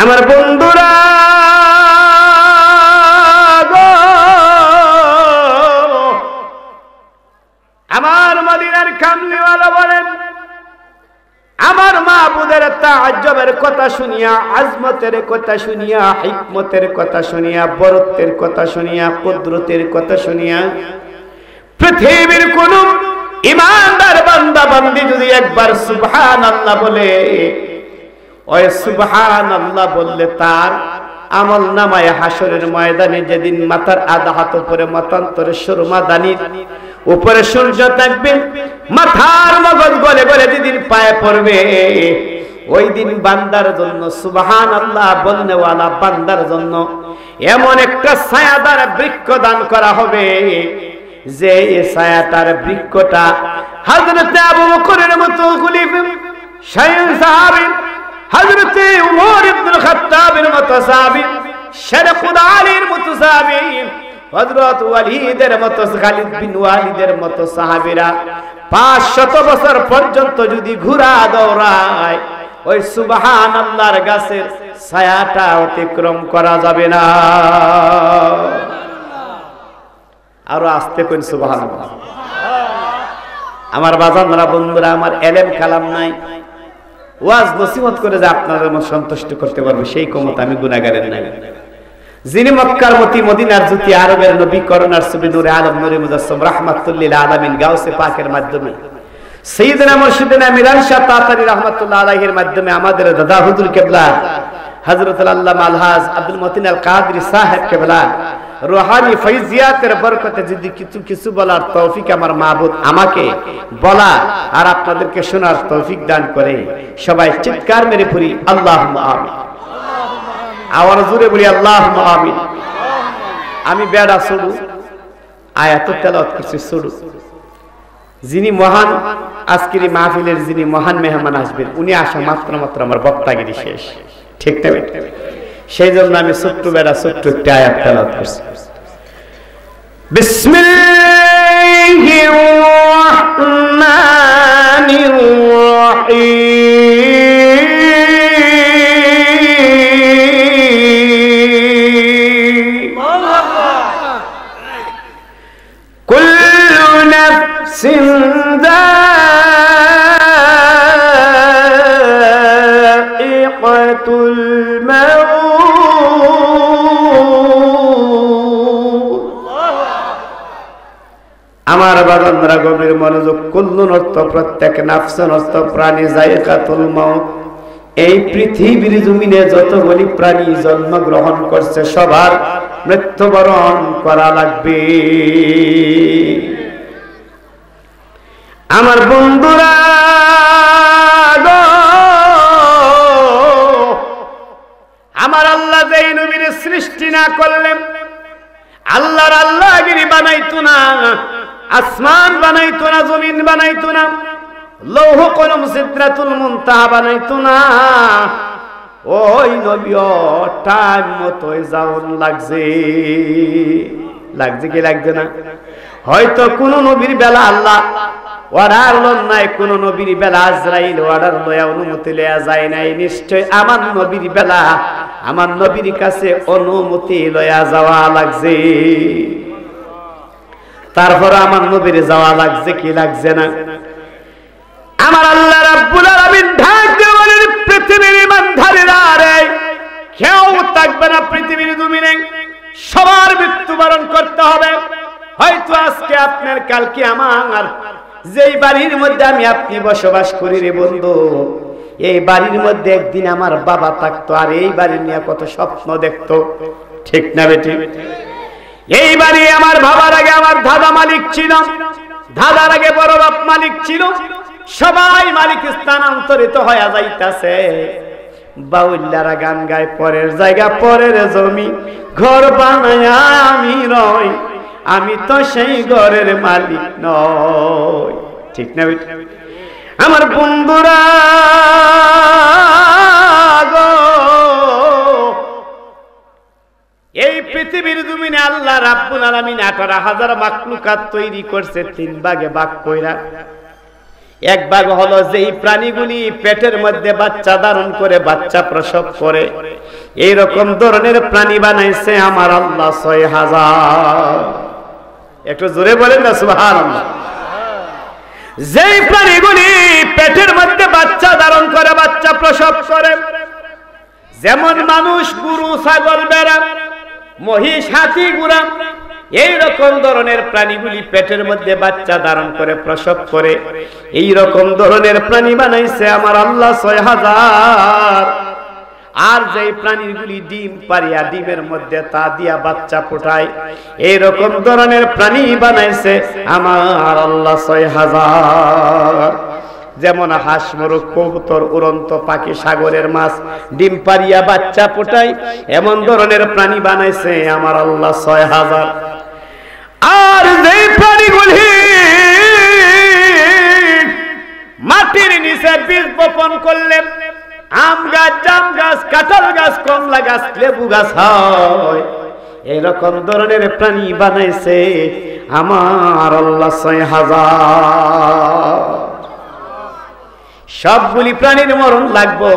আমার বন্ধুরা গো, আমার মদিনার কামলিওয়ালা বলেন, আমার মাবুদের তাআজ্জুবের কথা শুনিয়া, আজমতের কথা শুনিয়া, হিকমতের কথা শুনিয়া, বরত্বের কথা শুনিয়া, কুদরতের কথা শুনিয়া, পৃথিবীর কোন ইমানদার বান্দা বান্দি যদি একবার সুবহানাল্লাহ বলে, ওই সুবহানাল্লাহ বললে তার আমল নামায় হাসরের ময়দানে যেদিন মাথার আধা হাত উপরে মতান্তরে সুরমা দানির উপরে সূর্য থাকবে, মাথার মগজ গলে গলে যেদিন পায়ে পড়বে, ওই দিন বান্দার জন্য, সুবহানাল্লাহ বলনেওয়ালা বান্দার জন্য এমন একটা ছায়াদার বৃক্ষ দান করা হবে যে এই ছায়াটার বৃক্ষটা হযরত আবু বকরের মতো খলিফা সাহাবী, হযরত উমর ইবনে খাত্তাবের মতো সাহাবী, শের খুদা আলীর মতো সাহাবী, হযরত ওয়ালিদের মতো, খালিদ বিন ওয়ালিদের মতো সাহাবীরা 500 বছর পর্যন্ত যদি ঘোরা দৌড়ায়, ওই সুবহানাল্লাহর গাছের ছায়াটা অতিক্রম করা যাবে না। আরো আস্তে কোন সুবহানাল্লাহ। আমার বাজানরা বন্ধুরা, আমার এলেম কালাম নাই, ওয়াজ নসিহত করে যে আপনাদের মন সন্তুষ্ট করতে পারবে সেই ক্ষমতা আমি গুনাহগারের নাই। যিনি মক্কার মতি, মদিনার জ্যোতি, আরবের নবী, করুণার ছবি, নূরে আলম, নূরে মুজাসসাম, রাহমাতুল লিল আলামিন, গাউসে পাকের মাধ্যমে, সাইয়েদনা মুর্শিদনা মিরান শাহ তাতারি রাহমাতুল্লাহ আলাইহির মাধ্যমে আমাদের দাদা হুজুর কিবলা হযরত আল্লামা আলহাজ আব্দুল মতিন আল কাদরি সাহেব কিবলা রুহানি ফয়জিয়াতের বরকতে যদি কিছু বলার তৌফিক আমার মাবুদ আমাকে বলা আর আপনাদেরকে শোনার তৌফিক দান করে, সবাই চিৎকার মেরে পড়ি আল্লাহুম্মা আমিন। আওয়াজ জোরে বলি আল্লাহুম্মা আমিন। আমি বেড়া শুরু আয়াত তেলাওয়াত করছি শুরু। যিনি মহান আজকের এই মাহফিলের যিনি মহান মেহমান আসবেন, উনি আসা মাত্র আমার বক্তাগিরি শেষ, ঠিক না? সেই জন্য আমি ছোট্ট বেড়া ছোট্ট একটা আয়াত তেলাওয়াত করছি। বিসমিল্লাহির রাহমানির রাহিম। কুল্লু নাফসিন যায়িকাতুল মাউত। আমার বাজানরা গভীর মনোযোগ। কুল্লুন অর্থ প্রত্যেক, নাফসুন অর্থ প্রাণী, যায়িকাতুল মাউত এই পৃথিবীর জমিনে যতগুলি প্রাণী জন্মগ্রহণ করছে সবার মৃত্যুবরণ করা লাগবে। আমার বন্ধুরা গো, আমার আল্লাহ যেই নবীর সৃষ্টি না করলেন, আল্লাহর আল্লাহগিরি বানাইতো না, আসমান বানাইতো না, জমিন বানাইতো না, লৌহ কলম সিদরাতুল মুনতাহা বানাইতো না, ওই নবীও টাইম মতো যাওন লাগছে কি লাগছে না? হয়তো কোন নবীর বেলা আল্লাহ অর্ডার লন নাই, কোন নবীর বেলা আজরাইল অর্ডার লয়া অনুমতি লয়া যায় নাই। নিশ্চয় আমার নবীর বেলা আমার নবীর কাছে অনুমতি লয়া যাওয়া লাগছে। তারপর আমার নবীর যাওয়া লাগছে কি লাগছে না? আমার আল্লাহ রাব্বুল আলামিন ঢাক দিয়ে বলেন, পৃথিবীর ইমানদারেরা রে, কেউ থাকবে না পৃথিবীর জমিনে, সবার মৃত্যুবরণ করতে হবে। হয়তো আজকে আপনার, কালকে আমার, যেই বাড়ির মধ্যে আমি আপনি বসবাস করি রে বন্ধু, এই বাড়ির মধ্যে একদিন আমার বাবা থাকতো, আর এই বাড়ি নিয়ে কত স্বপ্ন দেখতো, ঠিক না বেটি? এই বাড়ি আমার বাবার আগে আমার দাদা মালিক ছিল, দাদার আগে বড় বাপ মালিক ছিল, সবাই মালিক স্থানান্তরিত হয়ে যাইতাছে। বাউল্লারা গান গায়, পরের জায়গা পরের জমি, ঘর বানায় আমি রই, আমি তো সেই ঘরের মালিক নই, ঠিক না বেটি? আমার বন্ধুরা গো, এই পৃথিবীর জমিনে আল্লাহ রাব্বুল আলামিন 18,000 মাখলুকাত তৈরি করছে, 3 ভাগে ভাগ কইরা। এক ভাগ হলো যেই প্রাণীগুলি পেটের মধ্যে বাচ্চা ধারণ করে বাচ্চা প্রসব করে, এইরকম ধরনের প্রাণী বানাইছে আমার আল্লাহ ৬,০০০। একটু জোরে বলেন না সুবহানাল্লাহ। যেই প্রাণীগুলি পেটের মধ্যে বাচ্চা ধারণ করে বাচ্চা প্রসব করে, যেমন মানুষ, গরু, ছাগল, ভেড়া, মহিষ, হাতি, ঘোড়া, এই রকম ধরনের প্রাণীগুলি পেটের মধ্যে বাচ্চা ধারণ করে প্রসব করে, এই রকম ধরনের প্রাণী বানাইছে আমার আল্লাহ ৬,০০০। আর যেই প্রাণীগুলি ডিম পারিয়া ডিমের মধ্যে তা দিয়া বাচ্চা ফোটায়, এই রকম ধরনের প্রাণী বানাইছে আমার আল্লাহ ৬,০০০। যেমন হাঁস, মোরগ, কবুতর, উড়ন্ত পাখি, সাগরের মাছ ডিম পারিয়া বাচ্চা ফোটায়, এমন ধরনের প্রাণী বানাইছে আমার আল্লাহ ৬,০০০। আর যেই প্রাণীগুলি মাটির নিচে বীজ বপন করলে আম গাছ, জাম গাছ, কাঁঠাল গাছ, কমলা গাছ, লেবু গাছ হয়, এরকম ধরনের প্রাণী বানাইছে আমার আল্লাহ ৬,০০০। সবগুলি প্রাণীর মরণ লাগবো,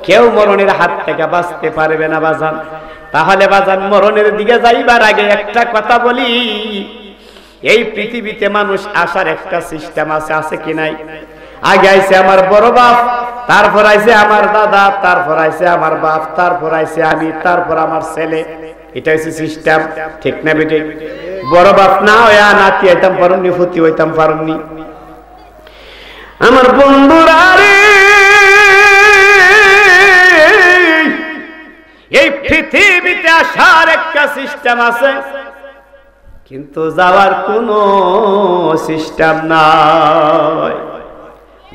কেউ মরণের হাত থেকে বাঁচতে পারবে না বাজান। তাহলে বাজান, মরণের দিকে যাইবার আগে একটা কথা বলি, এই পৃথিবীতে মানুষ আসার একটা সিস্টেম আছে, আছে কি নাই? আগে আইছে আমার বড় বাপ, তারপর আইছে আমার দাদা, তারপর আইছে আমার বাপ, তারপর আইছে আমি, তারপর আমার ছেলে। এটা হচ্ছে সিস্টেম, ঠিক না বেটে? বড় বাপ না হইয়া নাতি হইতাম পারুমনি, ফুতি হইতাম পারুমনি। আমার বন্ধুরা রে, এই পৃথিবীতে আসার একটা সিস্টেম আছে, কিন্তু যাওয়ার কোনো সিস্টেম নাই।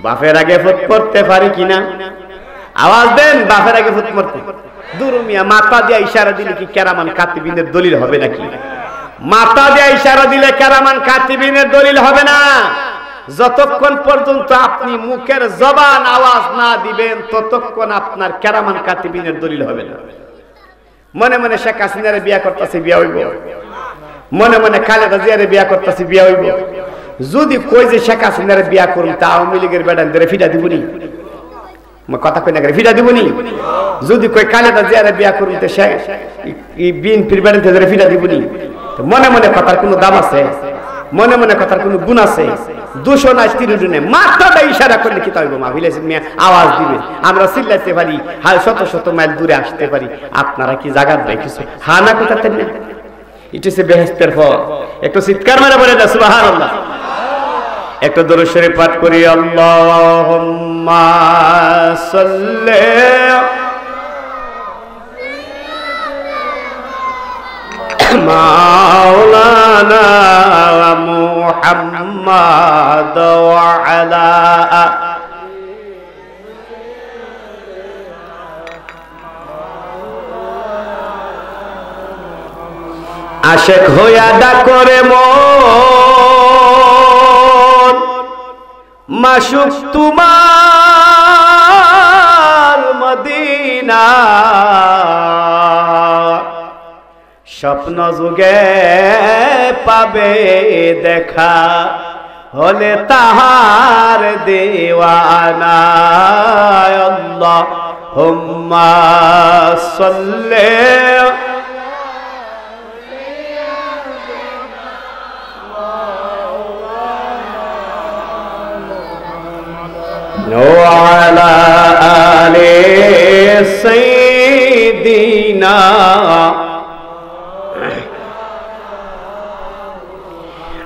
বাপের আগে ফুট পড়তে পারি কিনা? আওয়াজ দেন, বাপের আগে ফুট পড়তে। দুরুমিয়া মাথা দিয়ে ইশারা দিলে কি কেরামান কাতিবিনের দলিল হবে নাকি? মাথা দিয়ে ইশারা দিলে কেরামান কাতিবিনের দলিল হবে না। যতক্ষণ পর্যন্ত আপনি মুখের জবান আওয়াজ না দিবেন, ততক্ষণ আপনার কেরামান কাতিবিনের দলিল হবে না। মনে মনে শেখ হাসিনারে বিয়া করতেছে, বিয়া হইব। মনে মনে খালেদা জিয়ারে বিয়া করতেছে, বিয়া হইব। যদি কই যে শেখ হাসিনারে বিয়া করুন, তা আওয়ামী লীগের বেড়ান ধরে ফিটা দিবনি, কথা কই না ফিটা দিবনি। যদি কই খালেদা জিয়ারে বিয়া করুন, তো বিএনপির বেড়ান ধরে ফিটা দিবনি। মনে মনে কথার কোনো দাম আছে? মনে মনে কথার কোনো গুণ আছে? দূষণ আজ তিরুজনে মাত্রাটা ইশারা করলে কি তাইব? মাহফিলে আওয়াজ দিবে, আমরা চিল্লাইতে পারি, হাল শত শত মাইল দূরে আসতে পারি। আপনারা কি জাগাত দেয় কিছু? হা না কোথাতেন না? এটা হচ্ছে বেহেশতের ফল। একটু চিৎকার মারা বলে না সুবহানাল্লাহ। একটু দরুদ শরীফ পাঠ করি, আল্লাহুম্মা সাল্লি মাওলানা মুহাম্মাদ ওয়া আলা আশেক হইয়া ডাকরে মন, মাশুক তোমার মদিনা, স্বপ্ন যুগে পাবে দেখা, হলে তাহার দেওয়ানা। আল্লাহুম্মা সাল্লি وعلى آل سيدنا।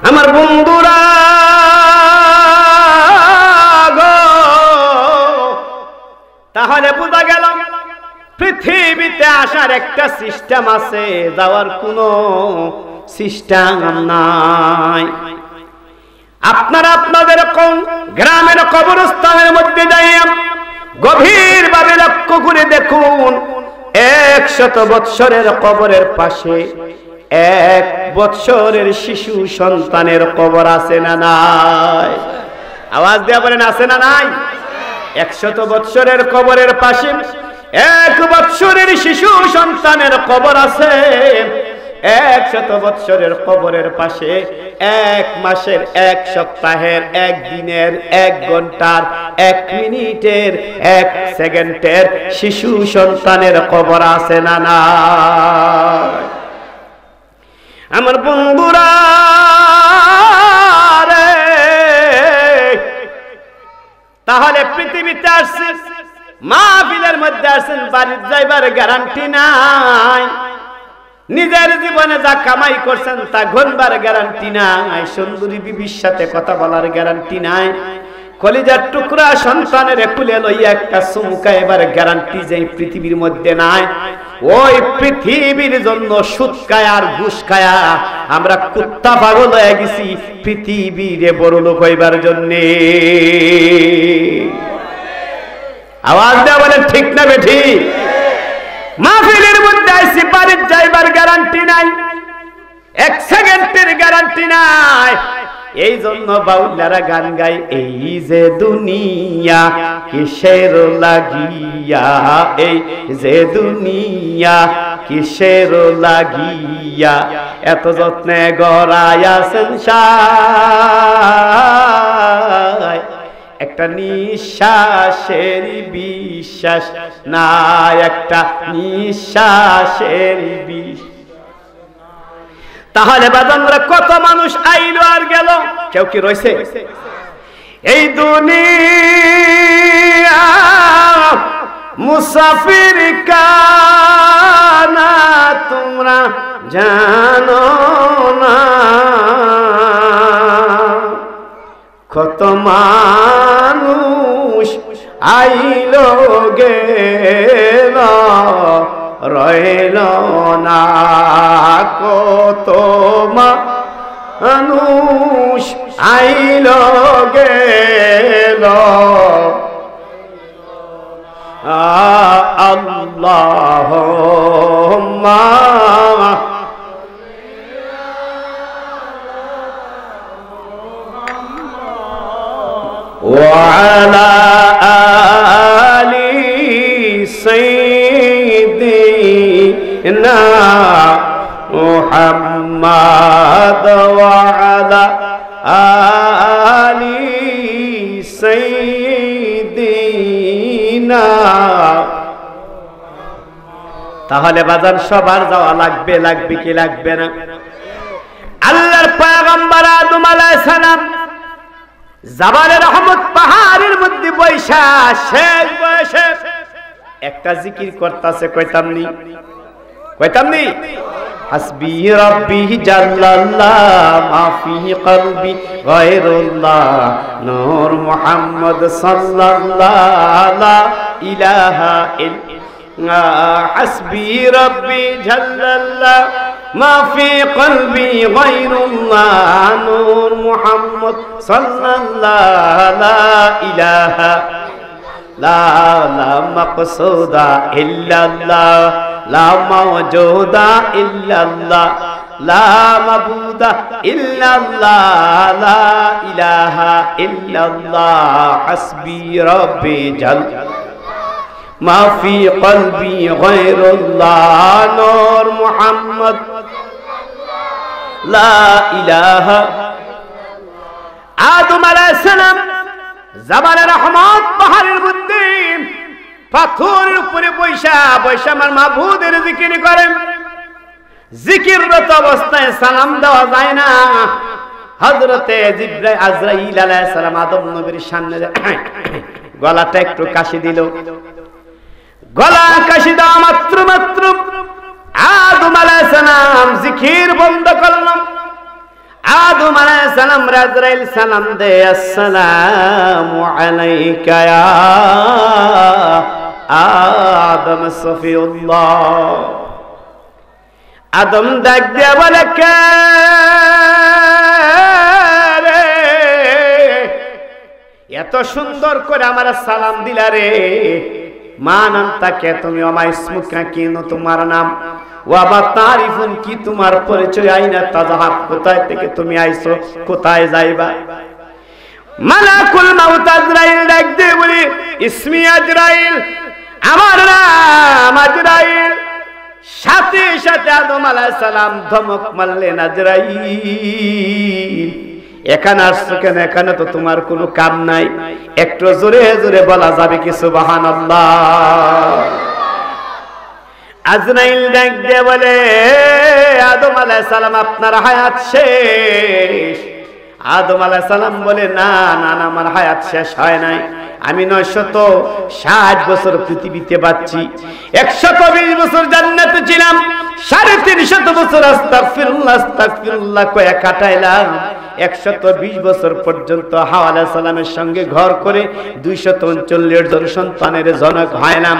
আমার বন্ধুরা গো, তাহলে বোঝা গেল পৃথিবীতে আসার একটা সিস্টেম আছে, যাওয়ার কোনো সিস্টেম নাই। আপনারা আপনাদের কোন গ্রামের কবরস্থানের মধ্যে যাইয়া গভীর ভাবে লক্ষ্য করে দেখুন, 100 বৎসরের কবরের পাশে 1 বৎসরের শিশু সন্তানের কবর আছে না নাই? আওয়াজ দেয়া বলেন, আছে না নাই? 100 বৎসরের কবরের পাশে 1 বৎসরের শিশু সন্তানের কবর আছে। 100 বৎসরের কবরের পাশে 1 মাসের 1 সপ্তাহের 1 দিনের 1 ঘন্টার 1 মিনিটের 1 সেকেন্ডের শিশু সন্তানের কবর আছে না না? আমার বন্ধুরা রে, তাহলে পৃথিবীতে আসছেন, মাহফিলের মধ্যে আসছেন, বাড়ির যাইবার গ্যারান্টি নাই, নিজের জীবনে যা কামাই করছেন তা গণবার গ্যারান্টি নাই, সুন্দরী বিবির সাথে কথা বলার গ্যারান্টি নাই, কলিজার টুকরা সন্তানের কুলে লইয়া একটা চুমকা এবার গ্যারান্টি যে পৃথিবীর মধ্যে নাই। ওই পৃথিবীর জন্য সুদ খায়া আর ঘুষ খায়া আমরা কুত্তা পাগল হয়ে গেছি পৃথিবীরে বড় লোক হইবার জন্যে। আওয়াজ দেওয়া বলেন ঠিক না বেঠি? মাহফিলের মধ্যে আইছি, বাড়ির যাইবার গ্যারান্টি নাই, 1 সেকেন্ডের গ্যারান্টি নাই। এই জন্য বাউলারা গান গায়, এই যে দুনিয়া কিসের লাগিয়া, এই যে দুনিয়া কিসের লাগিয়া, এত যত্নে গড়াইয়াছেন সায়, একটা নিঃশ্বাসের বিশ্বাস নাই, একটা নিঃশ্বাসের বিশ্বাস। তাহলে বাজানরা কত মানুষ আইলো আর গেল, কেউ কি রয়েছে? এই দুনিয়া মুসাফির কানা তোমরা জানো না, কত মানুষ আইলো গেল রইল না, কত মানুষ আইল গেল, আল্লাহুম্মা ওয়া আলা আলি সাইয়্যিদিনা মুহাম্মাদ ওয়া আলা আলি সাইয়্যিদিনা। তাহলে বাজার সবার যাওয়া লাগবে, লাগবে কি লাগবে না? আল্লাহর পয়গম্বর আদম আলাইহিস সালাম জাবালে রহমত পাহাড়ের মধ্যে বৈশা শেষ বয়সে একটা জিকির করতেছে, কইতামনি কইতামনি, হাসবি রাব্বি জাল্লাল্লাহ মা ফি কলবি গায়রুল্লাহ নূর মুহাম্মদ সাল্লাল্লাহু লা ইলাহা ইল্লাল্লাহ, হাসবি রাব্বি জাল্লাল্লাহ মা ফি কলবি গায়রুল্লাহ নূর মুহাম্মদ সাল্লাল্লাহু লা ইলাহা লা মাকসুদা ইল্লাল্লাহ লা মাওজুদা ইল্লাল্লাহ লা মাবুদা ইল্লাল্লাহ লা ইলাহা ইল্লাল্লাহ, হাসবি রাব্বি জাল্লাল্লাহ মা ফি কলবি গায়রুল্লাহ নূর মুহাম্মদ লা ইলাহা। আদম আলাইহিস সালাম জাবালে রহমত পাহাড়ের মধ্যে পাথরের উপরে বৈশা বৈশা আমার মাবুদের জিকির করেন। জিকিররত অবস্থায় সালাম দেওয়া যায় না। হযরতে জিবরাইল আজরাইল আলাইহিস সালাম আদম নবীর সামনে গলাটা একটু কাশি দিল। গলা কাশি দেওয়া মাত্র আদম আলাইহিস সালাম জিকির বন্ধ করলাম। আদম আলাইহিস সালাম আজরাইল সালাম দে, আসসালামু আলাইকা ইয়া আদম সফিউল্লাহ। আদম ডাক দিয়ে বলে, কে রে এত সুন্দর করে আমার সালাম দিলা রে? মান আনতাকে তুমি, আমা ইসমুকা, কি তোমার নাম? ওয়াবা তারিফুন, কি তোমার পরিচয়? আইনা তাজাহাব, কোথায় থেকে তুমি আইছো, কোথায় যাইবা? মালাকুল মাউত আজরাইল ডাক দিয়ে বলি, ইসমি আজরাইল, আমার নাম আজরাইল। সাথে সাথে আদম আলাইহিস সালাম ধমক মারলেন, আজরাইল এখানে আসছো কেন? এখানে তো তোমার কোনো কাম নাই। একটু জোরে জোরে বলা যাবে কি সুবহানাল্লাহ? আজরাইল ডাক দিয়ে বলে, আদম আলাইহিস সালাম আপনার হায়াত শেষ। আদম আলাইহিস সালাম বলে, না না না, আমার হায়াত শেষ হয় নাই। আমি 960 বছর পৃথিবীতে বাঁচছি, 120 বছর জান্নাতে ছিলাম, 350 বছর আস্তাগফিরুল্লাহ আস্তাগফিরুল্লাহ কয়ে কাটাইলাম। 120 বছর পর্যন্ত হাওয়া আলাইহিস সালামের সঙ্গে ঘর করে 239 জন সন্তানের জনক হইলাম।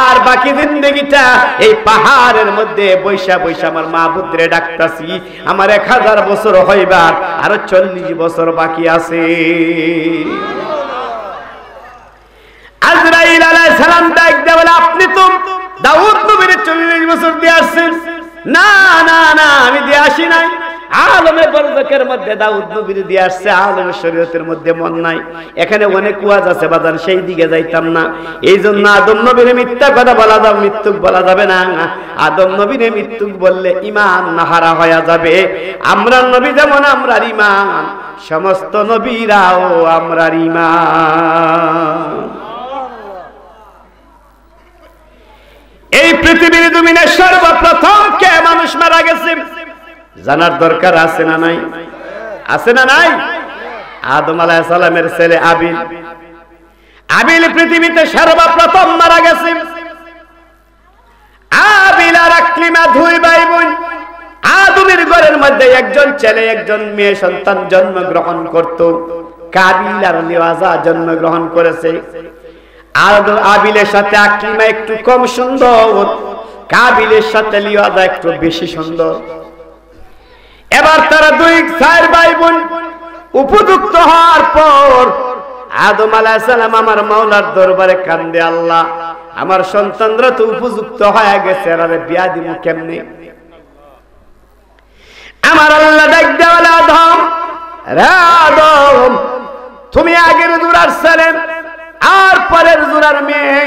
আর বাকি জিন্দেগিটা এই পাহাড়ের মধ্যে বৈশা বৈশা আমার মাবুদরে ডাকতাছি। আমার 1000 বছর হইবার আরো 40 বছর বাকি আছে। আজরাইল আলাইহিস সালাম ডাক দিয়ে বলে, আপনি তো দাউদ নবীর 40 বছর দিয়ে আসছেন। না না না, আমি দিয়ে আসি নাই। আলমে বরজকের মধ্যে দাউদ নবীর দিয়ে আসছে, আলমে শরীয়তের মধ্যে মন নাই। এখানে অনেক ওয়াজ আছে বাজার, সেই দিকে যাইতাম না। এই জন্য আদম নবীর মিথ্যা কথা বলা যাবে, মৃত্যুক বলা যাবে না। আদম নবীর মৃত্যুক বললে ইমান হারা হয়ে যাবে। আমরা নবী যেমন আমরার ইমান, সমস্ত নবীরাও আমরার ইমান। এই পৃথিবীর জমিনে সর্বপ্রথম কে মানুষ মারা গেছে জানার দরকার আছে না নাই? আছে না নাই? আদম আলাইহিস সালামের ছেলে আবিল। আবিল পৃথিবীতে সর্বপ্রথম মারা গেছে। আবিল আর আকলিমা দুই ভাই বোন। আদমের ঘরের মধ্যে একজন ছেলে একজন মেয়ে সন্তান জন্মগ্রহণ করত। কাবিল আর লিওয়াজা জন্মগ্রহণ করেছে। আবিলের সাথে আকলিমা একটু কম সুন্দর, কাবিলের সাথে লিওয়াজা একটু বেশি সুন্দর। এবার তারা দুই চার ভাই বোন উপযুক্ত হওয়ার পর আদম আলাইহিস সালাম আমার মাওলার দরবারে কান্দে, আল্লাহ আমার সন্তানরা তো উপযুক্ত হয়ে গেছে, আরে বিয়া দিব কেমনে? আমার আল্লাহ ডাক দিয়ে বলে, আদম রে আদম, তুমি আগের জোড়ার ছেলে আর পরের জোড়ার মেয়ে,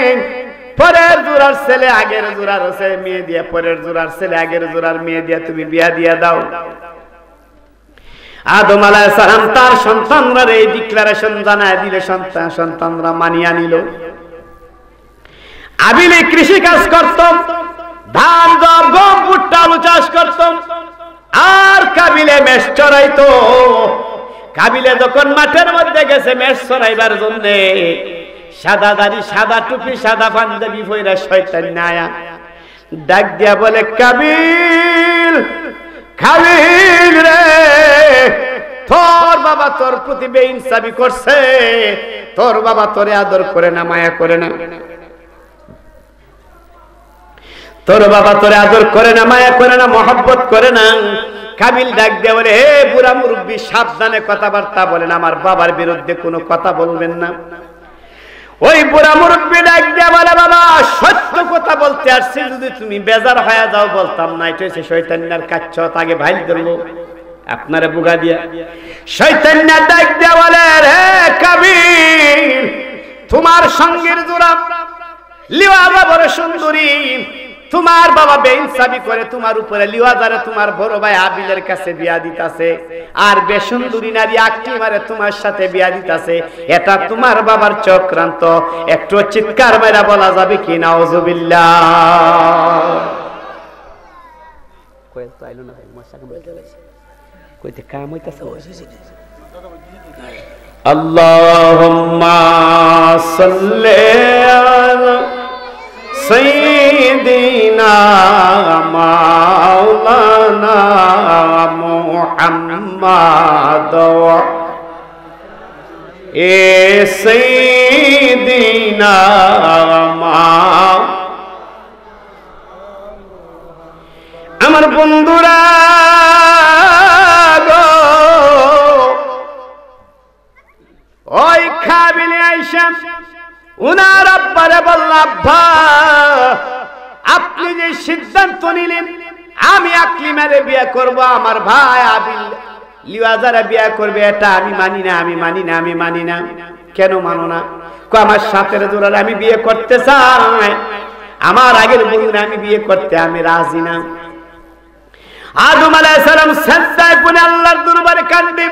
পরের জোড়ার ছেলে আগের জোড়ার মেয়ে দিয়ে, পরের জোড়ার ছেলে আগের জোড়ার মেয়ে দিয়ে তুমি বিয়া দিয়া দাও। আদম আলাইহিস সালাম তার সন্তানরা এই ডিক্লারেশন জানায় দিলে সন্তানরা মানিয়া নিল। আবিলে কৃষি কাজ করত, ধান গম ভুট্টা আলু চাষ করত, আর কাবিলে মেষ চড়াইতো। কাবিলে যখন মাঠের মধ্যে গেছে মেষ চড়াইবার জন্য, সাদা দাড়ি সাদা টুপি সাদা পাঞ্জাবি পইরা শয়তান নায়া ডাক দিয়া বলে, কাবিল কাবিল রে, তোর বাবা তোর প্রতি বেইনসাফি করছে, তোর বাবা তোরে আদর করে না, মায়া করে না, তোর বাবা তোরে আদর করে না, মায়া করে না, মহব্বত করে না। কাবিল ডাক দিয়ে বলে, হে বুড়া মুরব্বী, সাবধানে কথাবার্তা বলেন, আমার বাবার বিরুদ্ধে কোনো কথা বলবেন না। ওই বুড়া মুরব্বী ডাক দিয়ে বলে, বাবা সত্য কথা বলতে আসছি, যদি তুমি বেজার হয়ে যাও বলতাম না, এটা হচ্ছে শয়তানের কাচ্ছ, আগে ভাইল ধরবো আপনারে বুগা দিয়া। শয়তান ডাক দিয়ে বলে, রে কাবিল, তোমার সঙ্গের জোড়া লিওয়াজা বড় সুন্দরী, তোমার বাবা বেইনসাফি করে তোমার উপরে, লিওয়াজারে তোমার বড় ভাই আবিলের কাছে বিয়া দিতাছে, আর বেসুন্দরী নারী আকলিমারে তোমার সাথে বিয়া দিতাছে, এটা তোমার বাবার চক্রান্ত। একটু চিৎকার মেরা বলা যাবে কি নাউজুবিল্লাহ? কইতে আইলো না, মশাকে বলতে লাগছে, কইতে কাম হইতাছে। আল্লাহুম্মা সাল্লি আলা সাইয়্যিদিনা মাওলানা মুহাম্মাদ এ সাইয়্যিদিনা আমার বন্ধুরা গো, ওই কাবিলে আইসা উনার আব্বারে বলল, আব্বা আপনি যে সিদ্ধান্ত নিলেন আমি আকলিমারে বিয়ে করব, আমার ভাই আবিল লিওয়াজারে বিয়ে করবে, এটা আমি মানি না, আমি মানি না, আমি মানি না। কেন মানো না? আমার সাথের জোড়ারে আমি বিয়ে করতে চাই। আমার আগের বউরে আমি বিয়ে করতে আমি রাজি না। আদম আলাইহিস সালাম সেজদায় পড়ে আল্লাহর দরবারে কাঁদে।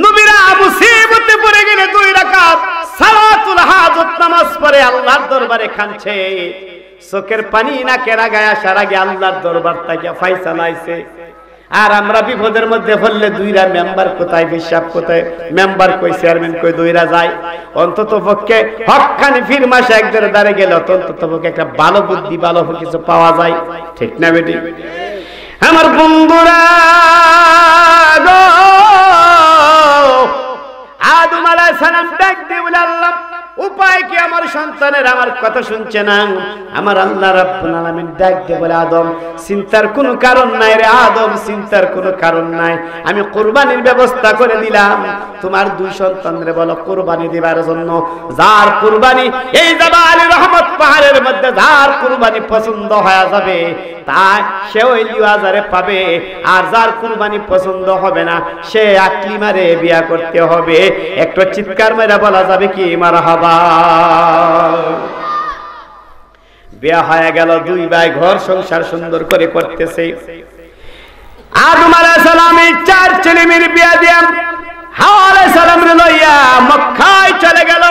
নবীরা মুসিবতে পড়ে গেলে 2 রাকাত সালাতুল হাজত নামাজ পড়ে আল্লাহর দরবারে কাঁদছে। চোখের পানি নাকে লাগায় আসার আগে আল্লাহর দরবার থেকে ফয়সালা আইছে। আর আমরা বিপদের মধ্যে পড়লে 2টা মেম্বার কোথায়, হিসাব কোথায়, মেম্বার কই, চেয়ারম্যান কই, 2টা যায়। অন্তত পক্ষে হক্কানি ফির মাসে একদের দ্বারে গেলে অন্তত পক্ষে একটা ভালো বুদ্ধি, ভালো কিছু পাওয়া যায়, ঠিক না বেটি? আমার বন্ধুরা গো, আদম আলাইহিস সালাম ডাক দিয়ে বলে, আল্লাহ উপায় কি? আমার সন্তানের আমার কথা শুনছে না। আমার আল্লাহ রাব্বুল আলামিন ডাক দিয়ে বলে, আদম চিন্তার কোনো কারণ নাই রে আদম, চিন্তার কোনো কারণ নাই। আমি কুরবানির ব্যবস্থা করে দিলাম। তোমার 2 সন্তানরে বলো কুরবানি দিবার জন্য। যার কুরবানি এই জাবাল রহমত পাহাড়ের মধ্যে যার কুরবানি পছন্দ হয়ে যাবে তাই সে ওই লিওয়াজারে পাবে। আর যার কুরবানি পছন্দ হবে না সে আকলিমারে বিয়া করতে হবে। একটু চিৎকার মেরে বলা যাবে কি মারহাবা? বিয়া হয়ে গেল, 2 ভাই ঘর সংসার সুন্দর করে করতেছে। আদম আলাইহিস সালাম 4 ছেলে মেয়ের বিয়া দিয়ে হাওয়া আলাইহিস সালাম লইয়া মক্কায় চলে গেল।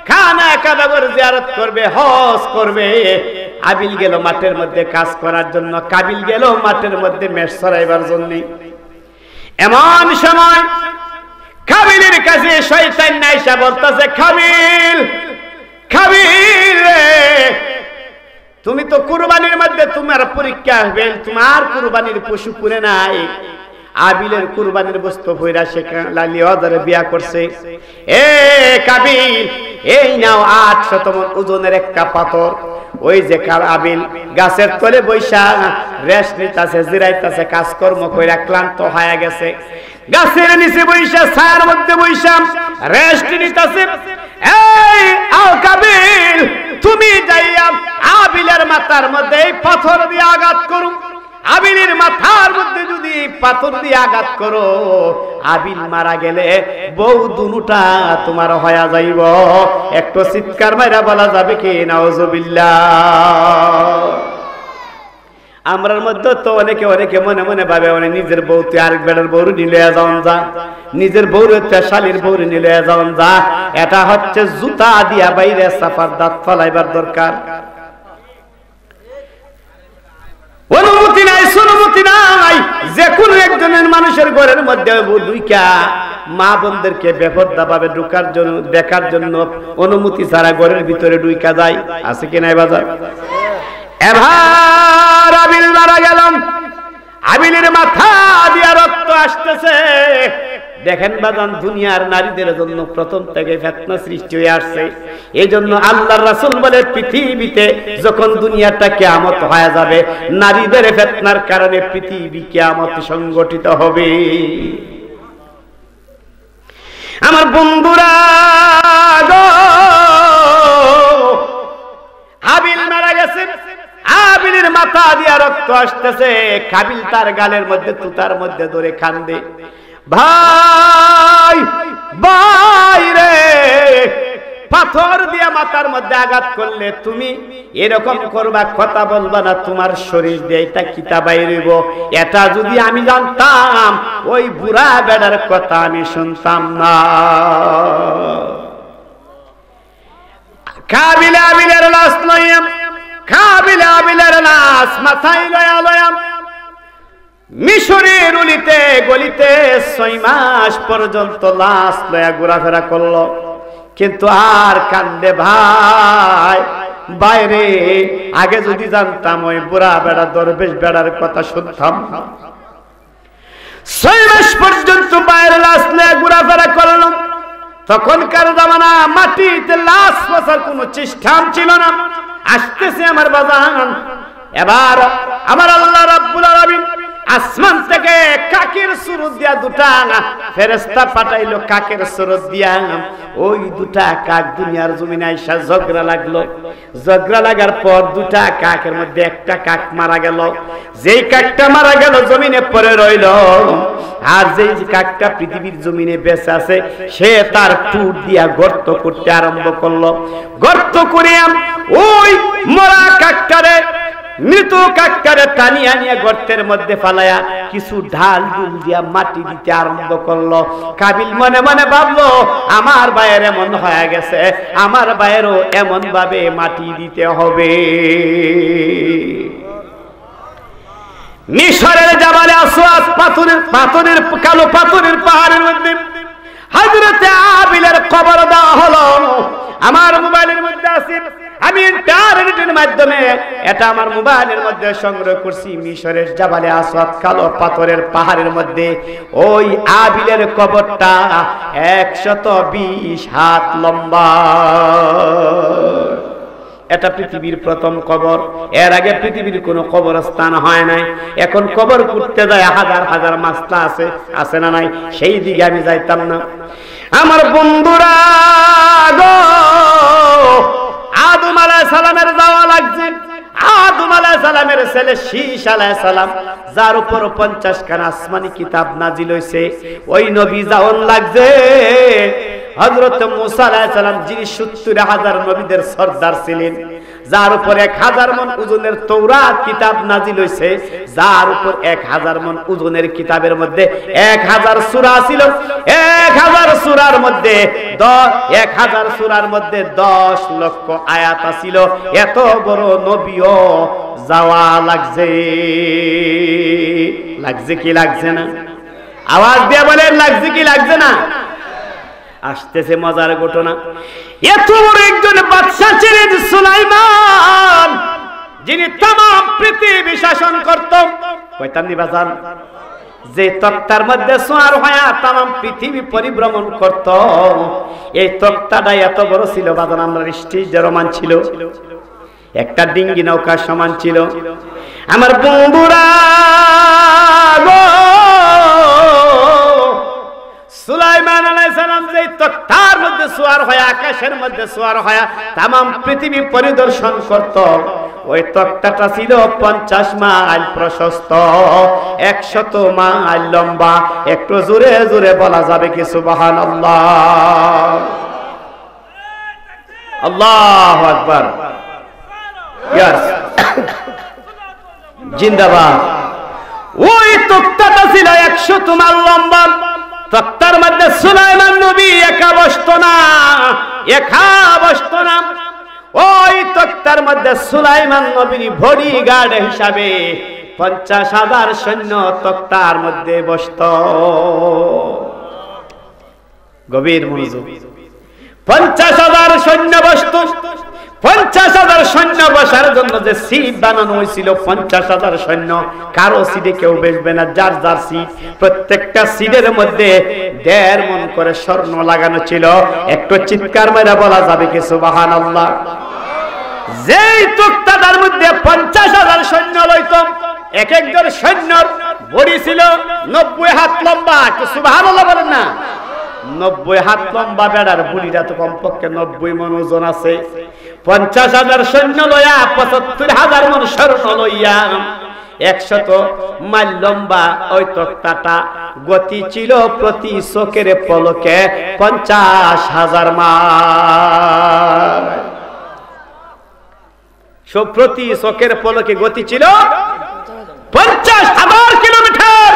খানা কাবার জিয়ারত করবে, হজ করবে। আবিল গেল মাঠের মধ্যে কাজ করার জন্য, কাবিল গেল মাঠের মধ্যে মেষ চড়াইবার জন্য। এমন সময় কাবিলের কাছে শয়তান আইসা বলতেছে, কাবিল কাবিল তুমি তো কুরবানির মধ্যে তোমার পরীক্ষা আসবে, তোমার কুরবানির পশু পুরে নাই। আবিলের কুরবানির বস্তু পয়রা সে লালিয়াদারে বিয়া করছে। এ কাবিল, এই নাও 800 মণ ওজনের একটা পাথর। ওই যে আবিল গাছের তলে বৈশা রেস্ট নিতেছে, জিরাইতেছে, কাজকর্ম কইরা ক্লান্ত হয়ে গেছে। গাছের নিচে বৈশা, ছায়ার মধ্যে বৈশা রেস্ট নিতেছে। এই আও কাবিল, তুমি যাইয়া আবিলের মাথার মধ্যে এই পাথর দিয়ে আঘাত করো। আবিলের মাথার মধ্যে যদি পাথর দিয়ে আঘাত করো, আবিল মারা গেলে বউ দুনুটা তোমার হয়ে যাইব। একটু চিৎকার মাইরা বলা যাবে কি নাউজুবিল্লাহ? আমরার মধ্যে তো অনেকে অনেকে মনে মনে ভাবে অনেক নিজের বউ তুই আরেক বেটার বউরে নিলে যাওন যা, নিজের বউরে শালীর বউরে নিলে যাওন যা। এটা হচ্ছে জুতা দিয়া বাইরে সাফার দাঁত ফলাইবার দরকার। অনুমতি নাই, অনুমতি নাই। যে কোনো একজনের মানুষের ঘরের মধ্যে ঢুইকা মা বোনদেরকে বেপরদা ভাবে ঢুকার জন্য, দেখার জন্য অনুমতি ছাড়া ঘরের ভিতরে ঢুইকা যায়, আছে কি নাই বাজার? এবার আবিল মারা গেল, আবিলের মাথা দিয়া রক্ত আসতেছে। দেখেন বাজান, দুনিয়ার নারীদের জন্য প্রথম থেকে ফিতনা সৃষ্টি হয়ে আসছে। এই জন্য আল্লাহর রাসূল বলে, পৃথিবীতে যখন দুনিয়াটা কিয়ামত হয়ে যাবে, নারীদের ফিতনার কারণে পৃথিবী কিয়ামত সংগঠিত হবে। আমার বন্ধুরা গো, আবিল মারা গেছে, আবিলের মাথা দিয়া রক্ত আসতেছে। কাবিল তার গালের মধ্যে, তুতার মধ্যে ধরে কান্দে, ভাই ভাই রে, পাথর দিয়া মাথার মধ্যে আঘাত করলে তুমি এরকম করবা, কথা বলবা না, তোমার শরীর দিয়ে এটা কিতা বাইরিব। এটা যদি আমি জানতাম, ওই বুড়া বেড়ার কথা আমি শুনতাম না। কাবিল আবিলের লাশ লইয়া, কাবিল আবিলের লাশ মাথায় লয়া লয়া মিশরের উলিতে গলিতে 6 মাস পর্যন্ত লাশ লয়া ঘোরাফেরা করলো। কিন্তু আর কান্দে, ভাই বাইরে, আগে যদি জানতাম ওই বুড়া বেড়া দরবেশ বেড়ার কথা শুনতাম। 6 মাস পর্যন্ত বাইরে লাশ লয়া ঘোরাফেরা করলো। তখনকার জামানা মাটিতে লাশ বসার কোনো সিস্টেম ছিল না। আসতেছে আমার বাজান, এবার আমার আল্লাহ রাব্বুল আলামিন আসমান থেকে কাকের সুরত দিয়া দুটা ফেরেশতা পাঠাইলো কাকের সুরত দিয়া। ওই দুটা কাক দুনিয়ার জমিনে আইসা ঝগড়া লাগলো। ঝগড়া লাগার পর দুটা কাকের মধ্যে একটা কাক মারা গেল। যেই কাকটা মারা গেল জমিনে পড়ে রইল, আর যেই কাকটা পৃথিবীর জমিনে বেঁচে আছে সে তার টুট দিয়া গর্ত করতে আরম্ভ করলো। গর্ত করে ওই মরা কাকটারে, মৃত কাকটারে টানিয়া নিয়ে গর্তের মধ্যে ফালায়া কিছু ঢাল ডুল দিয়া মাটি দিতে আরম্ভ করলো। কাবিল মনে মনে ভাবলো আমার ভাইয়ের এমন হয়ে গেছে, আমার ভাইয়েরও এমন ভাবে মাটি দিতে হবে। মিশরের জাবালে আসওয়াদ পাথরের কালো পাথরের পাহাড়ের মধ্যে হযরতে আবিলের কবর দেওয়া হলো। আমার মোবাইলের মধ্যে আছে, আমি ইন্টারনেটের মাধ্যমে এটা আমার মোবাইলের মধ্যে সংগ্রহ করছি। মিশরের জাবালে আসওয়াদ কালো পাথরের পাহাড়ের মধ্যে ওই আবিলের কবরটা 120 হাত লম্বা। এটা পৃথিবীর প্রথম কবর। এর আগে পৃথিবীর কোনো কবরস্থান হয় নাই। এখন কবর করতে যায় হাজার হাজার মাসলা আছে না নাই? সেই দিকে আমি যাইতাম না। আমার বন্ধুরা গো, আদম আলাইহিস সালামের যাওয়া লাগছে। আদম আলাইহিস সালামের ছেলে শীশ আলাইহিস সালাম, যার উপর 50 খানা আসমানি কিতাব নাজিল হইছে, ওই নবী যাওন লাগছে। হযরত মুসা আলাইহিস সালাম যিনি 70,000 নবীদের সর্দার ছিলেন, যার উপর 1000 মণ ওজনের তাওরাত কিতাব নাজিল হইছে, যার উপর 1000 মণ ওজনের কিতাবের মধ্যে 1000 সূরা ছিল। 1000 সূরার মধ্যে 10 লক্ষ আয়াত ছিল। এত বড় নবীও যাওয়া লাগছে। লাগছে কি লাগছে না? আওয়াজ দিয়ে বলেন লাগছে কি লাগছে না? আসতেছে মজার ঘটনা। এত বড় একজন বাদশা ছিলেন সুলাইমান, যিনি तमाम পৃথিবী শাসন করত। কয়তাম নি বাজান? যে তক্তার মধ্যে সোয়ার হয়া तमाम পৃথিবী পরিভ্রমণ করত, এই তক্তাটা এত বড় ছিল বাজান, আমরা স্টিজ রোমান ছিল, একটা ডিঙ্গি নৌকার সমান ছিল। আমার বন্ধুরা গো, সুলাইমান আলাইহিস সালাম যে তক্তার মধ্যে সোয়ার হয়, আকাশের মধ্যে সোয়ার হয়, तमाम পৃথিবী পরিদর্শন করত। ওই তক্তাটা ছিল 50 মাইল প্রশস্ত, 100 মাইল লম্বা। একটু জোরে জোরে বলা যাবে কি সুবহানাল্লাহ? আল্লাহু আকবার, ইয়েস, জিন্দাবাদ। ওই তক্তাটা ছিল 100 মাইল লম্বা। তক্তার মধ্যে সুলাইমান নবী একা বসতো না। ওই তক্তার মধ্যে সুলাইমান নবীর বডিগার্ড হিসাবে 50,000 সৈন্য তক্তার মধ্যে বসত। গভীর মনোযোগ। 50,000 সৈন্য বসত। 50,000 সৈন্য বসার জন্য যে সিট বানানো হয়েছিল, 50,000 সৈন্য, কারো সিটে কেউ বসবে না, যার যার সিট। প্রত্যেকটা সিটের মধ্যে 1.5 মণ করে স্বর্ণ লাগানো ছিল। একটু চিৎকার মেরে বলা যাবে কি সুবহানাল্লাহ? যেই তক্তাটার মধ্যে 50,000 সৈন্য লইত, এক একজন সৈন্যর বডি ছিল 90 হাত লম্বা। একটু সুবহানাল্লাহ বলেন না? 90 হাত লম্বা বেড়ার বুড়িটা তো কমপক্ষে 90 মণ ওজন আছে। 50,000 সৈন্য লইয়া 75,000 মণ স্বর্ণ লইয়া 100 মাইল লম্বা ওই তক্তাটা গতি ছিল প্রতি চোখের পলকে 50,000 মাইল। প্রতি চোখের পলকে গতি ছিল 50,000 কিলোমিটার।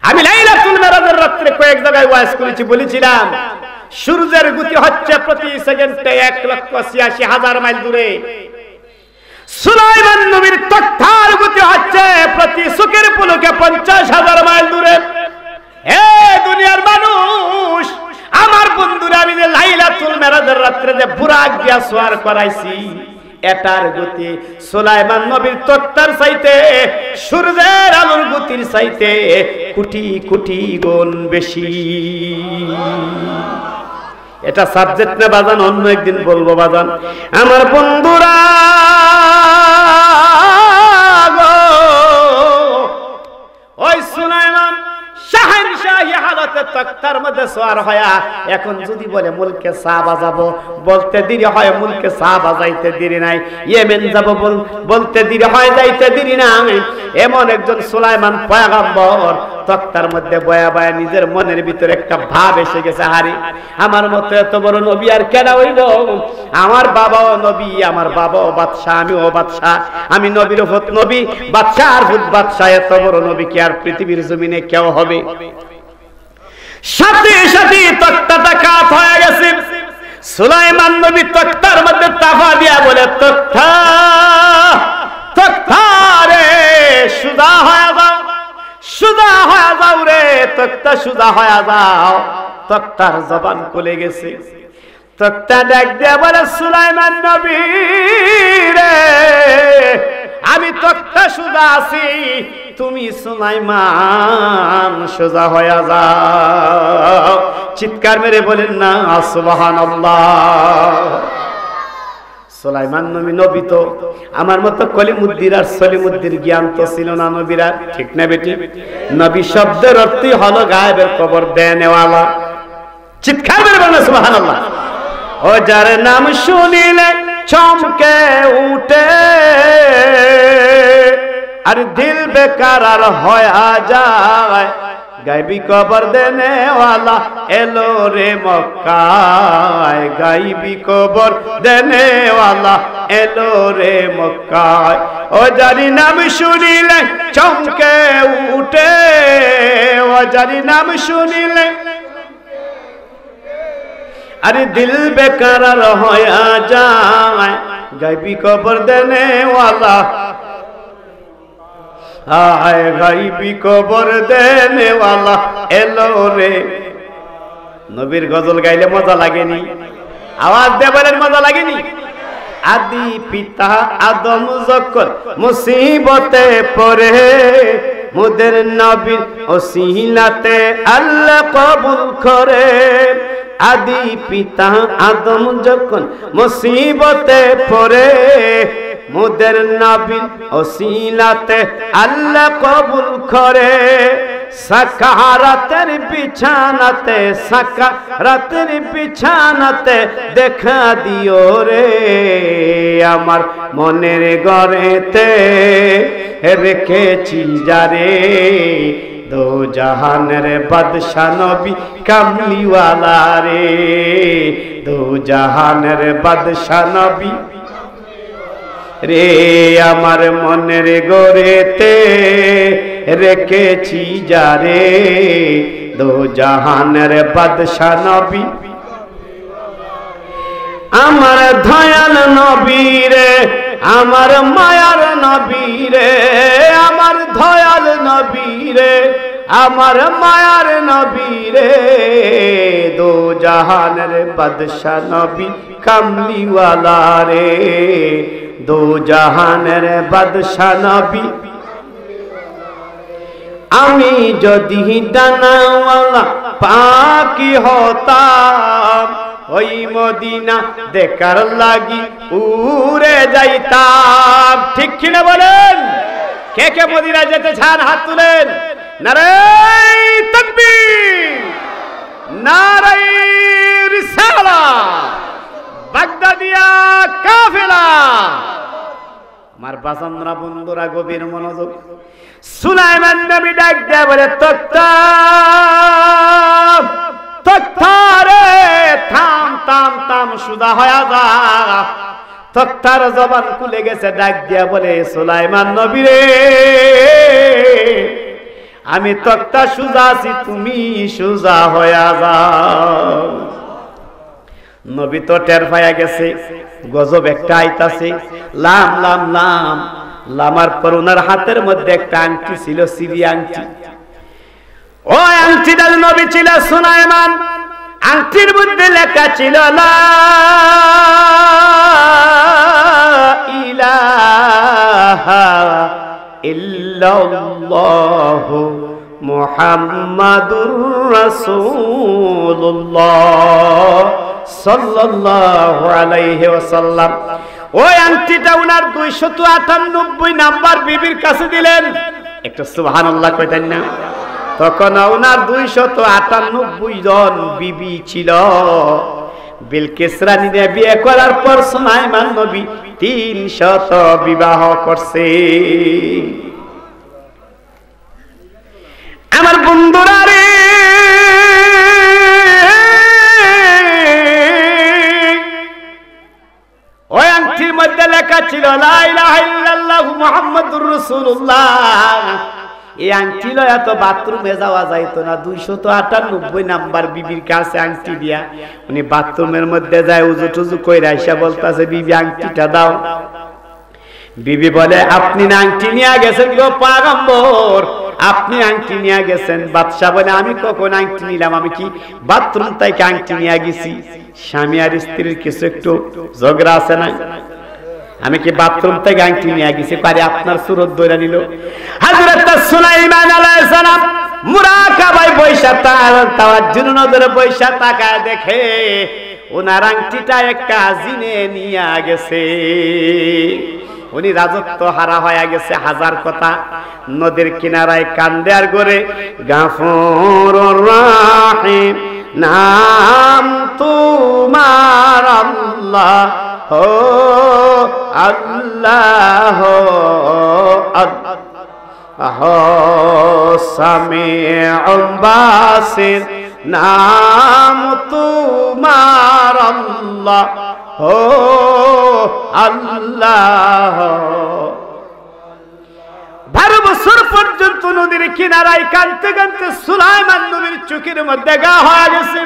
আমি লাইলাতুল মিরাজের রাতে কয়েক জায়গায় ওয়াজ করেছি, বলেছিলাম সূর্যের গতি হচ্ছে প্রতি সেকেন্ডে 1,86,000 মাইল দূরে। সুলাইমান নবীর তক্তার গতি হচ্ছে প্রতি চোখের পলকে 50,000 মাইল দূরে। হে দুনিয়ার মানুষ, আমার বন্ধুরা, আমি যে লাইলাতুল মিরাজের রাতে যে বুরাক দিয়া সওয়ার করাইছি, এটার গতি সুলাইমান নবীর তক্তার চাইতে, সূর্যের আলোর গতির চাইতে কোটি কোটি গুণ বেশি। এটা সাবজেক্ট না বাজান, অন্য একদিন বলবো বাজান। আমার বন্ধুরা গো, সোয়ার হয়া এখন যদি বলে মুলকে সাবা যাব বলতে দেরি হয়, মুলকে সাবা যাইতে দেরি নাই, ইয়েমেন যাব বলতে দেরি হয়, যাইতে দেরি নাই। এমন একজন সুলাইমান পয়গম্বর তক্তার মধ্যে বয়া বয়া নিজের মনের ভিতরে একটা ভাব এসে গেছে, হারি আমার মতো এত বড় নবী আর কেন হইল? আমার বাবাও নবী, আমার বাবাও বাদশাহ, আমিও বাদশাহ, আমি নবীর ভূত নবী, বাদশাহ আর ভূত বাদশাহ, এত বড় নবী কি আর পৃথিবীর জমিনে কেউ হবে? সাথে সাথে তক্তাটা কাত হয়ে গেছে। সুলাইমান নবী তক্তার মধ্যে তাফা দিয়া বলে, তক্তা তক্তা রে সুদা হয়ে যাও, সুদা হয়ে যাও রে তক্তা, সুদা হয়ে যাও। তক্তার জবান খুলে গেছে। তক্তা ডাক দিয়া বলে, সুলাইমান নবী রে আমি তক্তা সুদা আছি, তুমি সুলাইমান সোজা হয়ে যাও। চিৎকার মেরে বলেন না সুবহানাল্লাহ। সুলাইমান নবী তো আমার মতো কলিমুদ্দির আর সলিমুদ্দির জ্ঞান তো ছিল না নবীরা, ঠিক না বেটি? নবী শব্দের অর্থই হলো গায়েবের খবর দেনেওয়ালা। চিৎকার মেরে বলেন সুবহানাল্লাহ। ও যার নাম শুনিলে চমকে উঠে আর দিল বেকারার হয়ে যায়, গাইবি খবর দেনেওয়ালা এলো রে মক্কায়, গাইবি খবর দেনেওয়ালা এলো রে মক্কায়। ও যারি নাম শুনিলে চমকে উঠে, ও যারি নাম শুনিলে আরে দিল বেকারার হয়ে যায়, গাইবি খবর দেনেওয়ালা, হায় গাইবি খবর দেনেওয়ালা এলো রে। নবীর গজল গাইলে মজা লাগেনি? আওয়াজ দিয়ে বলেন মজা লাগেনি? আদি পিতা আদম যখন মুসিবতে পড়ে, মোদের নবীর ওসিলাতে আল্লাহ কবুল করে। আদি পিতা আদম যখন মুসিবতে পড়ে, মোদের নবীর ওসিলাতে আল্লাহ কবুল করে। সাকারাতের বিছানাতে, সাকারাতের বিছানাতে দেখা দিও রে, আমার মনের ঘরেতে রেখেছি যারে, দো জাহানের বাদশা নবী কামলিওয়ালা রে, দো জাহানের বাদশা নবী রে, আমার মনের ঘরেতে রেখেছি যারে, দো জাহানের বাদশা নবী, আমার দয়াল নবী রে, আমার মায়ার নবী রে, আমার দয়াল নবী রে, আমার মায়ার নবী রে, দো জাহানের বাদশা নবী কামলিওয়ালা রে, দো জাহানের বাদশা নবী। আমি যদি ডানাওয়ালা পাখি হতাম, ওই মদিনা দেখার লাগি উড়ে যাইতাম। ঠিক কিনা বলেন? কে কে মদিনা যেতে চান হাত তুলেন। নারায়ে তাকবীর, নারায়ে রিসালাত, বাগদাদিয়া কাফেলা। আমার বাজানরা বন্ধুরা গভীর মনোযোগ। সুলাইমান নবী ডাক দেয়া বলে, তক্তা তক্তা রে থাম থাম থাম, সুদা হয়ে যা। তক্তার জবান খুলে গেছে, ডাক দিয়া বলে, সুলাইমান নবী রে আমি তক্তা সুজা আছি, তুমি সুজা হয়ে যাও। নবী তো টের পাইয়া গেছে গজব একটা আইতাছে। লাম লাম লাম লামার পর ওনার হাতের মধ্যে একটা আংটি ছিল, সিরি আংটি। ওই আংটিটার নবী ছিল সুলাইমান। আংটির মধ্যে লেখা ছিল লা ইলাহা ইল্লাল্লাহু মুহাম্মাদুর রাসূলুল্লাহ সাল্লাল্লাহু আলাইহি ওয়াসাল্লাম। ওই আংটিটা উনার 298 নাম্বার বিবির কাছে দিলেন। একটু সুবহানাল্লাহ কইতেন না? তখন ওনার 298 জন বিবি ছিল। বিলকিস রানীকে বিয়ে করার পর সুলাইমান নবী 300 বিবাহ করছে। আমার বন্ধুরা রে, ওই আংটির মধ্যে লেখা ছিল লা ইলাহা ইল্লাল্লাহু মুহাম্মাদুর রাসূলুল্লাহ। এই আংটি লয়া তো বাথরুমে যাওয়া যাইতো না। 298 নাম্বার বিবির কাছে আংটি দিয়া উনি বাথরুমের মধ্যে যায়, উজু টুজু কইরা আইসা বলতাছে, বিবি আংটিটা দাও। বিবি বলে, আপনি না আংটি নিয়ে গেছেন গো পয়গম্বর, আপনি আংটি নিয়ে গেছেন। বাদশা বলে, আমি কখন আংটি নিলাম? আমি কি বাথরুম থেকে আংটি নিয়ে গেছি? স্বামী আর স্ত্রীর কিছু একটু ঝগড়া আছে না? আমি কি বাথরুম থেকে আংটি নিয়ে গেছি? পারে আপনার সুরত ধরে নিল। হযরত সুলাইমান আলাইহিস সালাম মুরাকাবায় বৈশা তাওয়াজ্জুর নজরে বৈশা তাকায় দেখে ওনার আংটিটা একটা জিনে নিয়ে গেছে। উনি রাজত্ব হারা হয়ে গেছে। হাজার কথা নদীর কিনারায় কান্দে আর গড়ে, গাফুরুর রাহিম নাম তোমার আল্লাহ হো আল্লাহ আল্লাহ সামিউল বাসির নাম তোমার আল্লাহ হো আল্লাহ। 12 বছর পর্যন্ত নদীর কিনারায় কাঁদতে কাঁদতে সুলাইমান নবীর চোখের মধ্যে গা হয়ে গেছে।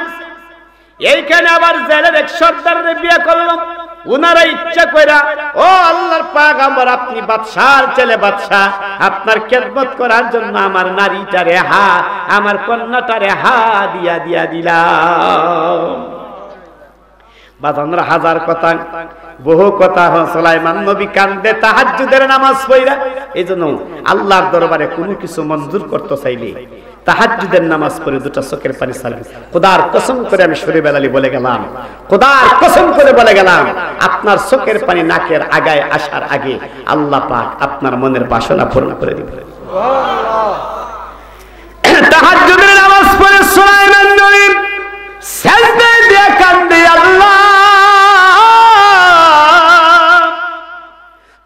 এইখানে আবার জেলের এক সর্দারের বিয়ে করলাম। উনারা ইচ্ছা কইরা, ও আল্লাহর পয়গম্বর, আপনি বাদশার ছেলে, বাদশাহ, আপনার খেদমত করার জন্য আমার নারীটারে আমার কন্যাটারে দিয়া দিলাম। বাজানরা হাজার কথা, বহু কথা। সুলাইমান নবী কান্দে তাহাজ্জুদের নামাজ পড়া। এইজন্য আল্লাহর দরবারে কোনো কিছু মঞ্জুর করতে চাইলে তাহাজ্জুদের নামাজ পড়ে দুটো চোখের পানি ছাড়বে। খোদার কসম করে আমি শরীফ আলী বলে গেলাম, খোদার কসম করে বলে গেলাম, আপনার চোখের পানি নাকের আগায় আসার আগে আল্লাহ পাক আপনার মনের বাসনা পূর্ণ করে দিবেন। তাহাজ্জুদের নামাজ পড়ে সুলাইমান নবী সিজদায় দিয়ে কান্দে, আল্লাহ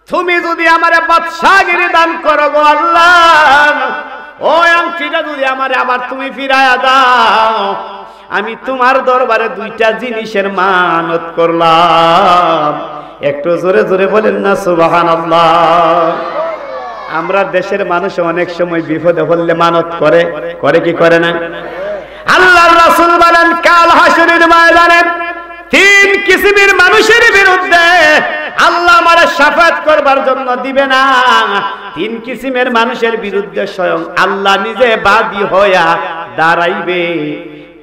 তুমি যদি আমারে বাদশাহগিরি দান করো গো আল্লাহ, ওই আংটিটা যদি আমারে আবার তুমি ফিরায়া দাও, আমি তোমার দরবারে 2টা জিনিসের মানত করলাম। একটু জোরে জোরে বলেন না সুবহানাল্লাহ। আমরা দেশের মানুষ অনেক সময় বিপদে পড়লে মানত করে কি করে না? আল্লাহর রাসূল বলেন, কাল হাসরের ময়দানে 3 কিসিমের মানুষের বিরুদ্ধে আল্লাহ আমারে শাফাত করবার জন্য দিবে না। 3 কিসিমের মানুষের বিরুদ্ধে স্বয়ং আল্লাহ নিজে বাদী হইয়া দাঁড়াইবে।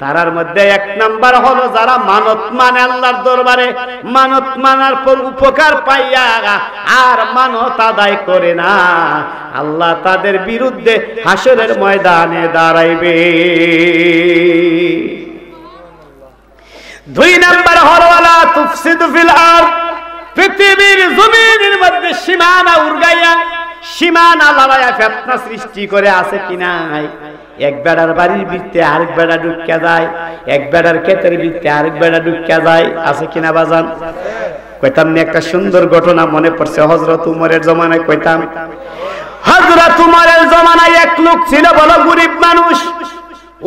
তারার মধ্যে 1 নাম্বার হলো যারা মানত মানে আল্লাহর দরবারে, মানত মানার পর উপকার পাইয়া আর মানত আদায় করে না, আল্লাহ তাদের বিরুদ্ধে হাসরের ময়দানে দাঁড়াইবে। 2 নাম্বার হলো ওয়ালা তুফসিদু ফিল আরদ, পৃথিবীর জমিনের মধ্যে সীমানা উড়াইয়া, সীমানা লড়াইয়া ফিতনা সৃষ্টি করে আছে কি নাই? এক বেড়ার বাড়ির ভিতরে আরেক বেড়া ঢুকিয়া যায়, এক বেড়ার ক্ষেতের ভিতরে আরেক বেড়া ঢুকিয়া যায়, আছে কিনা বাজান? কইতাম না একটা সুন্দর ঘটনা মনে পড়ছে। হযরত উমরের জমানায় কইতাম, হযরত উমরের জমানায় এক লোক ছিল বড় গরিব মানুষ।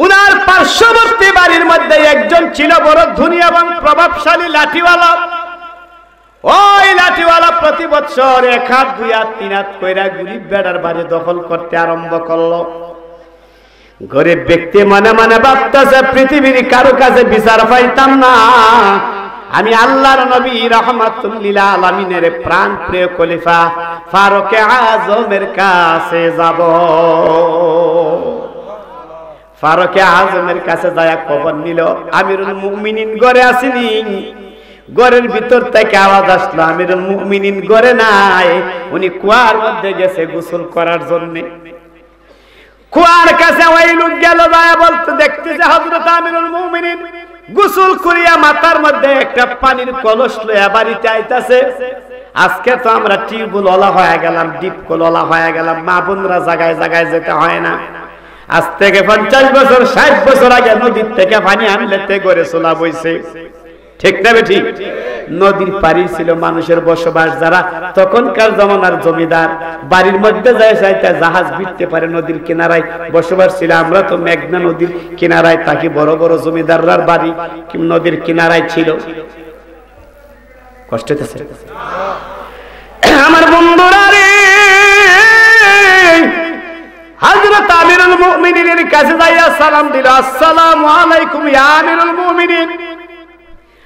উনার পার্শ্ববর্তী বাড়ির মধ্যে একজন ছিল বড় ধনী এবং প্রভাবশালী লাঠিওয়ালা। ওই লাঠিওয়ালা প্রতি বছর 1 হাত 2 হাত 3 হাত কইরা গরিব বেড়ার বাড়ি দখল করতে আরম্ভ করলো। গরিব ব্যক্তি মনে মনে ভাবতেছে, পৃথিবীর কারো কাছে বিচার পাইতাম না, আমি আল্লাহর নবী রাহমাতুল লিল আলামিনের প্রাণ প্রিয় খলিফা ফারুকে আজমের কাছে যাব। ফারুকে আজমের কাছে যায় খবর নিল, আমিরুল মুমিনিন ঘরে আসেনি। ঘরের ভিতর থেকে আওয়াজ আসলো, আমিরুল মুমিনিন ঘরে নাই, উনি কুয়ার মধ্যে গেছে গোসল করার জন্য। কুয়ার কাছে ওই লোক গেল, যায় বলতে দেখতেছে হযরত আমিরুল মুমিনিন গোসল করিয়া মাথার মধ্যে একটা পানির কলস লইয়া বাড়িতে আইতাছে। আজকে তো আমরা টিউবওয়েল ওলা হয়ে গেলাম, ডিপ কল ওলা হয়ে গেলাম, মা বোনরা জায়গায় জায়গায় যেতে হয় না। আজ থেকে 50 বছর 60 বছর আগে নদীর থেকে পানি আনলেতে গড়ে চলা বইছে, ঠিক না ঠিক? নদীর পাড়ি ছিল মানুষের বসবাস, যারা তখনকার জমানার জমিদার বাড়ির মধ্যে যায় চাইতে জাহাজ ভিড়তে পারে, নদীর কিনারায় বসবাস ছিল। আমরা তো মেঘনা নদীর কিনারায় থাকি, বড় বড় জমিদাররার বাড়ি নদীর কিনারায় ছিল। কষ্ট হইতেছে আমার বন্ধুরা রে। হযরত আমিরুল মুমিনিনের কাছে যাইয়া সালাম দিল, আসসালামু আলাইকুম ইয়া আমিরুল মুমিনিন।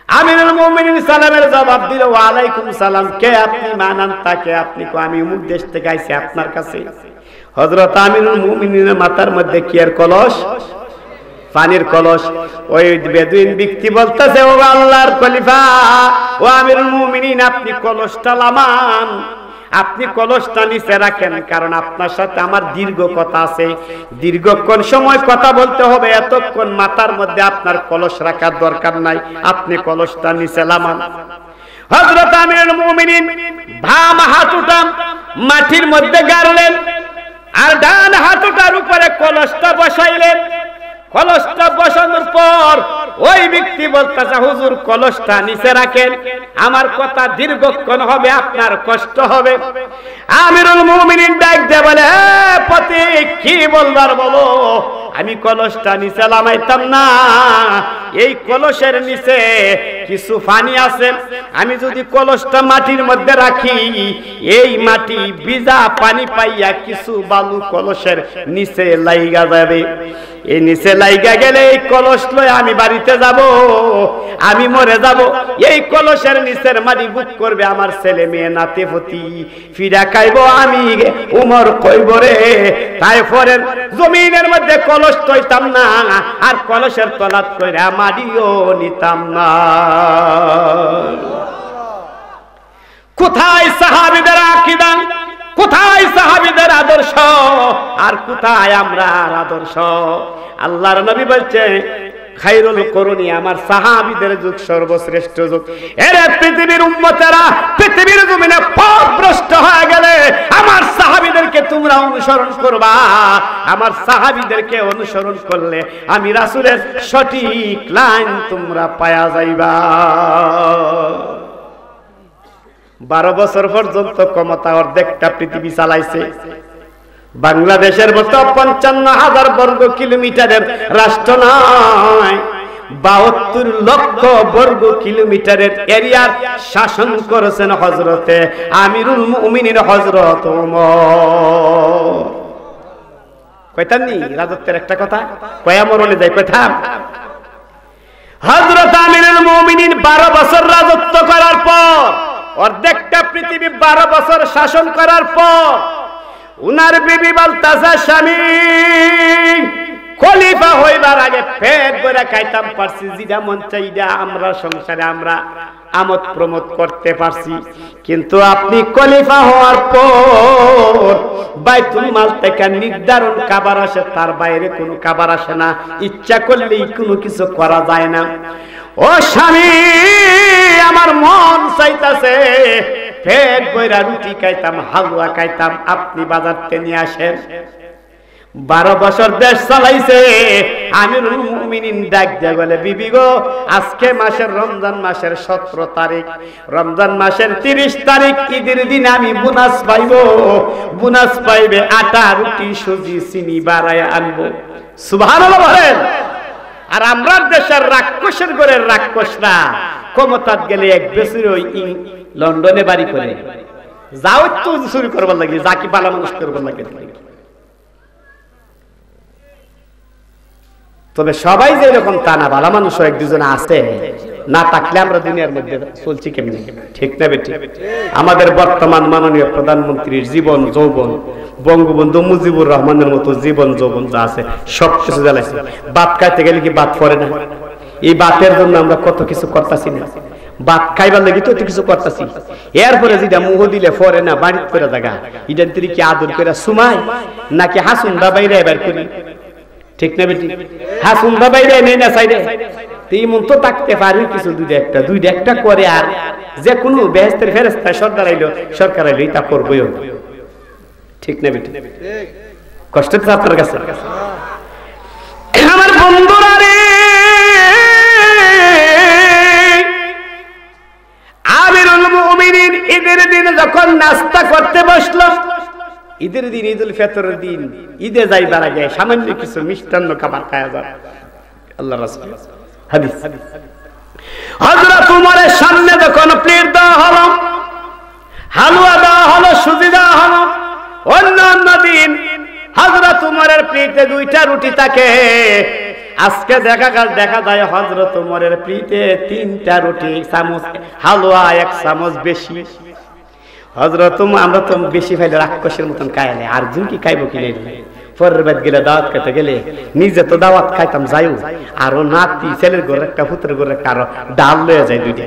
আমিরুল মুমিনিন সালামের জবাব দিল, ওয়া আলাইকুম সালাম। কে আপনি? মানান তাকে আপনি? কো আমি অমুক দেশ থেকে আইছি আপনার কাছে। হযরত আমিরুল মুমিনিনের মাথার মধ্যে কি এর কলস? পানির কলস। ওই বেদুইন ব্যক্তি বলতেছে, ও আল্লাহর খলিফা, ও আমিরুল মুমিনিন, আপনি কলসটা নামান, আপনি কলসটা নিচে রাখেন, কারণ আপনার সাথে আমার দীর্ঘ কথা আছে, দীর্ঘক্ষণ সময় কথা বলতে হবে, এতক্ষণ মাথার মধ্যে আপনার কলস রাখার দরকার নাই, আপনি কলসটা নিচে নামান। হযরত আমিরুল মুমিনিন বাম হাঁটুটা মাটির মধ্যে গাড়লেন আর ডান হাঁটুটার উপরে কলসটা বসাইলেন। কলসটা বসানোর পর ওই ব্যক্তি বলতেছে, হুজুর কলসটা নিচে রাখেন, আমার কথা দীর্ঘক্ষণ হবে, আপনার কষ্ট হবে। আমিরুল মুমিনিন ডাক দিয়ে বলে, হে পথিক, কি বলবার বলো, আমি কলসটা নিচে নামাইতাম না, এই কলসের নিচে কিছু পানি আছে, আমি যদি কলসটা মাটির মধ্যে রাখি, এই মাটি ভিজা পানি পাইয়া কিছু বালু কলসের নিচে লাইগা যাবে, এই নিচে লাইগা গেলে এই কলস লয়ে আমি বাড়িতে যাব, আমি মরে যাব, এই কলসের নিচের মাটি বুক করবে আমার ছেলে মেয়ে নাতি পুতি, ফিরা খাইব আমি, উমর কইব রে। তাই পরে জমিনের মধ্যে কলস তৈতাম না, আর কলসের তলাত কইরা মাটিও নিতাম না। কোথায় সাহাবীদের আকীদা, কোথায় সাহাবীদের আদর্শ, আর কোথায় আমরা আদর্শ? আল্লাহর নবী বলছে, খায়রুল কুরুনি, আমার সাহাবীদের যুগ সর্বশ্রেষ্ঠ যুগ। এরে পৃথিবীর উম্মতেরা, পৃথিবীর জমিনে পথভ্রষ্ট হয়ে গেলে আমার সাহাবীদেরকে তোমরা অনুসরণ করবা, আমার সাহাবীদেরকে অনুসরণ করলে আমি রাসূলের সঠিক লাইন তোমরা পায়া যাইবা। 12 বছর পর্যন্ত ক্ষমতা অর্ধেকটা পৃথিবী চালাইছে। বাংলাদেশের মতো 55,000 বর্গ কিলোমিটারের রাষ্ট্র নয়, 72 লক্ষ বর্গ কিলোমিটারের এরিয়ার শাসন করেছেন হযরতে আমিরুল মুমিনিন হযরত ওমর। কইতাম নি রাজত্বের একটা কথা, কয়া মরলে যায় কথা। হযরত আমিরুল মুমিনিন 12 বছর রাজত্ব করার পর, অর্ধেকটা পৃথিবী 12 বছর শাসন করার পর, উনার বিবি বলতাছে, স্বামী, খলিফা হইবার আগে পেট ভরে খাইতাম পারছি, যেটা মন চাইটা আমরা সংসারে আমরা আমোদ প্রমোদ করতে পারছি, কিন্তু আপনি খলিফা হওয়ার পর বাইতুল মাল থেকে নির্ধারণ খাবার আসে, তার বাইরে কোনো খাবার আসে না, ইচ্ছা করলেই কোনো কিছু করা যায় না। ও স্বামী, আমার মন চাইতাছে পেট ভরা রুটি খাইতাম, হালুয়া খাইতাম, আপনি বাজার থেকে নিয়ে আসেন। 12 বছর দেশ চালাইছে আমিরুল মুমিনিন ডাক দিয়ে বলে, বিবি গো, আজকে মাসের রমজান মাসের 17 তারিখ, রমজান মাসের 30 তারিখ ঈদের দিন আমি বোনাস পাইব, বোনাস পাইবে আটা রুটি সুজি চিনি বাড়ায় আনবো। সুবহানাল্লাহ বলেন। আর আমরা দেশের রাক্ষসের ঘরের রাক্ষসরা ক্ষমতা গেলে এক বছর ওই লন্ডনে বাড়ি করে যাও, তো চুরি করবার লাগে, যা কি ভালো মানুষ করবার লাগে। তবে সবাই যে এরকম তা না, ভালো মানুষ এক দুজন আছে, না থাকলে আমরা দুনিয়ার মধ্যে চলছি কেমনি, ঠিক না বেটি? আমাদের বর্তমান মাননীয় প্রধানমন্ত্রীর জীবন যৌবন, বঙ্গবন্ধু মুজিবুর রহমানের মতো জীবন যৌবন যা আছে সবকিছু জ্বালাইছে। ভাত খাইতে গেলে কি ভাত পড়ে না? এই ভাতের জন্য আমরা কত কিছু করতেছি না, ভাত খাইবার লাগি তো কিছু করতেছি, এরপরে যেটা মুহ দিলে পরে না, বাড়িতে করে জায়গা এটা কি আদর করে সুমাই নাকি হাসুন বাইরে এবার করি, ঠিক না বেটি? হাসুন বাইরে নেই না সাইডে, তুই মন তো থাকতে পারি কিছু দুইটা একটা করে, আর যে কোনো বেহেশতের ফেরেশতা সরকার আইলো তা করবোই, ঠিক না বেটি? কষ্ট তো আপনার কাছে। বন্ধুরা রে, আমিরুল মুমিনিন ঈদের দিন যখন নাস্তা করতে বসলো, ঈদের দিন, ঈদুল ফিতরের দিন, ঈদে যাইবার আগে সামান্য কিছু মিষ্টান্ন খাবার খাওয়া যায়। আল্লাহ রাসূল হাদিস, হযরত উমরের সামনে যখন প্লেট দেওয়া হলো, হালুয়া দেওয়া হলো, সুজি দেওয়া হলো, অন্য দিন হযরত উমরের প্লেটে 2টা রুটি থাকে, আজকে দেখা যায় হযরত উমরের প্লেটে 3টা রুটি, চামচ হালুয়া 1 চামচ বেশি। হযরত আমরা তো বেশি খাইলে রাক্ষসের মতন খাইলে, আর জন কি খাইবো কি নাই, পরের বাদ গেলে দাওয়াত খাইতে গেলে নিজে তো দাওয়াত খাইতাম যাইও, আরো নাতি ছেলের ঘরে একটা পুত্রের ঘরে একটা আরো ডাল লয়ে যায় 2টা।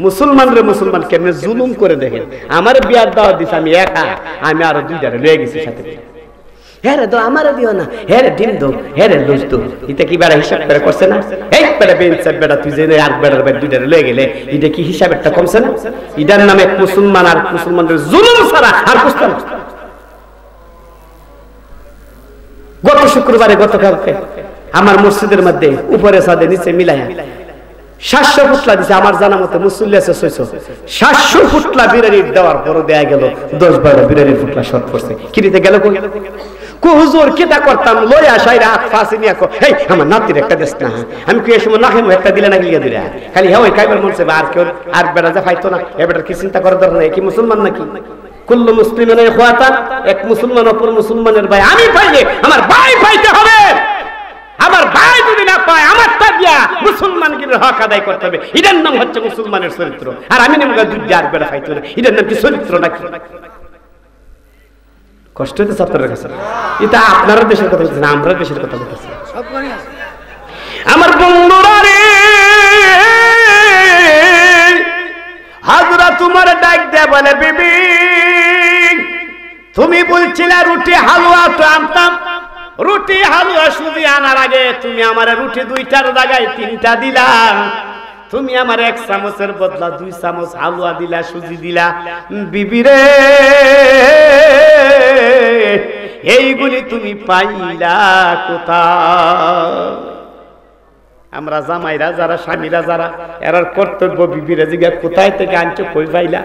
মুসলমান কেমনে জুলুম করে দেখেন, আমার বিয়ার দাওয়াত দিছে আমি একা, আমি আরো 2টা লয়ে গেছি সাথে। হ্যাঁ রে, আমার দিও না, হ্যাঁ রে ডিম দো, হ্যাঁ রে লুজ দো, এটা কি বেড়া হিসাব করে করছে না? এই বেড়া বেঞ্চার বেড়া তুই যে আর বেড়ার বেড়া 2টা লয়ে গেলে এটা কি হিসাব একটা কমছে না? এটার নামে মুসলমান আর মুসলমানদের জুলুম ছাড়া আর বুঝতে না। গত শুক্রবারে, গতকালকে আমার মসজিদের মধ্যে উপরে ছাদে নিচে মিলাইয়া 700 ফুটলা দিছে, আমার জানা মতো মুসল্লি আছে 600। 700 ফুটলা বিরিয়ানি দেওয়ার পর দেয়া গেল 10-12 বিরিয়ানির ফুটলা শর্ট পড়ছে। কিরিতে গেল কো হুজুর কিটা করতাম, লই আসাই রাত ফাঁসি নিয়া কো, এই আমার নাতির একটা দেশ না, আমি কি এই সময় না খাইমু, একটা দিলে না গিয়া দিলা খালি হ্যাঁ ওই খাইবার মন চাইবে, আর কেউ আর বেড়া যা ফাইতো না, এ বেটার কি চিন্তা করার দরকার নাই, কি মুসলমান নাকি? কুল্লু মুসলিমিন ইখওয়াতান, এক মুসলমান অপর মুসলমানের ভাই, আমি পাইলে আমার ভাই পাইতে হবে, আমার ভাই যদি না পায় আমার তা দিয়া মুসলমানদের হক আদায় করতে হবে। এটার নাম হচ্ছে মুসলমানের চরিত্র। আর আমি নেমগা 2টা আর বেড়া ফাইতো না, এটার নাম কি চরিত্র নাকি? কষ্ট হতে আপনার কাছে, এটা আপনারা দেশের কথা বলছেন, আমরা দেশের কথা বলতেছি। আমার বন্ধুরা রে, হযরত উমর ডাক দেয়া বলে, বিবি তুমি বলছিলে রুটি হালুয়া তো আনতাম, রুটি হালুয়া সুজি আনার আগে তুমি আমার রুটি 2টার জায়গায় 3টা দিলা, তুমি আমার 1 চামচের বদলা 2 চামচ হালুয়া দিলা, সুজি দিলা। বিবি রে, এইগুলি তুমি পাইলা কোথায়? আমরা জামাইরা যারা, স্বামীরা যারা, এরার কর্তব্য বিবিরা জিগা কোথায় থেকে আনছো, কই পাইলা?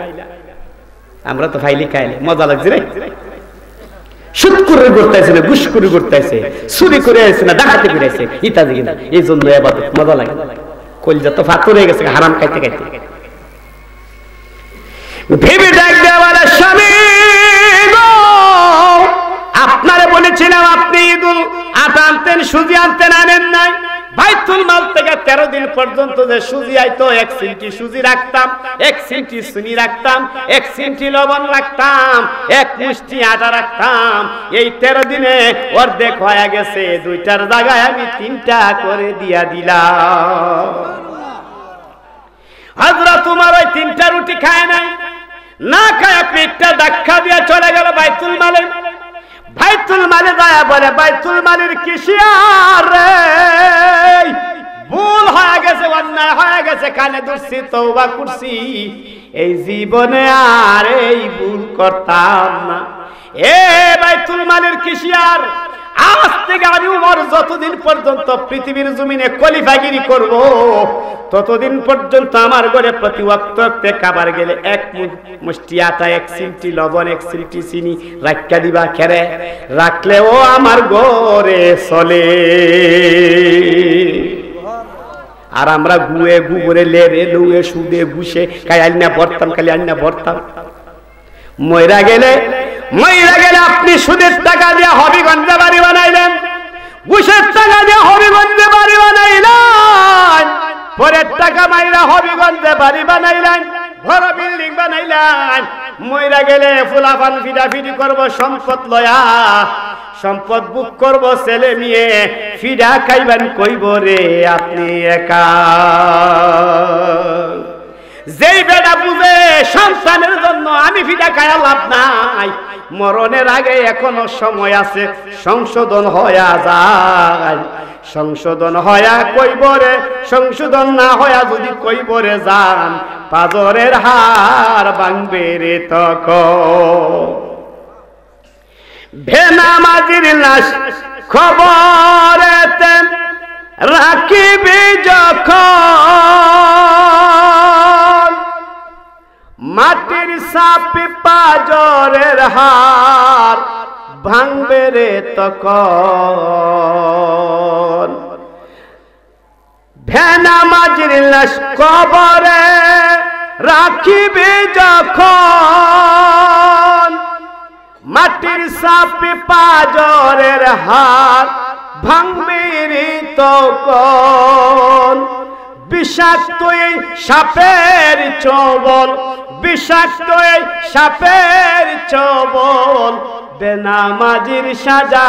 আমরা তো ফাইলি খাইলে মজা লাগছে রে, সুদ করে করতেছে না, ঘুষ করে করতেছে, চুরি করে আসছে না, ডাকাতি করে আসছে, ইত্যাদি কিনা, এই জন্য এবাদত মজা লাগে। কলজা তো ফাতুর হয়ে গেছে হারাম খাইতে খাইতে। ভেবে ডাক দেওয়ার স্বামী গো, আপনারে বলেছিলাম আপনি ঈদুল আটা আনতেন, সুজি আনতেন, আনেন নাই। বাইতুল মাল থেকে 13 দিন পর্যন্ত যে সুজি আইতো, 1 সিমটি সুজি রাখতাম, 1 সিমটি চিনি রাখতাম, 1 সিমটি লবণ রাখতাম, 1 মুষ্টি আটা রাখতাম। এই 13 দিনে অর্ধেক হয়ে গেছে, 2টার জায়গায় আমি 3টা করে দিয়া দিলাম। হযরত উমর ওই 3টা রুটি খায় নাই, না খায় পেটটা ধাক্কা দিয়ে চলে গেল বাইতুল মালে। বাইতুল মালে যায় বলে, বাইতুল মালের কিসিয়ার রে, ভুল হয়ে গেছে, অন্যায় হয়ে গেছে, কানে ধরছি, তওবা করছি, এই জীবনে আর এই ভুল করতাম না। এ বাইতুল মালের কিসিয়ার, আজ থেকে আমি উমর যতদিন পর্যন্ত পৃথিবীর জমিনে খলিফাগিরি করব, ততদিন পর্যন্ত আমার ঘরে প্রতি ওয়াক্তে খাবার গেলে 1 মুষ্টি আটা, 1 সিমটি লবণ, 1 সিমটি চিনি রাখা দিবা, খেরে রাখলেও আমার ঘরে চলে। আর আমরা গুয়ে গুবরে লেরে লুয়ে সুদে ঘুষে খাই আইনা ভরতাম, খালি আইনা ভরতাম। মইরা গেলে আপনি সুদের টাকা দিয়ে হবিগঞ্জে বাড়ি বানাইলেন, ঘুষের টাকা দিয়ে হবিগঞ্জে বাড়ি বানাইলেন, পরের টাকা মাইরা হবিগঞ্জে বাড়ি বানাইলেন, বড় বিল্ডিং বানাইলেন। মইরা গেলে ফুলাফান ফিডাফিডি করবো সম্পদ লয়া, সম্পদ বুক করবো ছেলে মেয়ে, ফিডা খাইবেন কইব রে আপনি একা। যেই বেটা বুঝে সন্তানের জন্য আমি ফিডা খায়া লাভ নাই, মরণের আগে এখনো সময় আছে, সংশোধন হয়া যায়, সংশোধন হয়া কইবরে, সংশোধন না হয়া যদি কইবরে যান, পাজরের হার ভাঙবে রে তখন। বেনামাজির লাশ খবরেতে রাখিবি যখন মাটির সাপে পাজরের হার ভাঙবে রে তখন ভেনা মাঝির লাশ কবরে রাখিবি যখন মাটির সাপে পাজরের হার ভাঙবে রে তখন বিষাক্ত এই সাপের ছোবল বিষাক্ত এই সাপের ছোবল বেনামাজির সাজা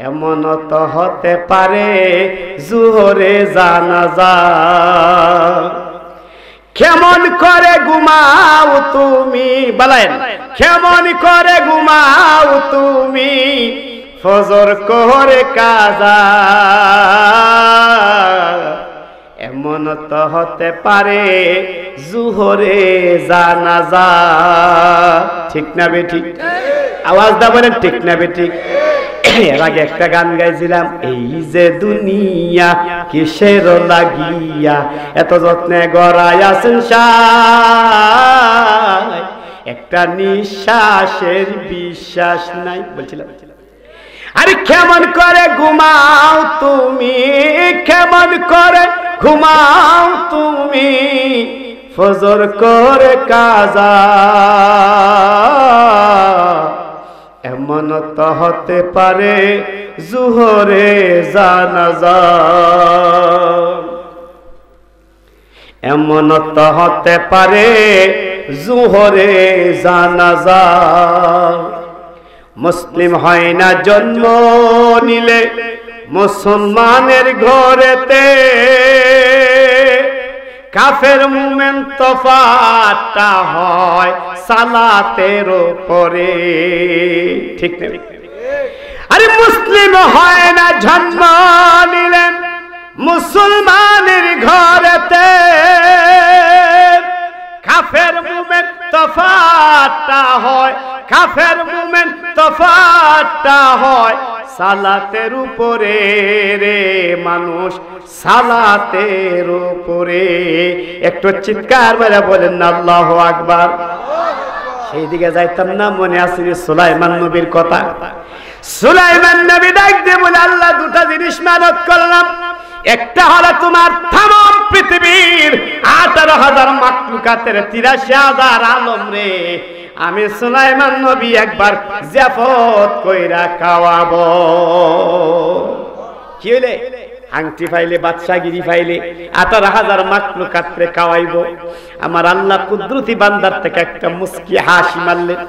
এমন তো হতে পারে জোহরে জানাজা কেমন করে ঘুমাও তুমি বলেন কেমন করে ঘুমাও তুমি ফজর করে কাজা এমন তো হতে পারে জোহরে জানাজা ঠিক না বেঠিক আওয়াজ দা বলেন ঠিক না বেঠিক এর আগে একটা গান গাইছিলাম এই যে দুনিয়া কিসের লাগিয়া এত যত্নে গড়াই আছেন সাই একটা নিঃশ্বাসের বিশ্বাস নাই বলছিলাম আরে কেমন করে ঘুমাও তুমি কেমন করে ঘুমাও তুমি ফজর করে কাজা এমন তো হতে পারে জোহরে জানাজা এমন তো হতে পারে জোহরে জানাজা মুসলিম হয় না জন্ম নিলে মুসলমানের ঘরেতে কাফের মুমিন তফাতটা হয় সালাতের উপরে ঠিক না আরে মুসলিম হয় না জন্ম নিলে মুসলমানের ঘরেতে কাফের মুমিন তফাতটা হয় কাফের মুমিন তফাতটা হয় সালাতের উপরে রে মানুষ সালাতের উপরে একটু চিৎকার মেরে বলেন না আল্লাহু আকবার সেই দিকে যাইতাম না মনে আছে সুলাইমান নবীর কথা সুলাইমান নবী ডাক দিয়ে বলে আল্লাহ দুটো জিনিস মানত করলাম একটা হলো তোমার तमाम পৃথিবীর 18,000 মাখলুকাতের 83,000 আলম রে আমি সুলাইমান নবী একবার জিয়াফত কইরা খাওয়াবো কি হইলে আংটি ফাইলে বাদশাগিরি ফাইলে 18,000 মাখলুকাতরে খাওয়াইবো আমার আল্লাহ কুদরতি বান্দার থেকে একটা মুস্কি হাসি মারলেন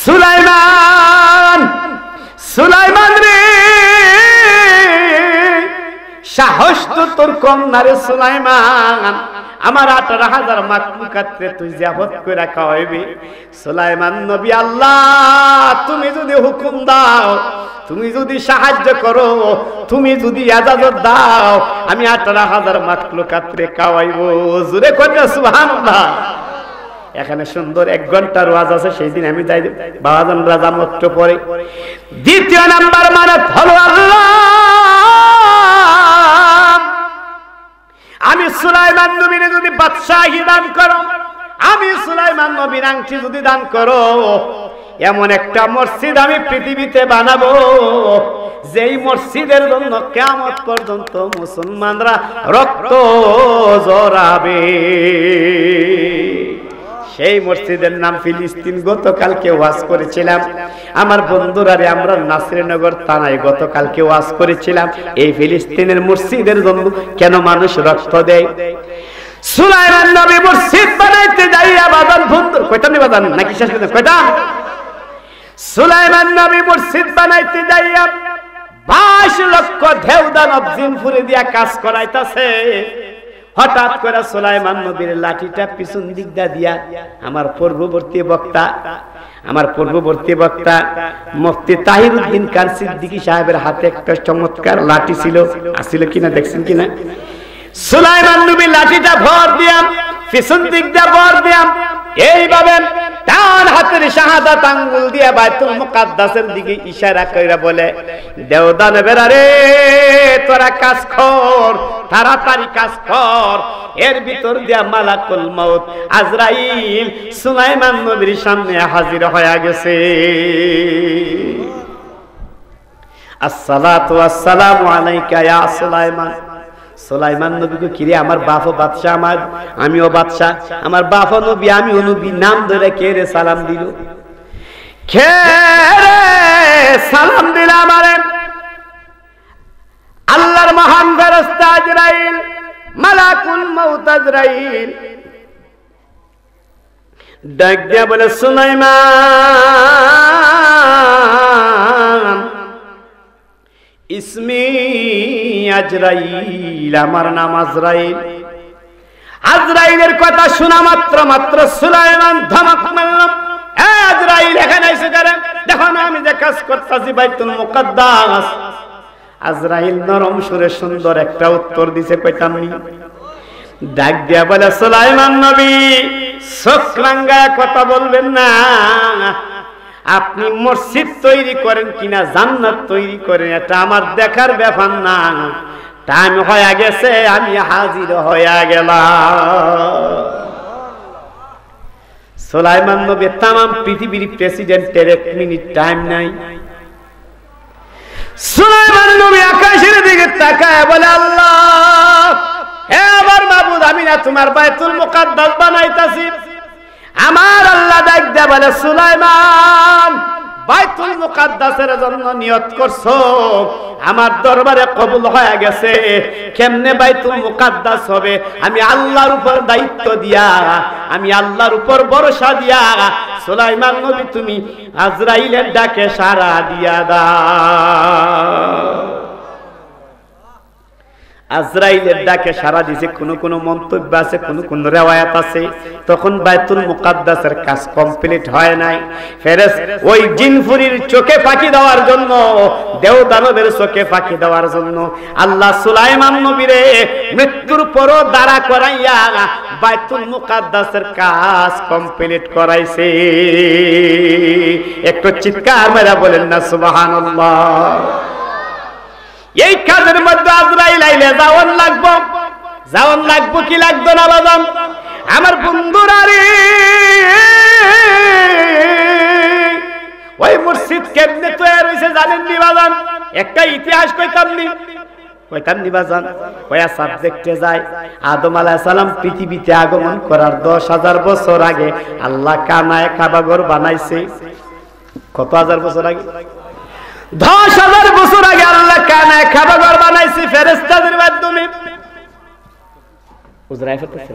সুলাইমান সুলাইমান রে সাহস তো তোর কম না রে সুলাইমান আমার 18,000 মাখলুকাতরে তুই জিয়াফত কইরা খাওয়াইবি সুলাইমান নবী আল্লাহ তুমি যদি হুকুম দাও তুমি যদি সাহায্য করো তুমি যদি ইজাজত দাও আমি 18,000 মাখলুকাতরে খাওয়াইবো জোরে কইরা সুবহানাল্লাহ এখানে সুন্দর 1 ঘন্টার ওয়াজ আছে সেই দিন আমি যাই বাবাজান রাজা মত পড়ে দ্বিতীয় নাম্বার মানে হলো আল্লাহ আমি সুলাইমান নবীরে যদি বাদশাহী দান করো আমি সুলাইমান নবীর আংটি যদি দান করো এমন একটা মসজিদ আমি পৃথিবীতে বানাবো যেই মসজিদের জন্য কিয়ামত পর্যন্ত মুসলমানরা রক্ত ঝরাবে সেই মসজিদের নাম ফিলিস্তিন গতকালকে ওয়াজ করেছিলাম আমার বন্ধুরা রে আমরা নাসিরনগর থানায় গতকালকে ওয়াজ করেছিলাম এই ফিলিস্তিনের মসজিদের জন্য কেন মানুষ রক্ত দেয় সুলাইমান নবী মসজিদ বানাইতে যাইয়া বাদান বন্ধু কয়টা নি বাদান নাকি শেষ করে কয়টা সুলাইমান নবী মসজিদ বানাইতে যাইয়া 22 লক্ষ দেওদানব জিনফুরে দিয়া কাজ করাইতাছে হঠাৎ করে সুলাইমান নবীর লাঠিটা পিছন দিক দিয়া আমার পূর্ববর্তী বক্তা মুফতি তাহিরউদ্দিন খান সিদ্দিকী সাহেবের হাতে একটা চমৎকার লাঠি ছিল আসছিল কিনা দেখছেন কিনা সুলাইমান নবী লাঠিটা ভর দিয়া পিছন দিক দিয়া ভর দিয়া এইভাবে ডান হাতের শাহাদাত আঙ্গুল দিয়ে বাইতুল মুকাদ্দাসের দিকে ইশারা কইরা বলে, দেওদানবেরা রে, তোরা কাজ কর, তাড়াতাড়ি কাজ কর। এর ভিতর দিয়া মালাকুল মউত আজরাইল সুলাইমান নবীর সামনে হাজির হয়ে গেছে। আসসালাতু ওয়াসসালামু আলাইকা ইয়া সুলাইমান। সুলাইমান নবীকে কিরে, আমার বাপও বাদশা, আমিও বাদশা, আমার বাপও নবী, আমিও নবী, নাম ধরে কে রে সালাম দিল? কে রে সালাম দিল আমারে? আল্লাহর মহান ফেরেশতা আজরাইল, মালাকুল মউত আজরাইল ডাক দিয়া বলে, সুলাইমান, ইসমি আজরাইল, আমার নাম আজরাইল। আজরাইলের কথা শোনা মাত্র সুলাইমান ধমক মারল, আজরাইল এখানে এসে গেলেন, দেখো না আমি যে কাজ করতেছি বাইতুল মুকাদ্দাস। আজরাইল নরম সুরে সুন্দর একটা উত্তর দিছে, কইতাম নি। ডাক দিয়া বলে, সুলাইমান নবী, চোখ রাঙ্গায় কথা বলবেন না। আপনি মসজিদ তৈরি করেন কিনা জান্নাত তৈরি করেন, এটা আমার দেখার ব্যাপার না। টাইম হয়ে গেছে, আমি হাজির হয়ে গেলাম। সুলাইমান নবী তামাম পৃথিবীর প্রেসিডেন্টের 1 মিনিট টাইম নাই। সুলাইমান নবী আকাশের দিকে তাকায় বলে, আল্লাহ, হে আমার মাবুদ, আমি না তোমার বাইতুল মুকাদ্দাস বানাইতাছি। আমার আল্লাহ ডাক দেয়া বলে, সুলাইমান, বাইতুল মুকাদ্দাসের জন্য নিয়ত করছো, আমার দরবারে কবুল হয়ে গেছে। কেমনে বাইতুল মুকাদ্দাস হবে? আমি আল্লাহর উপর দায়িত্ব দিয়া, আমি আল্লাহর উপর ভরসা দিয়া, সুলাইমান নবী তুমি আজরাইলের ডাকে সাড়া দিয়া দাও। আজরাইলের ডাকে সারা দিছে। কোন মন্তব্য আছে, কোন রিওয়ায়াত আছে, তখন বাইতুল মুকাদ্দাসের কাজ কমপ্লিট হয় নাই। ফেরেশ ওই জিনফুরির চোখে ফাঁকি দেওয়ার জন্য, দেওদানবের চোখে ফাঁকি দেওয়ার জন্য আল্লাহ সুলাইমান নবীরে মৃত্যুর পরও দাঁড়া করাইয়া বাইতুল মুকাদ্দাসের কাজ কমপ্লিট করাইছে। একটু চিৎকার মেরা বলেন না সুবহানাল্লাহ। এই কাজের মধ্যে আজরাইল আইলে যাওয়ান লাগবো কি লাগতো না বাজান? আমার বন্ধুরা রে, ওই মসজিদ কেমনে তৈরি হয়েছে জানেন নি বাজান? একটা ইতিহাস কইতাম নি বাজান। ওয়া সাবজেক্টে যায়, আদম আলাইহিস সালাম পৃথিবীতে আগমন করার 10,000 বছর আগে আল্লাহ কানায় কাবাঘর বানাইছে। কত হাজার বছর আগে? 10,000 বছর আগে আল্লাহ কানায় কাবাঘর বানাইছে ফেরেশতাদের মাধ্যমে। উজরা ফেরতেছে,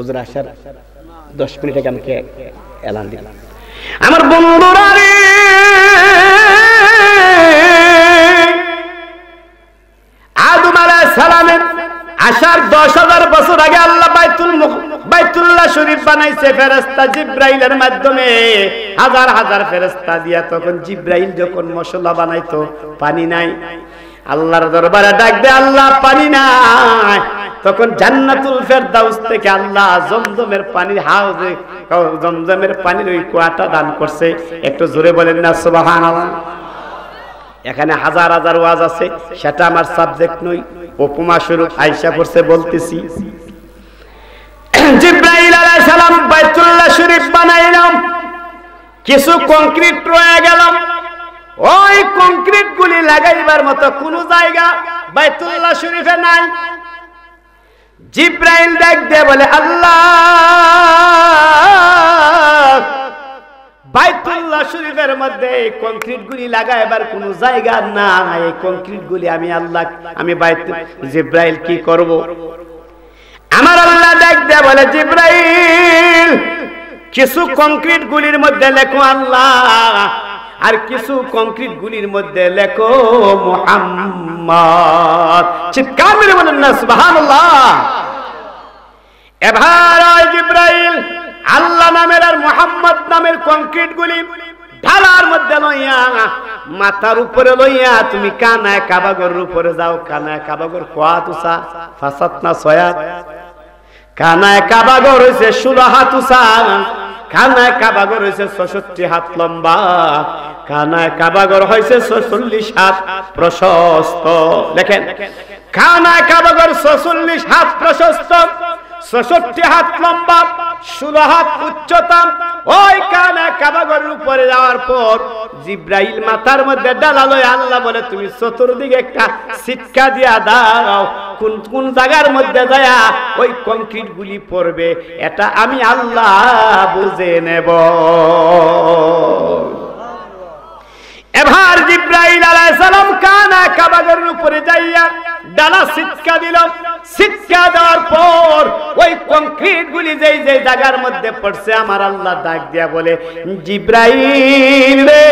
উজরা আসার 10 মিনিট আগে আমাকে এলান দিল। আমার বন্ধুরা রে, আদম আলাইহিস সালামের আসার 10,000 বছর আগে আল্লাহ বাইতুল্লাহ শরীফ বানাইছে ফেরেশতা জিব্রাইলের মাধ্যমে, হাজার হাজার ফেরেশতা দিয়া। তখন জিব্রাইল যখন মশলা বানাইতো, পানি নাই, আল্লাহর দরবারে ডাক দে, আল্লাহ পানি নাই। তখন জান্নাতুল ফেরদাউস থেকে আল্লাহ জমজমের পানির হাউজে, জমজমের পানির ওই কুয়াটা দান করছে। একটু জোরে বলেন না সুবহানাল্লাহ। এখানে হাজার হাজার ওয়াজ আছে, সেটা আমার সাবজেক্ট নই। উপমা স্বরূপ আয়েশা পড়ছে বলতেছি। জিব্রাইল আলাইহিস সালাম বাইতুল্লাহ শরীফ বানাইলাম, কিছু কংক্রিট রয়ে গেল। ওই কংক্রিট গুলি লাগাইবার মতো কোন জায়গা বাইতুল্লাহ শরীফে নাই। জিব্রাইল ডাক দিয়ে বলে, আল্লাহ, বাইতুল্লাহ শরীফের মধ্যে এই কংক্রিট গুলি লাগাইবার কোন জায়গা নাই। এই কংক্রিট গুলি আমি জিব্রাইল কি করব? আমার আল্লাহ ডাক দিয়ে বলে, জিব্রাইল, কিছু কংক্রিট গুলির মধ্যে লেখো আল্লাহ, আর কিছু কংক্রিট গুলির মধ্যে লেখো মুহাম্মদ। চিৎকার মেরে বলেন না সুবহানাল্লাহ। এবার জিব্রাইল আল্লাহ নামের আর মুহাম্মদ নামের কংক্রিট গুলি ঢালার মধ্যে লইয়া, মাথার উপরে লইয়া তুমি কানায় কাবাগর উপরে যাও। কানায় কাবাগর কোয়াত উসা ফাসাত না সয়াত, কানায় কাবাঘর হয়েছে 16 হাত উঁচা, কানায় কাবাঘর হয়েছে 66 হাত লম্বা, কানায় কাবাঘর হয়েছে 46 হাত প্রশস্ত। দেখেন কানায় কাবাঘর 46 হাত প্রশস্ত, 66 হাত লম্বা, 16 হাত উচ্চতা। ওই কানায় কাবাঘরের উপরে যাওয়ার পর জিব্রাইল মাথার মধ্যে ডালালো, আল্লাহ বলে তুমি চতুর্দিকে একটা সিটকা দিয়া দাও, কোন কোন জায়গার মধ্যে যায়া ওই কংক্রিট গুলি পড়বে এটা আমি আল্লাহ বুঝে নেব। এবার জিব্রাইল আলাইহিস সালাম কানা কাবাঘরের উপরে যাইয়া ডালা সিটকা দিল, সিটকা দেওয়ার পর ওই কংক্রিট গুলি যেই যেই জায়গার মধ্যে পড়ছে আমার আল্লাহ ডাক দিয়া বলে, জিব্রাইল রে,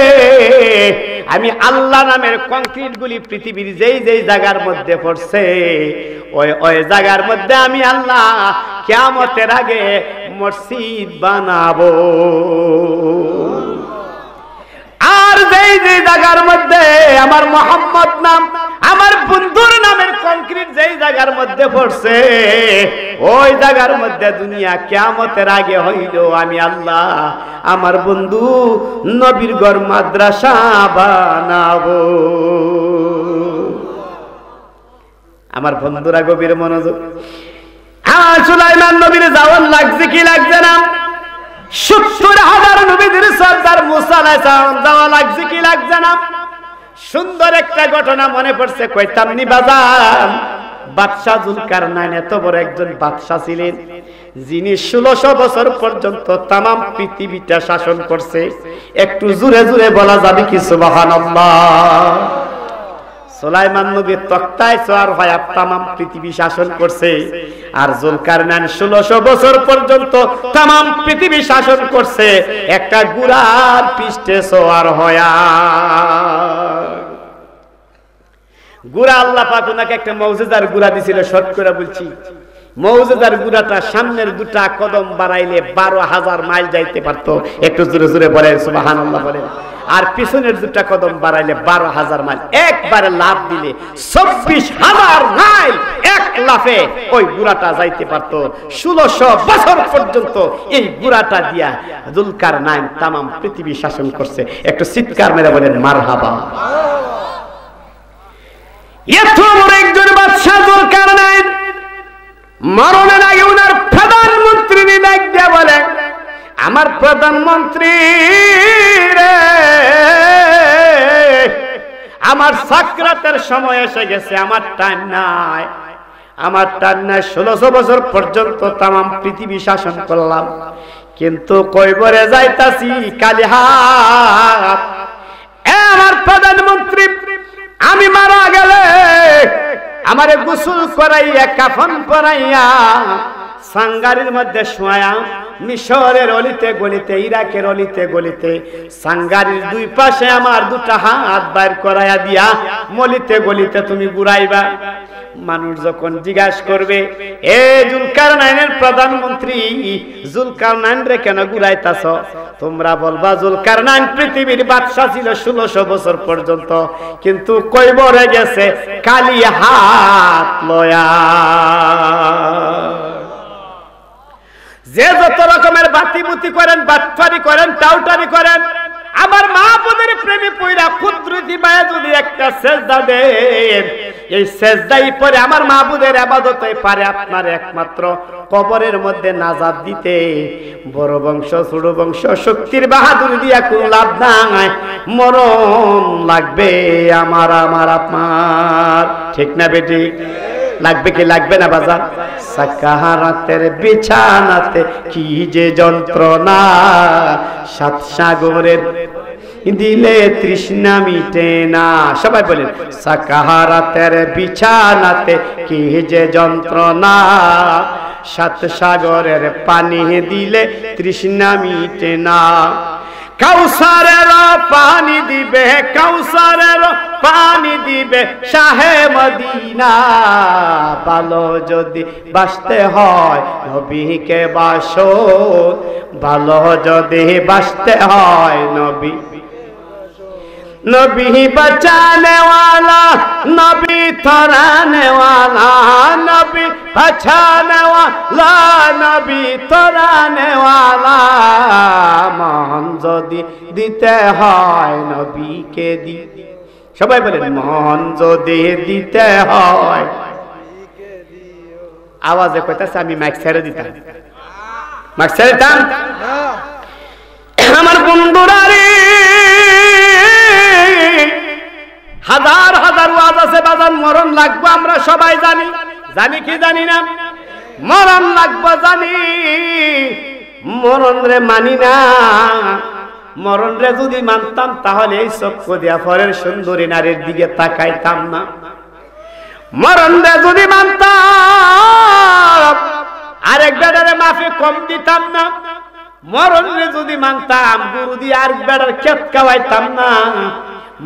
আমি আল্লাহ নামের কংক্রিট গুলি পৃথিবীর যেই যেই জায়গার মধ্যে পড়ছে ওই ওই জায়গার মধ্যে আমি আল্লাহ কিয়ামতের আগে মসজিদ বানাবো। আর যেই যেই জায়গার মধ্যে আমার মোহাম্মদ নাম, আমার বন্ধুর নামের কংক্রিট যেই জায়গার মধ্যে পড়ছে ওই জায়গার মধ্যে দুনিয়া কিয়ামতের আগে হইল আমি আল্লাহ আমার বন্ধু নবীর ঘর মাদ্রাসা বানাবো। আমার বন্ধুরা গভীর মনোযোগ। সুলাইমান নবীর যাওয়ার লাগছে কি লাগছে না? 70,000 নবীদের সরদার মুসা আলাইহিস সালাম যাওয়া লাগছে কি লাগছে না? সুন্দর একটা ঘটনা মনে পড়ছে, কইতাম নি বাজান। বাদশা জুলকারনাইন এত বড় একজন বাদশা ছিলেন যিনি 1600 বছর পর্যন্ত তাম পৃথিবীটা শাসন করছে। একটু জোরে জোরে বলা যাবে কি সুবহানাল্লাহ? সুলাইমান নবী তক্তায় সওয়ার হয়ে তাম পৃথিবী শাসন করছে, আর জুলকারনাইন 1600 বছর পর্যন্ত তাম পৃথিবী শাসন করছে একটা ঘোড়ার পৃষ্ঠে সওয়ার হয়া। ঘোড়া আল্লাহ পাক ওনাকে একটা মুজিজার ঘোড়া দিছিল। শর্ট করে বলছি, মুজিজার ঘোড়াটা সামনের দুটা কদম বাড়াইলে 12,000 মাইল যাইতে পারতো। একটু জোরে জোরে বলেন সুবহানাল্লাহ বলেন। আর পিছনের দুটা কদম বাড়াইলে 12,000 মাইল। একবারে লাফ দিলে 24,000 মাইল এক লাফে ওই ঘোড়াটা যাইতে পারতো। 1600 বছর পর্যন্ত এই ঘোড়াটা দিয়া জুলকারনাইন তামাম পৃথিবী শাসন করছে। একটু চিৎকার মেরে বলেন মারহাবা। এত বড় একজন বাদশা জুলকারনাইন মরণের আগে ওনার প্রধানমন্ত্রী ডাক দিয়া বলে, আমার প্রধানমন্ত্রী রে, আমার সাকরাতের সময় এসে গেছে, আমার টাইম নাই, আমার টাইম নাই। 1600 বছর পর্যন্ত তামাম পৃথিবী শাসন করলাম, কিন্তু কইবরে যাইতাছি কালি হাত। আমার প্রধানমন্ত্রী, আমি মারা গেলে আমারে গোসল করাইয়া কাফন পরাইয়া সাঙ্গারের মধ্যে শোয়া মিশরের অলিতে গলিতে, ইরাকের অলিতে গলিতে সাঙ্গারের দুই পাশে আমার দুটা হাত বাইর করাইয়া দিয়া মলিতে গলিতে তুমি ঘুরাইবা। মানুষ যখন জিজ্ঞাসা করবে এ জুলকারনাইনের প্রধানমন্ত্রী জুলকারনাইন রে কেন ঘুরাইতাছ, তোমরা বলবা জুলকারনাইন পৃথিবীর বাদশা ছিল 1600 বছর পর্যন্ত, কিন্তু কইবরে গেছে কালি হাত লয়া। যে যত রকমের বাতিবুতি করেন, বাটফারি করেন, টাউটারি করেন, আমার মাহবুবের প্রেমে পয়রা কুদরতি বায়া যদি একটা সেজদা দেন, এই সেজদাই পরে আমার মাহবুবের ইবাদত পারে আপনার একমাত্র কবরের মধ্যে নাজাত দিতে। বড় বংশ ছোট বংশ শক্তির বাহাদুরি দিয়া কোন লাভ নাই, মরণ লাগবে আমার আমার আপনার। ঠিক না বেটি? লাগবে কি লাগবে না বাজার? সাকাহারাতের বিছানাতে কি যে যন্ত্রণা, সাত সাগরের দিলে তৃষ্ণা মিটে না। সবাই বলেন সাকাহারাতের বিছানাতে কি যে যন্ত্রণা, সাত সাগরের পানি দিলে তৃষ্ণা মিটে না। কাউসারের পানি দিবে, কাউসারের পানি দিবে শাহে মদিনা, ভালো যদি বাসতে হয় নবীকে বাসো, ভালো যদি বাসতে হয় নবী। नबी बचाने वाला, नबी तराने वाला, नबी बचाने वाला, नबी तराने वाला। मान যদি দিতে হয় নবীকে দি, সবাই বলেন মান যদি দিতে হয়। আওয়াজে কইতাছে আমি মাইক ছেড়ে দিতাম, মাইক ছেড়ে দিতাম। আমার বন্ধুরা রে, হাজার হাজার ওয়াজ আছে বাজান, মরণ লাগবে আমরা সবাই জানি, জানি কি জানি না? মরণ লাগবে জানি, মরণ রে মানি না। মরণ রে যদি মানতাম তাহলে এই চক্ষু দিয়া পরের সুন্দরী নারীর দিকে তাকাইতাম না। মরণ রে যদি মানতাম আরেক বেটারে মাফি কম দিতাম না। মরণ রে যদি মানতাম গুরু দিয়ে আরেক বেটার ক্ষেত খাওয়াইতাম না।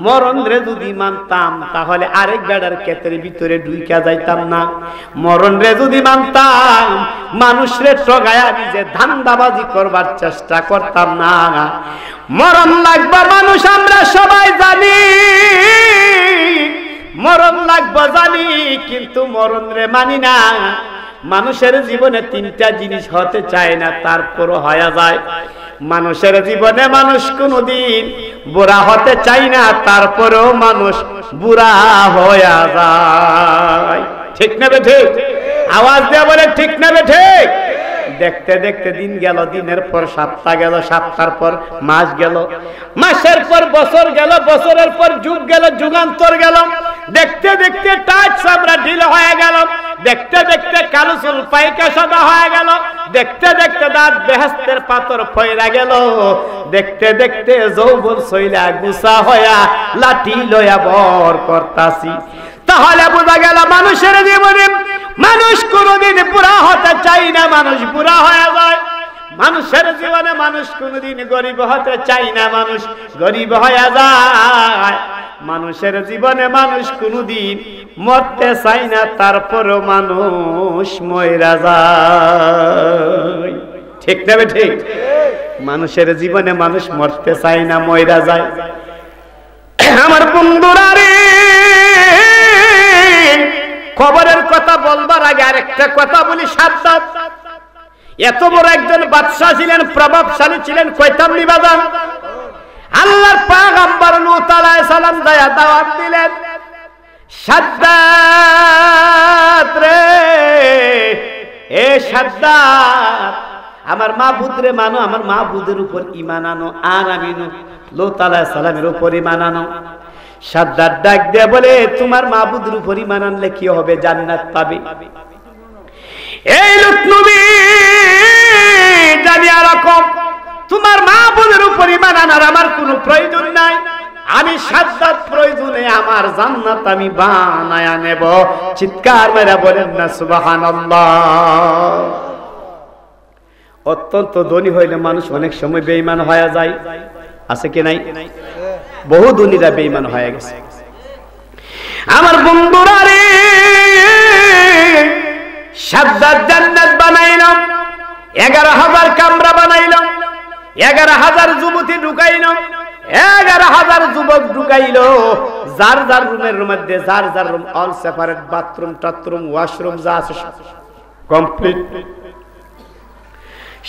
মরণ রে যদি মানতাম তাহলে আরেক বেটার ক্ষেতের ভিতরে ঢুইকা যাইতাম না। মরণ রে যদি মানতাম মানুষরে ঠগায়া নিজে ধান্দাবাজি করবার চেষ্টা করতাম না। মরণ লাগবে মানুষ আমরা সবাই জানি, মরণ লাগবে জানি, কিন্তু মরণ রে মানি না। মানুষের জীবনে তিনটা জিনিস হতে চায় না, তারপরও হয়ে যায়। মানুষের জীবনে মানুষ কোনদিন বুড়া হতে চায় না, তারপরেও মানুষ বুড়া হয়ে যায়। ঠিক না বেঠে? আওয়াজ দিয়ে বলে ঠিক না বেঠে? দেখতে দেখতে দিন গেল, দিনের পর সপ্তাহ গেল, সপ্তাহের পর মাস গেল, মাসের পর বছর গেল, বছরের পর যুগ গেল, যুগান্তর গেল। দেখতে দেখতে টাচ চামড়া ঢিল হয়ে গেল, দেখতে দেখতে কালো চুল পাইকা সাদা হয়ে গেল, দেখতে দেখতে দাঁত বেহেস্তের পাথর ফয়রা গেল, দেখতে দেখতে যৌবন সইলা গুছা হয়া লাঠি লয়া বর করতাছি। তাহলে বোঝা গেল মানুষের জীবনে মানুষ কোনদিন বুড়া হতে চাই না, মানুষ বুড়া হয়ে যায়। মানুষের জীবনে মানুষ কোনদিন গরিব হতে চাই না, মানুষ গরিব হয়ে যায়। মানুষের জীবনে মানুষ কোনদিন মরতে চাই না, তারপরও মানুষ মইরা যায়। ঠিক না ঠিক? মানুষের জীবনে মানুষ মরতে চাই না, মইরা যায়। আমার বন্ধুরা রে, খবরের কথা বলবার আগে আরেকটা কথা বলি, সাবধান। এত বড় একজন বাদশা ছিলেন, প্রভাবশালী ছিলেন, কইতাম নি বাজান? আল্লাহর পয়গম্বর লূত আলাইহিস সালাম দয়া দাওয়াত দিলেন, সাদ্দাত রে, এ সাদ্দাত, আমার মাবুদ রে মানো, আমার মাবুদের উপর ঈমান আনো, আর আমি লূত আলাইহিস সালামের উপর ঈমান আনো। সাদ্দাত ডাক দিয়ে বলে, তোমার মাবুদের উপর ঈমান আনলে কি হবে? জান্নাত পাবে। এই লূত নবী জানি এরকম, তোমার মাবুদের উপর ঈমান আনার আমার কোনো প্রয়োজন নাই, আমি সাদ্দাত প্রয়োজনে আমার জান্নাত আমি বানায়া নেব। চিৎকার মেরে বলেন না সুবহানাল্লাহ। অত্যন্ত ধনী হইলে মানুষ অনেক সময় বেঈমান হয়ে যায়, আছে কি নাই? বহু ধনীরা বেঈমান হয়ে গেছে। আমার বন্ধুরা রে, সাদ্দাত জান্নাত বানাইলাম, 11,000 কামরা বানাইলাম, 11,000 যুবতী ঢুকাইল, 11,000 যুবক ঢুকাইল, যার যার রুমের মধ্যে যার যার রুম, অল সেপারেট, বাথরুম টাথরুম ওয়াশরুম যা আছে কমপ্লিট।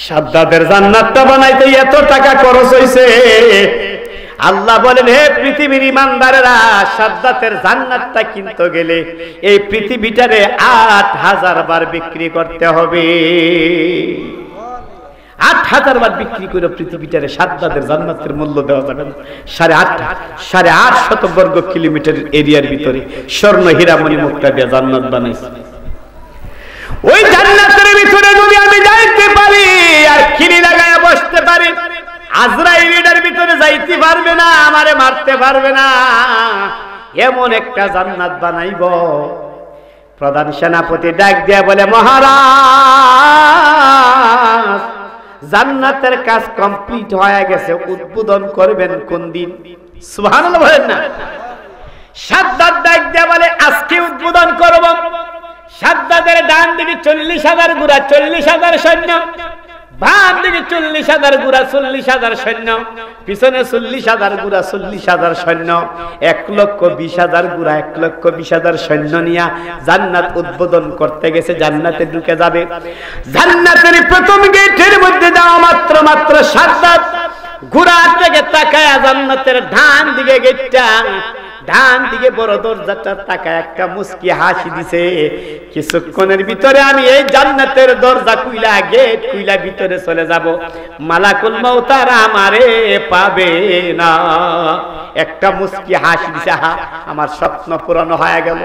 সাদ্দাতের জান্নাতটা বানাইতে এত টাকা খরচ হইছে। আল্লাহ বলেন, হে পৃথিবীর ইমানদারেরা, সাদ্দাতের জান্নাতটা কিনতে গেলে এই পৃথিবীটারে 8,000 বার বিক্রি করতে হবে। 8,000 বার বিক্রি করে পৃথিবীটারে সাদ্দাতের জান্নাতের মূল্য দেওয়া যাবে না। 8.5 বর্গ কিলোমিটার এরিয়ার ভিতরে স্বর্ণ হীরামণি মুক্তা দিয়ে জান্নাত বানাইছে। ওই জান্নাতের ভিতরে যদি আমি যাইতে পারি আর খিলি লাগায় বসতে পারি, আজরাইল এর ভিতরে যাইতে পারবে না, আমারে মারতে পারবে না। এমন একটা জান্নাত বানাইব। প্রধান সেনাপতি ডাক দিয়া বলে, মহারাজ, জান্নাতের কাজ কমপ্লিট হয়ে গেছে, উদ্বোধন করবেন কোন দিন? সুবহানাল্লাহ বলেন না। সাদ্দাত ডাক দিয়া বলে, আজকে উদ্বোধন করব। সাদ্দাতের ডান দিকে 40,000 ঘোড়া, 40,000 সৈন্য, বাম দিকে 40,000 গুড়া 40,000 সৈন্য, পিছনে 40,000 গুড়া 40,000 সৈন্য, 1,20,000 গুড়া 1,20,000 সৈন্য নিয়ে জান্নাত উদ্বোধন করতে গেছে, জান্নাতে ঢুকে যাবে। জান্নাতের প্রথম গেটের মধ্যে যাওয়া মাত্র সাদ্দাত ঘোড়া থেকে তাকায় জান্নাতের ডান দিকে গেটটা, ডান দিকে বড় দরজাটা তাকায় একটা মুস্কি হাসি দিছে। কিছুক্ষণের ভিতরে আমি এই জান্নাতের দরজা খুইলা গেট খুইলা ভিতরে চলে যাব, মালাকুল মউত আর আমারে পাবে না। একটা মুস্কি হাসি দিছে, আমার স্বপ্ন পূরণ হয়ে গেল।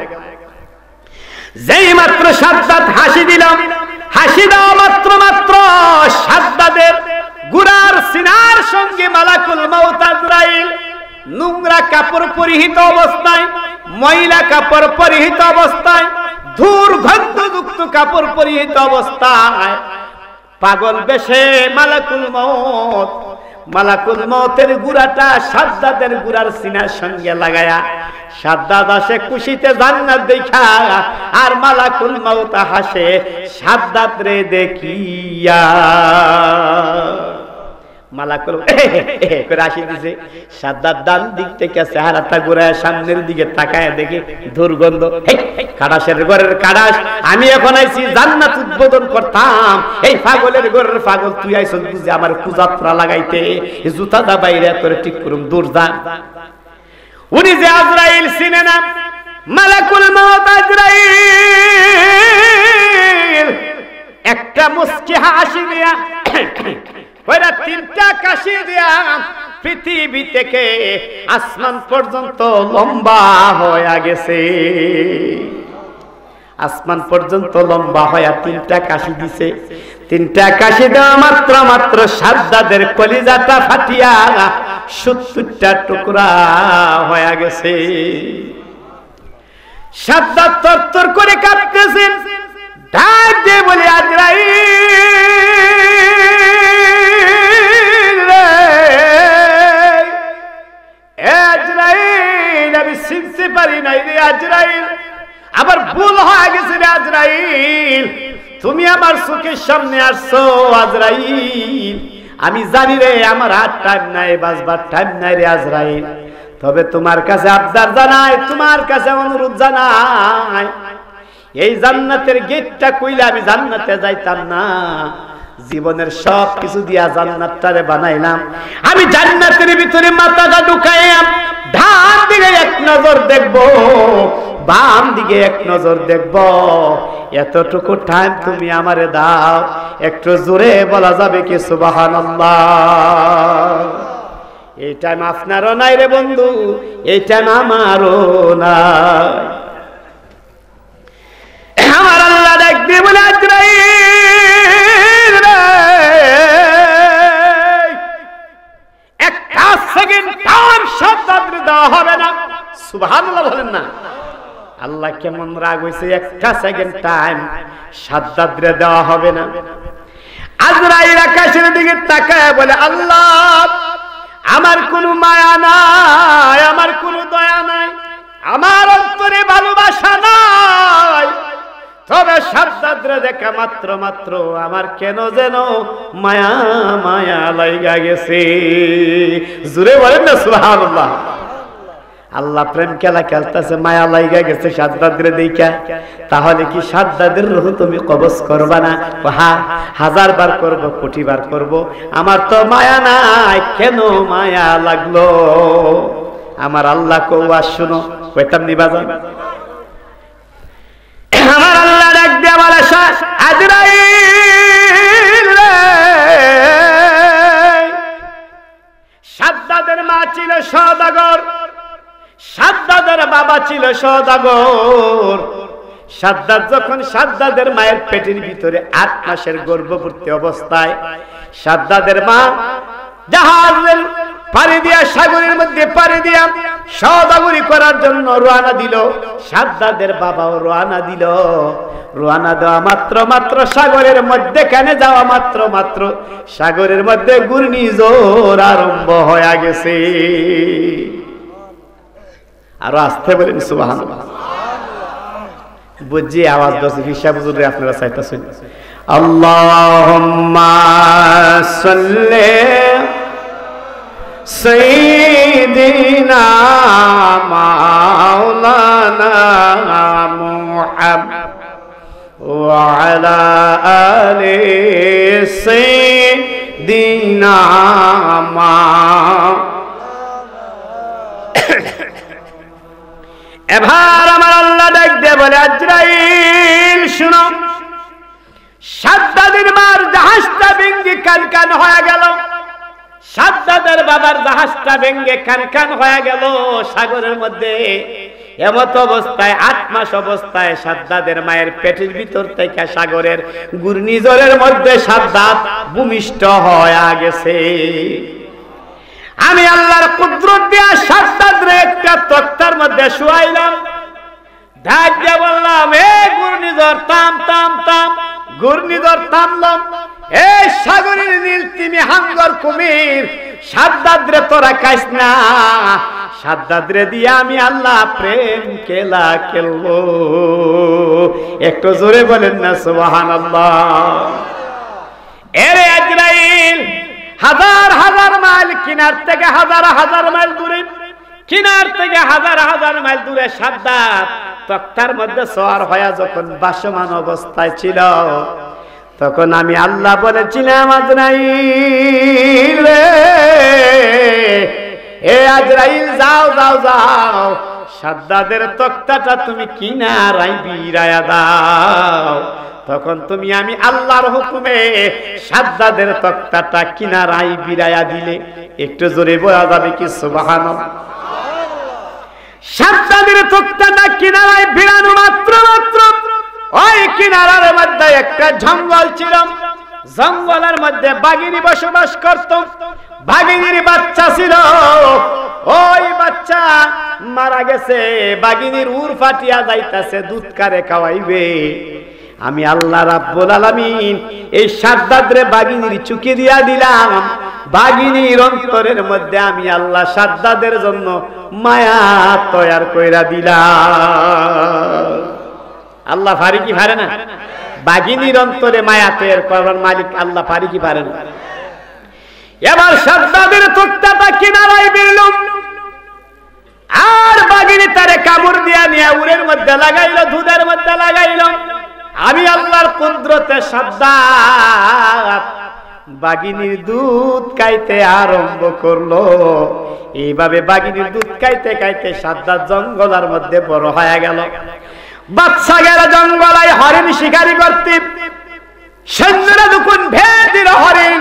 যেই মাত্র সাদ্দাত হাসি দিলাম, হাসি দেওয়া মাত্র সাদ্দাতের গুড়ার সিনার সঙ্গে মালাকুল মউত আজরাইল নোংরা কাপড় পরিহিত অবস্থায়, ময়লা কাপড় পরিহিত অবস্থায়, দুর্গন্ধযুক্ত কাপড় পরিহিত অবস্থায় পাগল বেশে মালাকুল মউতের গুড়াটা সাদ্দাতের গুড়ার সিনার সঙ্গে লাগায়া সাদ্দাত আসে খুশিতে জান্নাত দেখা, আর মালাকুল মউত হাসে সাদ্দাত রে দেখিয়া। মালাকুল করে আসি দিছে, সাদ্দাত ডান দিক থেকে চেহারাটা ঘুরায় সামনের দিকে তাকায় দেখে দুর্গন্ধ, কাড়াসের ঘরের কাড়াস, আমি এখন আইছি জান্নাত উদ্বোধন করতাম, এই পাগলের ঘরের পাগল তুই আইছ বুঝে আমার কুযাত্রা লাগাইতে, জুতাটা বাইরে করে ঠিক করুম, দূর যা। উনি যে আজরাইল চিনে না, মালাকুল মউত আজরাইল একটা মুস্কি হাসি দিয়া ওরা 3টা কাশি দিয়া পৃথিবী থেকে আসমান পর্যন্ত লম্বা হয়ে গেছে, আসমান পর্যন্ত লম্বা হয়ে 3টা কাশি দিছে। 3টা কাশি দেওয়া মাত্র সাদ্দাতের কলিজাটা ফাটিয়া 70টা টুকরা হয়ে গেছে। সাদ্দাত তরতর করে কাঁপতেছেন, ডাক দিয়ে বলে আজরাইল, আমি চিনতে পারি নাই রে আজরাইল, আবার ভুল হয়ে গেছে রে আজরাইল, তুমি আমার চোখের সামনে আসছো আজরাইল, আমি জানি রে আমার আর টাইম নাই, বাঁচবার টাইম নাই রে আজরাইল, তবে তোমার কাছে আবদার জানাই, তোমার কাছে অনুরোধ জানাই, এই জান্নাতের গেটটা কইলে আমি জান্নাতে যাইতাম না, জীবনের সব কিছু দিয়া জান্নাতটারে বানাইলাম, আমি জান্নাতের ভিতরে মাথাটা ঢুকাইলাম, ডান দিকে এক নজর দেখব, বাম দিকে এক নজর দেখব, এতটুকু টাইম তুমি আমারে দাও, একটু জোরে বলা যাবে কি সুবহানাল্লাহ? এই টাইম আপনারও নাই রে বন্ধু, এই টাইম আমারও নাই। আমার আল্লাহ ডাক দিয়ে বলে আজরাইল একটা সেকেন্ড টাইম সাদ্দাতের দেওয়া হবে না। সুবহানাল্লাহ বলেন না? আল্লাহ কেমন রাগ হইছে, একটা সেকেন্ড টাইম সাদ্দাতের দেওয়া হবে না। আজরাইল আকাশের দিকে তাকায় বলে, আল্লাহ আমার কোনো মায়া নাই, আমার কোনো দয়া নাই, আমার অন্তরে ভালোবাসা নাই, তবে সাদ্দাতরে দেখা মাত্র আমার কেন যেন মায়া মায়া লাইগা গেছে। জোরে বলেন না সুবহানাল্লাহ? আল্লাহ প্রেম খেলা খেলতেছে, মায়া লাইগা গেছে সাদ্দাতরে দেখা, তাহলে কি সাদ্দাতের রূহ তুমি কবজ করবা না? হ্যাঁ, 1000 বার করব, কোটি বার করব, আমার তো মায়া নাই, কেন মায়া লাগলো? আমার আল্লাহ কওয়া শুনো, কইতাম নি বাজান? আমার আল্লাহ ডাক দিয়া বলে, আজরাইল সাদ্দাতের মা ছিল সওদাগর, সাদ্দাতের বাবা ছিল সওদাগর। সাদ্দাত যখন সাদ্দাতের মায়ের পেটের ভিতরে 8 মাসের গর্ভবতী অবস্থায় সাদ্দাতের মা জাহাজের পাড়ি দিয়া, সাগরের মধ্যে পাড়ি দিয়া সওদাগরি করার জন্য রওনা দিল, সাদ্দাতের বাবাও রওনা দিল। রওনা দেওয়া মাত্র সাগরের মধ্যে কেনে যাওয়া মাত্র সাগরের মধ্যে ঘূর্ণিঝড় আরম্ভ হয়ে গেছে। আর আসতে বলেন সুবহানাল্লাহ। বুঝছি আওয়াজ দছে হিসাব হুজুরে আপনারা চাইতেছেন, আল্লাহুম্মা সাল্লি সাইয়্যিদিনা মাওলানা মুহাম্মদ ওয়া আলা আলি সাইয়্যিদিনা এবার আমার আল্লাহ ডাক দিয়ে বলে, আজরাইল শুনো, সাদ্দাদের মার জাহাজটা ভেঙে কান হয়ে গেল, সাদ্দাদের বাবার জাহাজটা ভেঙে কান হয়ে গেল সাগরের মধ্যে। এমত অবস্থায় 8 মাস অবস্থায় সাদ্দাদের মায়ের পেটের ভিতর থেকে সাগরের ঘূর্ণিঝড়ের মধ্যে সাদ্দাত ভূমিষ্ঠ হয়ে গেছে। আমি আল্লাহর কুদরত দিয়া সাদ্দাদরে একটা তক্তার মধ্যে শুয়াইলাম, ডাক দিয়ে বললাম, এ ঘূর্ণিঝড় থাম থাম থাম। ঘূর্ণিঝড় থামলাম, এই সাগরের নীল তিমি হাঙ্গর কুমির, সাদ্দাদরে তোরা খাইস না, সাদ্দাদরে দিয়ে আমি আল্লাহ প্রেম খেলা খেলবো। একটু জোরে বলেন না সুবহানাল্লাহ। এরে আজরাইল, হাজার হাজার মাইল কিনার থেকে হাজার হাজার মাইল দূরে, কিনার থেকে হাজার হাজার মাইল দূরে সাদ্দাত তক্তার মধ্যে সওয়ার হয়ে যখন ভাসমান অবস্থায় ছিল, তখন আমি আল্লাহ বলেছিলাম, আজরাইল, এ আজরাইল, যাও যাও যাও, সাদ্দাদের তক্তাটা তুমি কিনারায় বিরায়া দাও। তখন তুমি আমি আল্লাহর হুকুমে সাদ্দাদের তক্তাটা কিনারায় বিরায়া দিলে। একটু জোরে বলা যাবে কি সুবহানাল্লাহ? সাদ্দাদের তক্তাটা কিনারায় বিরানো মাত্র ওই কিনারার মধ্যে একটা জঙ্গল ছিল, জঙ্গলের মধ্যে বাঘিনী বসবাস করত, বাঘিনীর বাচ্চা ছিল, ওই বাচ্চা মারা গেছে, বাঘিনীর উর ফাটিয়া যাইতাছে, দুধ কারে খাওয়াইবে। আমি আল্লাহ রাব্বুল আলামিন এই সাদ্দাদরে বাঘিনীর চুকে দিয়া দিলাম, বাঘিনীর অন্তরের মধ্যে আমি আল্লাহ সাদ্দাদের জন্য মায়া তৈয়ার কইরা দিলাম। আল্লাহ পারি কি পারে না? বাঘিনীর অন্তরে মায়া তৈয়ার করার মালিক আল্লাহ পারি কি পারে না? এবার সাদ্দাদের তক্তাটা কিনারায় বিরল, আর বাঘিনী তারে কামড় দিয়া নিয়ে উরের মধ্যে লাগাইলো, দুধের মধ্যে লাগাইলো। আমি আল্লাহর কুদরতে সাদ্দাত বাঘিনীর দুধ খাইতে আরম্ভ করলো। এইভাবে বাঘিনীর দুধ খাইতে খাইতে সাদ্দাত জঙ্গলের মধ্যে বড় হয়ে গেল। বাচ্চা গেল জঙ্গলায় হরিণ শিকারি করতে, সৈন্যরা যখন ভেড় দিল হরিণ,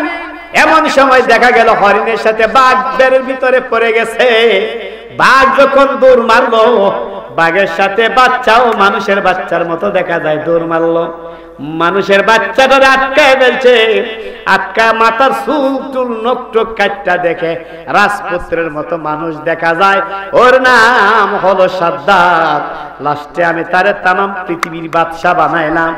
এমন সময় দেখা গেল হরিণের সাথে বাঘ বেড়ের ভিতরে পড়ে গেছে। বাঘ যখন দৌড় মারলো, বাঘের সাথে বাচ্চাও মানুষের বাচ্চার মতো দেখা যায়, দৌড় মারলো। মানুষের বাচ্চাটা আটকায় ফেলছে, আটকা মাথার চুল টুল নখ টক কাটটা দেখে রাজপুত্রের মতো মানুষ দেখা যায়। ওর নাম হলো সাদ্দাত। লাস্টে আমি তারে তামাম পৃথিবীর বাদশা বানাইলাম।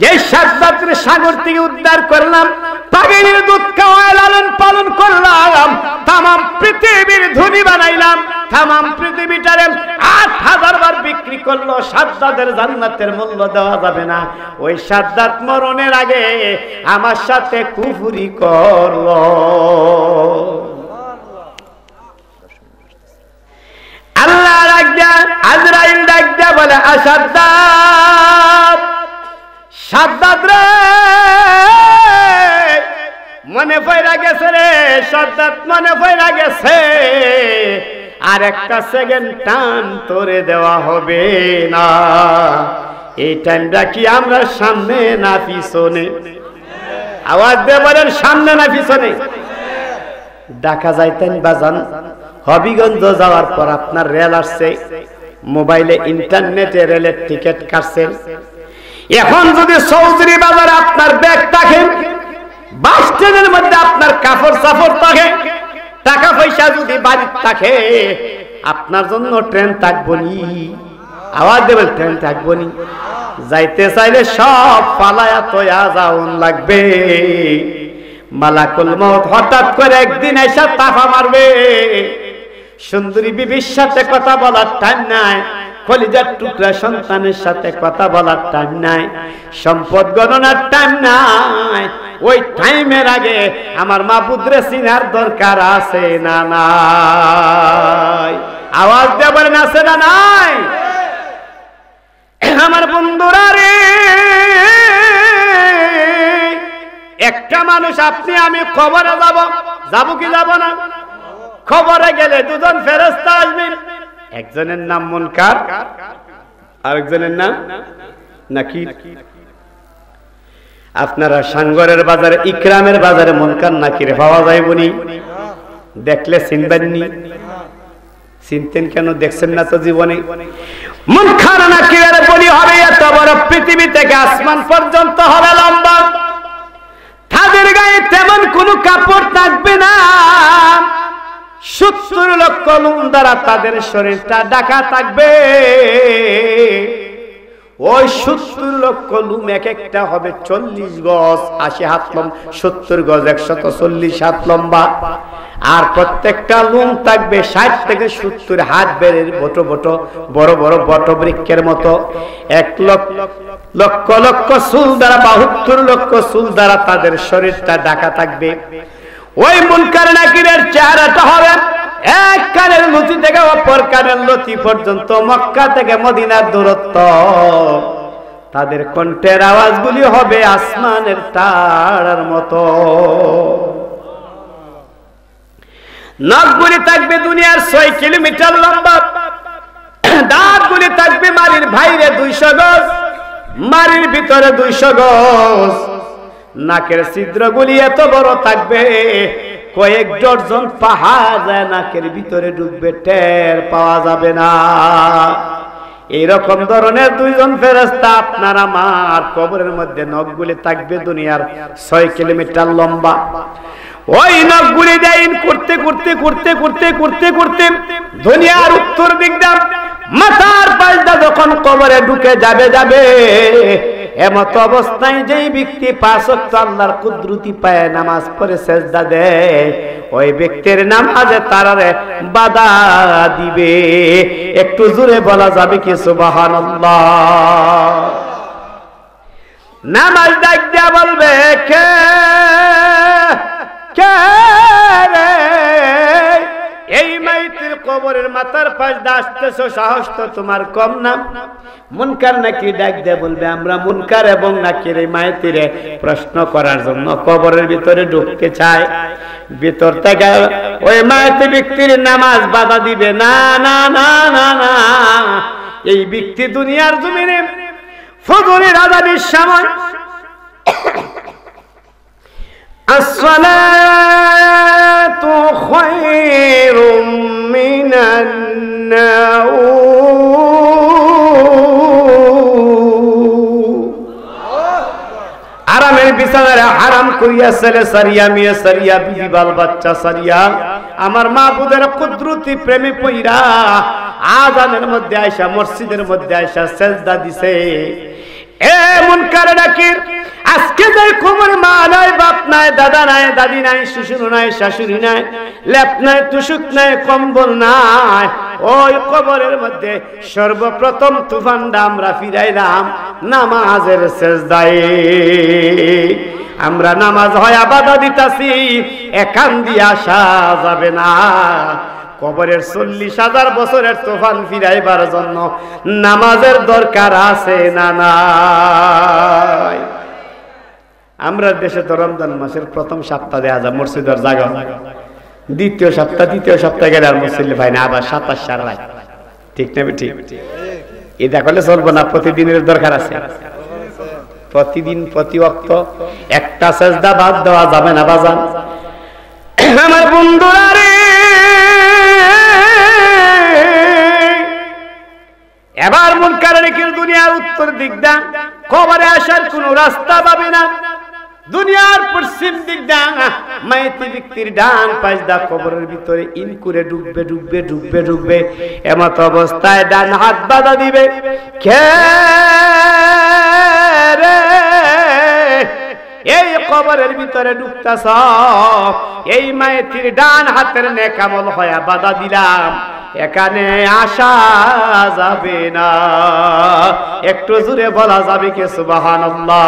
যে সাদ্দাতের সাগর থেকে উদ্ধার করলাম, বাঘিনীর দুধ খাওয়ায় লালন পালন করলাম, তামাম পৃথিবীর ধনী বানাইলাম, তামাম পৃথিবীটারে 8000 বার বিক্রি করলো। সাদ্দাতের জান্নাতের মূল্য দেওয়া যাবে না। ওই সাদ্দাত মরণের আগে আমার সাথে কুফরি করলো। আল্লাহ ডাক দেয়া, আজরাইল ডাক দেয়া বলে, সাদ্দাত, সাদ্দাত রে, মনে পয়রা গেছে রে, সাদ্দাত মনে পয়রা গেছে, আর একটা সেকেন্ড টান তোরে দেওয়া হবে না। এই টাইমটা কি আমরা সামনে না পিছনে? আওয়াজ দিয়ে বলেন, সামনে না পিছনে? ঢাকা যাইতেন বাজান, হবিগঞ্জ যাওয়ার পর আপনার রেল আসছে, মোবাইলে ইন্টারনেটে রেলের টিকিট কাটছেন। এখন যদি চৌধুরী বাজারে আপনার ব্যাগ থাকে, বাস ট্রেনের মধ্যে আপনার কাপড় চাপড় থাকে, টাকা পয়সা যদি বাড়ির থাকে, আপনার জন্য ট্রেন থাকবো নি? আওয়াজ দেবেন, ট্রেন থাকবো নি? যাইতে চাইলে সব পালায়া তৈয়া যাওন লাগবে। মালাকুল মউত হঠাৎ করে একদিন এসে তাফা মারবে। সুন্দরী বিবির সাথে কথা বলার টাইম নাই, কলিজার টুকরা সন্তানের সাথে কথা বলার টাইম নাই, সম্পদ গণনার টাইম নাই। ওই টাইমের আগে আমার মাবুদরে চিনার দরকার আছে না নাই? আওয়াজ দিয়ে বলেন আছে না নাই? আমার বন্ধুরা রে, একটা মানুষ আপনি আমি কবরে যাব কি যাব না? কবরে গেলে দুজন ফেরেশতা আসবেন, একজনের নাম মুনকার, আরেকজনের নাম নাকির। আপনারা সাঙ্গরের বাজারে, ইকরামের বাজারে মুনকার নাকির পাওয়া যায় বনি? দেখলে চিনবেননি? চিনতেন কেন? দেখছেন না তো জীবনে? মুনকার নাকিরের বলি হবে এত বড়, পৃথিবী থেকে আসমান পর্যন্ত হবে লম্বা। তাদের গায়ে তেমন কোনো কাপড় থাকবে না, 70 লক্ষ লোম দ্বারা তাদের শরীরটা ঢাকা থাকবে। ওই 70 লক্ষ লোম এক একটা হবে 40 গজ, 80 হাত লম্বা, 70 গজ 140 হাত লম্বা। আর প্রত্যেকটা লোম থাকবে 60 থেকে 70 হাত বেড়ে বড় বড় বটবৃক্ষের মতো। 1 লক্ষ লক্ষ চুল দ্বারা, 72 লক্ষ চুল দ্বারা তাদের শরীরটা ঢাকা থাকবে। ওই মুনকার নাকিরের চেহারাটা হবে এক কানের লতি থেকে অপর কানের লতি পর্যন্ত, মক্কা থেকে মদিনার দূরত্ব। তাদের কণ্ঠের আওয়াজগুলি হবে আসমানের তারার মতো। নখগুলি থাকবে দুনিয়ার 6 কিলোমিটার লম্বা, দাঁতগুলি থাকবে মারির বাইরে 200 গজ, মারির ভিতরে 200 গজ। নাকের ছিদ্রগুলি এত বড় থাকবে, কয়েক ডজন পাহাড় যায় নাকের ভিতরে ঢুকবে, টের পাওয়া যাবে না। এইরকম ধরনের 2 জন ফেরেশতা আপনার আমার কবরের মধ্যে। নখগুলি থাকবে দুনিয়ার 6 কিলোমিটার লম্বা। ওই নখগুলি দেন করতে করতে করতে করতে করতে করতে দুনিয়ার উত্তর দিকটা মাথার পাশটা যখন কবরে ঢুকে যাবে, এমত অবস্থায় যেই ব্যক্তি 5 ওয়াক্ত আল্লাহর কুদরতি পায় নামাজ পড়ে সেজদা দেয়, ওই ব্যক্তির নামাজে তারারে বাধা দিবে। একটু জোরে বলা যাবে কি সুবহানাল্লাহ? নামাজ ডাক দিয়া বলবে, কে কে রে এই মাইতির কবরের মাথার পাশ দিয়ে আসতেছো, সাহস তো তোমার কম না? মুনকার নাকির ডাক দিয়ে বলবে, আমরা মুনকার এবং নাকির এই মাইতিরে প্রশ্ন করার জন্য কবরের ভিতরে ঢুকতে চাই। ভিতর থেকে ওই মাইতি ব্যক্তির নামাজ বাধা দিবে না, না না না না। এই ব্যক্তি দুনিয়ার জমিনে ফজরের আযানের সময় আসসালাতু খায়রুম মিনান নাওম, আরামের বিছানায় হারাম করিয়া ছেলে সারিয়া, মেয়ে সারিয়া, বিবি বাল বাচ্চা সারিয়া আমার মাবুদের কুদরতি প্রেমে পইরা আযানের মধ্যে আয়েশা, মসজিদের মধ্যে আয়েশা সেজদা দিছে। এ মুনকার নাকির, আজকে যে খবর মা নাই, বাপ নাই, দাদা নাই, দাদি নাই, শ্বশুর নাই, শাশুড়ি নাই, লেপ নাই, তুষুক নাই, কম্বল নাই, ওই কবরের মধ্যে সর্বপ্রথম তুফানটা আমরা ফিরাইলাম নামাজের সেজদায়। আমরা নামাজ হয় বাধা দিতাছি, এখান দিয়ে আসা যাবে না। কবরের 40,000 বছরের তুফান ফিরাইবার জন্য নামাজের দরকার আছে না নাই? আমরা দেশে তো রমজান মাসের প্রথম সপ্তাহ দেয়া যায় মসজিদের জায়গা, দ্বিতীয় সপ্তাহ গেলে আর মসজিদ ভাই না, আবার 27 সার রাত। ঠিক না? ঠিক। এটা করলে চলবো না, প্রতিদিনের দরকার আছে। প্রতিদিন প্রতি ওয়াক্ত একটা সেজদা বাদ দেওয়া যাবে না বাজান। আমার বন্ধুরা রে, এবার মুনকার নাকির দুনিয়ার উত্তর দিক দা কবরে আসার কোন রাস্তা পাবে না। দুনিয়ার পশ্চিম দিক দা মাইতি ব্যক্তির ডান পাশ দা কবরের ভিতরে ইন করে ডুববে ডুববে ডুববে ডুববে। এমত অবস্থায় ডান হাত বাধা দিবে, কে রে এই কবরের ভিতরে ডুবতাছ? এই মাইতির ডান হাতের নেক আমল হয়া বাধা দিলাম, এখানে আসা যাবে না। একটু জোরে বলা যাবে কি সুবহানাল্লাহ?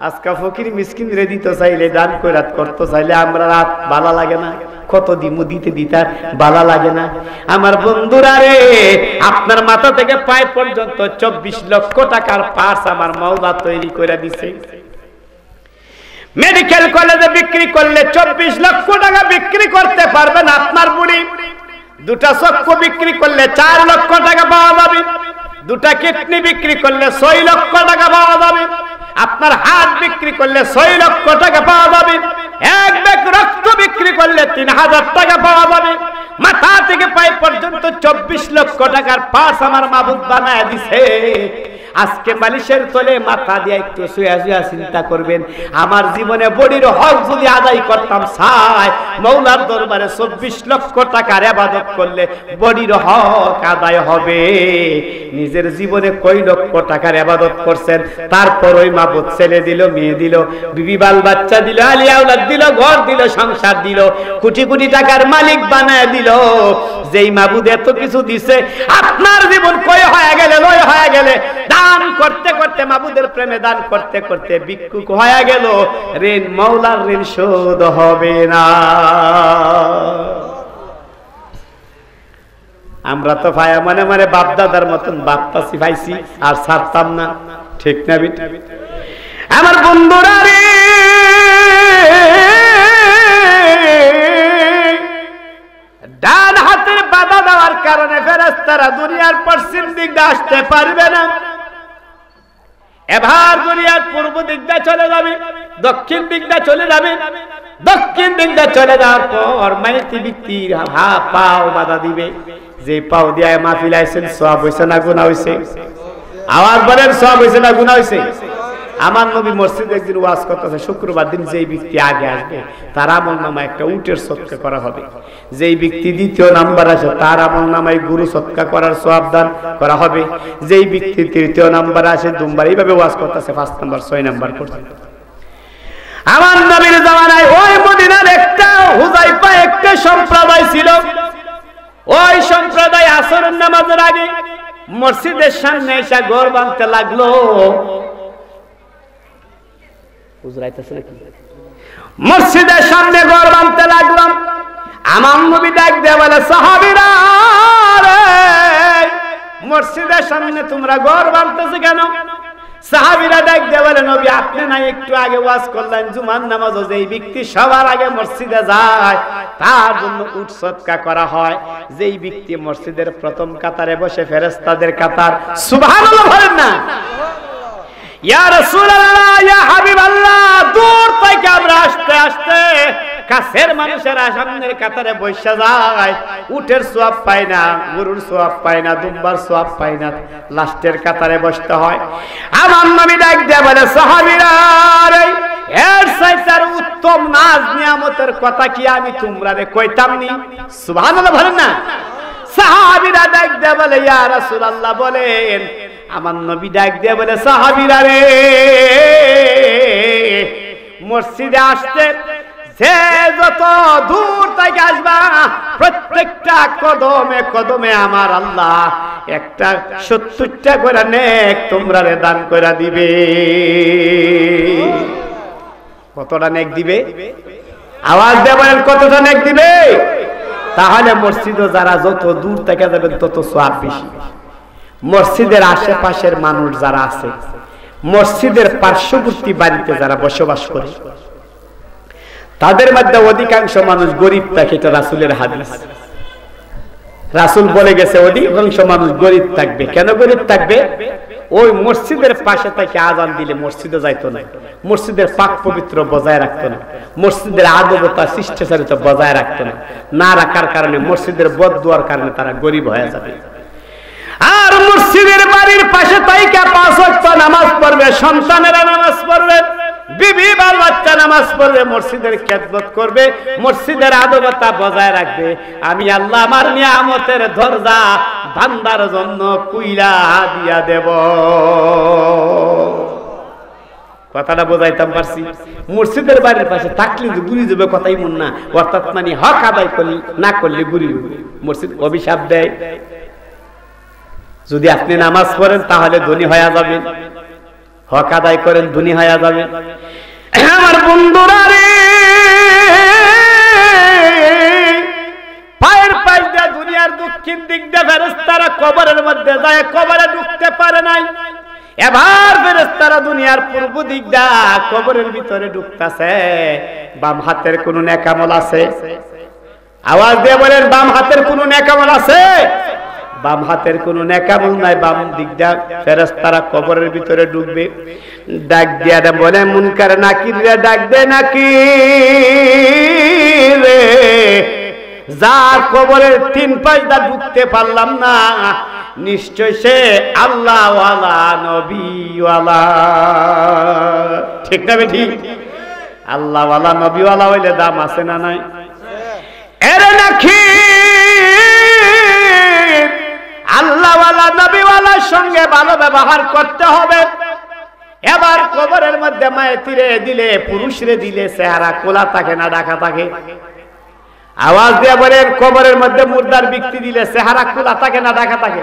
আজকা ফকির মিসকিন রে দিতে চাইলে, দান কইরাত করতে চাইলে আমরা রাত ভালো লাগে না, কত দিমু দিতে দিতার ভালো লাগে না। আমার বন্ধুরা রে, আপনার মাথা থেকে পায় পর্যন্ত 24 লক্ষ টাকার পার্স আমার মাওলা তৈরি করে দিছে। মেডিকেল কলেজে বিক্রি করলে 24 লক্ষ টাকা বিক্রি করতে পারবেন আপনার বুড়ি। দুটা চক্ষু বিক্রি করলে 4 লক্ষ টাকা পাওয়া যাবে। দুটা কিডনি বিক্রি করলে 6 লক্ষ টাকা পাওয়া যাবে। আপনার হাত বিক্রি করলে 6 লক্ষ টাকা পাওয়া যাবে। এক ব্যাগ রক্ত বিক্রি করলে 3000 টাকা পাওয়া যাবে। মাথা থেকে পায়ে পর্যন্ত 24 লক্ষ টাকার পার্স আমার মাবুদ বানায় দিছে। আজকে বালিশের তলে মাথা দিয়ে একটু শুয়ে শুয়ে চিন্তা করবেন, আমার জীবনে বডির হক যদি আদায় করতাম চাই, মৌলার দরবারে 24 লক্ষ টাকার ইবাদত করলে বডির হক আদায় হবে। নিজের জীবনে কয় লক্ষ টাকার ইবাদত করছেন, তারপর ওই মাবুদ ছেলে দিল, মেয়ে দিল, বিবি বাল বাচ্চা দিল, আলী আওলাদ দিল, ঘর দিল, সংসার দিল, কোটি কোটি টাকার মালিক বানায় দিল। যেই মাবুদ এত কিছু দিছে, আপনার জীবন কয় হয়ে গেলে, লয় হয়ে গেলে, দান করতে করতে, মাবুদের প্রেমে দান করতে করতে ভিক্ষুক হয়ে গেল, ঋণ মওলার ঋণ শোধ হবে না। আমরা তো ভাইয়া মনে মনে বাপ দাদার মতন বাপতাছি পাইছি আর ছাড়তাম না, ঠিক না বিটি? আমার বন্ধুরা রে, ডান হাতের বাধা দেওয়ার কারণে ফেরেশতারা দুনিয়ার পশ্চিম দিক দিয়ে আসতে পারবে না। এবার দুনিয়ার পূর্ব দিক দিয়ে চলে যাবে, দক্ষিণ দিক দিয়ে চলে যাবে। দক্ষিণ দিক দিয়ে চলে যাওয়ার পর মাইতি ব্যক্তির হাত পাও বাধা দিবে। যে পাও দিয়ে মাহফিল আইছেন, সওয়াব হইছে না গুনাহ হইছে? আওয়াজ বলেন, সওয়াব হইছে না গুনাহ হইছে? আমার নবী মসজিদে একদিন ওয়াজ করতেছে, শুক্রবার দিন যেই ব্যক্তি আগে আসবে তার আমল নামায় একটা উটের সদকা করা হবে। যেই ব্যক্তি দ্বিতীয় নাম্বার আসে তার আমল নামায় গরু সদকা করার সওয়াব দান করা হবে। যেই ব্যক্তি তৃতীয় নাম্বার আসে দুম্বার, এইভাবে ওয়াজ করতেছে 5 নাম্বার 6 নাম্বার পর্যন্ত। আমার নবীর জামানায় ওই মদিনার একটা হুযায়ফা একটা সম্প্রদায় ছিল। ওই সম্প্রদায় আসরের নামাজের আগে মসজিদের সামনে এসে ঘর বাঁধতে লাগলো। মসজিদের সামনে ঘর বাঁধতে লাগলাম। আমার নবী ডাক দিয়ে বলে, সাহাবীরা রে, মসজিদের সামনে তোমরা ঘর বাঁধতেছো কেন? সাহাবীরা ডাক দিয়ে বলে, নবী আপনি না একটু আগে ওয়াজ করলেন জুমার নামাজে যেই ব্যক্তি সবার আগে মসজিদে যায় তার জন্য উট সদকা করা হয়। যেই ব্যক্তি মসজিদের প্রথম কাতারে বসে ফেরেশতাদের কাতার, সুবহানাল্লাহ বলেন না? ইয়া রাসূলুল্লাহ, ইয়া হাবিবাল্লাহ, দূর থেকে আমরা আসতে আসতে কাছের মানুষেরা সামনের কাতারে বসে যায়, উটের সওয়াব পায় না, গরুর সওয়াব পায় না, দুম্বার সওয়াব পায় না, লাস্টের কাতারে বসতে হয়। আমার নবী ডাক দিয়ে বলে, সাহাবীরা রে, এর চাইতে উত্তম নাজ নিয়ামতের কথা কি আমি তোমরারে কইতাম নি? সুবহানাল্লাহ বলেন না? সাহাবীরা ডাক দিয়ে বলে, ইয়া রাসূলুল্লাহ বলেন। আমার নবী ডাক দিয়ে বলে, সাহাবীরা রে, মসজিদে আসতে যে যত দূর থেকে আসবা প্রত্যেকটা কদমে কদমে আমার আল্লাহ একটা 70টা করে নেক তোমরা রে দান করে দিবে। কতটা নেক দিবে? আওয়াজ দিয়ে বলেন, কতটা নেক দিবে? তাহলে মসজিদে যারা যত দূর থেকে যাবেন তত সওয়াব বেশি। মসজিদের আশেপাশের মানুষ যারা আছে, মসজিদের পার্শ্ববর্তী বাড়িতে যারা বসবাস করে, তাদের মধ্যে অধিকাংশ মানুষ গরিব থাকে। এটা রাসূলের হাদিস। রাসূল বলে গেছে অধিকাংশ মানুষ গরিব থাকবে। কেন গরিব থাকবে? ওই মসজিদের পাশে থেকে আজান দিলে মসজিদে যাইতো না, মসজিদের পাক পবিত্র বজায় রাখতো না, মসজিদের আদবতা শিষ্টাচারিতা বজায় রাখতো না। না রাখার কারণে, মসজিদের বদদুয়ার কারণে তারা গরিব হয়ে যাবে। আর মসজিদের বাড়ির পাশে তাইকা 5 ওয়াক্ত নামাজ পড়বে, সন্তানেরা নামাজ পড়বে, বিবি বাল বাচ্চা নামাজ পড়বে, মসজিদের খেদমত করবে, মসজিদের আদবতা বজায় রাখবে। আমি আল্লাহ আমার নিয়ামতের দরজা বান্দার জন্য কুইলা দিয়া দেব। কথাটা বোঝাইতাম পারছি? মসজিদের বাড়ির পাশে থাকলে যে গুলি যাবে কথাই মন না, অর্থাৎ মানে হক আদায় করলে না করলে গুলি যাবে। মসজিদ অভিশাপ দেয়, যদি আপনি নামাজ পড়েন তাহলে ধনী হয়ে যাবেন, হক আদায় করেন ধনী হয়ে যাবেন। আমার বন্ধুরা রে, পায়ের পাশ দিয়ে দুনিয়ার দক্ষিণ দিক দিয়ে ফেরেশতারা কবরের মধ্যে যায়, কবরে ঢুকতে পারে নাই। এবার ফেরেশতারা দুনিয়ার পূর্ব দিক দিয়ে কবরের ভিতরে ঢুকতেছে। বাম হাতের কোন নেকামল আছে? আওয়াজ দিয়ে বলেন, বাম হাতের কোন নেকামল আছে? বাম হাতের কোন নেকামল নাই। বাম দিক দিয়ে ফেরেশতারা কবরের ভিতরে ঢুকবে। ডাক দিয়া বলে, মুনকার নাকির রে, ডাক দে নাকির রে, যার কবরের তিন পাশ দিয়ে ঢুকতে পারলাম না, নিশ্চয় সে আল্লাহওয়ালা নবীওয়ালা। ঠিক না ঠিক? আল্লাহওয়ালা নবীওয়ালা হইলে দাম আছে না নাই? এরে নাকি আল্লাহওয়ালা নবীওয়ালার সঙ্গে ভালো ব্যবহার করতে হবে। এবার কবরের মধ্যে মায়েতিরে দিলে, পুরুষরে দিলে চেহারা খোলা থাকে না ঢাকা থাকে? আওয়াজ দিয়ে বলেন, কবরের মধ্যে মুর্দার ব্যক্তি দিলে চেহারা খোলা থাকে না ঢাকা থাকে?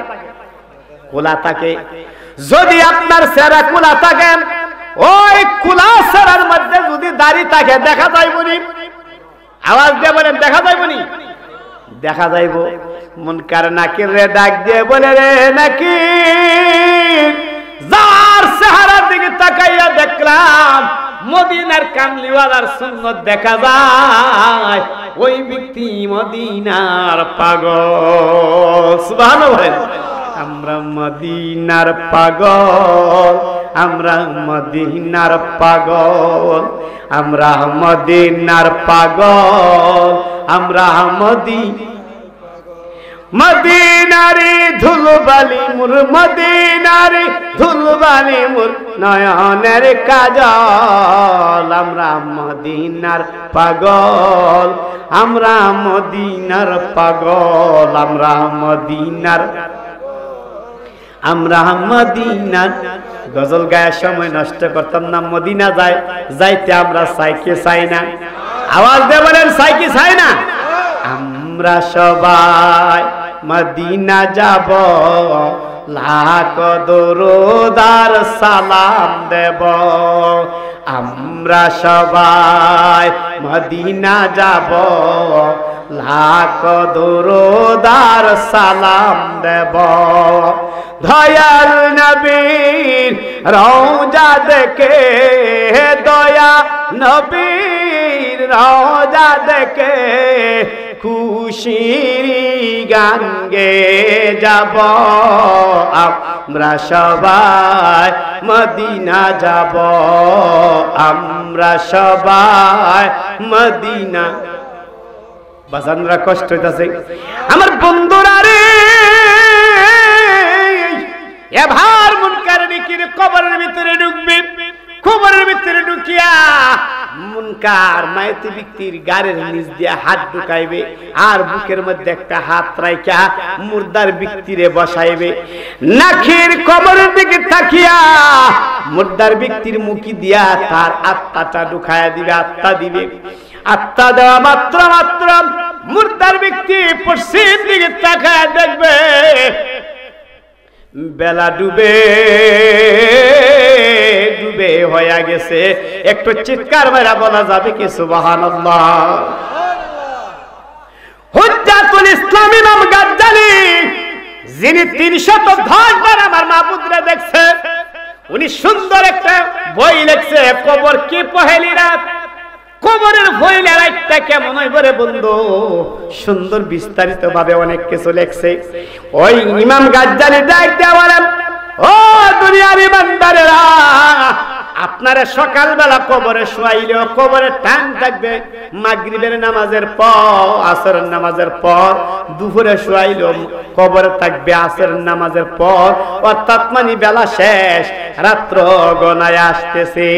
খোলা থাকে। যদি আপনার চেহারা খোলা থাকে, ওই খোলা চেহারার মধ্যে যদি দাড়ি থাকে দেখা যাইবনি? আওয়াজ দিয়ে বলেন, দেখা যাইবনি? দেখা যাইব। মুনকার নাকির রে ডাক দিয়ে বলে, রে নাকির, যার চেহারার দিকে তাকাইয়া দেখলাম মদিনার কামলিওয়ালার সুন্নত দেখা যায়, ওই ব্যক্তি মদিনার পাগল। সুবহানাল্লাহ। আমরা মদিনার পাগল, আমরা মদিনার পাগল, আমরা মদিনার পাগল, আমরা মদিনারি ধুলবালি মুর, মদিনারি ধুলবালি মুর নয়নের কাজল। আমরা মদিনার পাগল, আমরা মদিনার পাগল, আমরা মদিনার, আমরা মদিনার। গজল গায়ের সময় নষ্ট করতাম না, মদিনা যাইতে আমরা চাইকে চাই না? আওয়াজ দিয়ে বলেন, চাইকে চাই না? আমরা সবাই মদিনা যাব, লাখ দরুদ আর সালাম দেব। আমরা সবাই মদিনা যাব, লাখ দরুদ আর সালাম দেব। দয়াল নবীর রওজা দেখে, দয়া নবীর রওজা দেখে খুশির গান গে যাব। আমরা সবাই মদিনা যাব, আমরা সবাই মদিনা। বাজানরা কষ্ট হইতাছে আমার বন্ধুরা রে। এবার মুনকার নাকির কবরের ভিতরে ঢুকবে। কবরের ভিতরে ঢুকিয়া মুনকার মাইতি ব্যক্তির গাড়ির নিচ দিয়ে হাত ঢুকাইবে, আর বুকের মধ্যে একটা হাত রাইখা মুর্দার ব্যক্তিরে বসাইবে। নাকির কবরের দিকে তাকিয়া মুর্দার ব্যক্তির মুখি দিয়া তার আত্মাটা ঢুকাইয়া দিবে, আত্মা দিবে। আত্মা দেওয়া মাত্র মুর্দার ব্যক্তি পশ্চিম দিকে তাকায়া দেখবে বেলা ডুবে ডুবে হয়ে গেছে। একটু চিৎকার মেরা বলা যাবে কি সুবহানাল্লাহ? হুজ্জাতুল ইসলাম ইমাম গাজ্জালি, যিনি 310 বার আমার মাবুদরে দেখছে, উনি সুন্দর একটা বই লিখছে, কবর কি পহেলি রাত। কবরের পহেলি রাতটা কেমন হইব রে বন্ধু? সুন্দর বিস্তারিত ভাবে অনেক কিছু লিখছে। ওই ইমাম গাজ্জালি ডাক দেয়া বলেন, ও দুনিয়ার ইমানদারেরা, আপনারা সকালবেলা কবরে শুয়াইলেও কবরে টান থাকবে মাগরিবের নামাজের পর, আসরের নামাজের পর। দুপুরে শুয়াইলেও কবরে থাকবে আসরের নামাজের পর, অর্থাৎ মানে বেলা শেষ, রাত্র গনায় আসতেছে।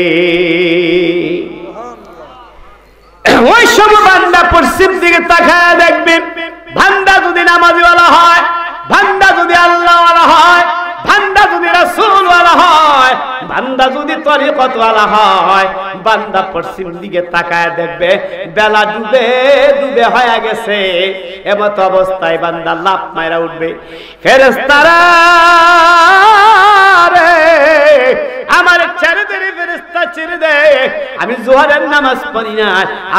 ওই সময় বান্দা পশ্চিম দিকে তাকায় দেখবে, বান্দা যদি নামাজওয়ালা হয়, বান্দা যদি আল্লাহওয়ালা হয়, বান্দা যদি রাসূলওয়ালা হয়, বান্দা যদি তরিকত বরকতওয়ালা হয়, বান্দা পশ্চিম দিকে তাকায় দেখবে বেলা ডুবে ডুবে হয়ে গেছে। এমত অবস্থায় বান্দা লাফ মাইরা উঠবে, ফেরেশতারা রে আমার ছেড়ে দে রে ফেরেশতা, ছেড়ে দে। আমি জোহরের নামাজ পড়ি না,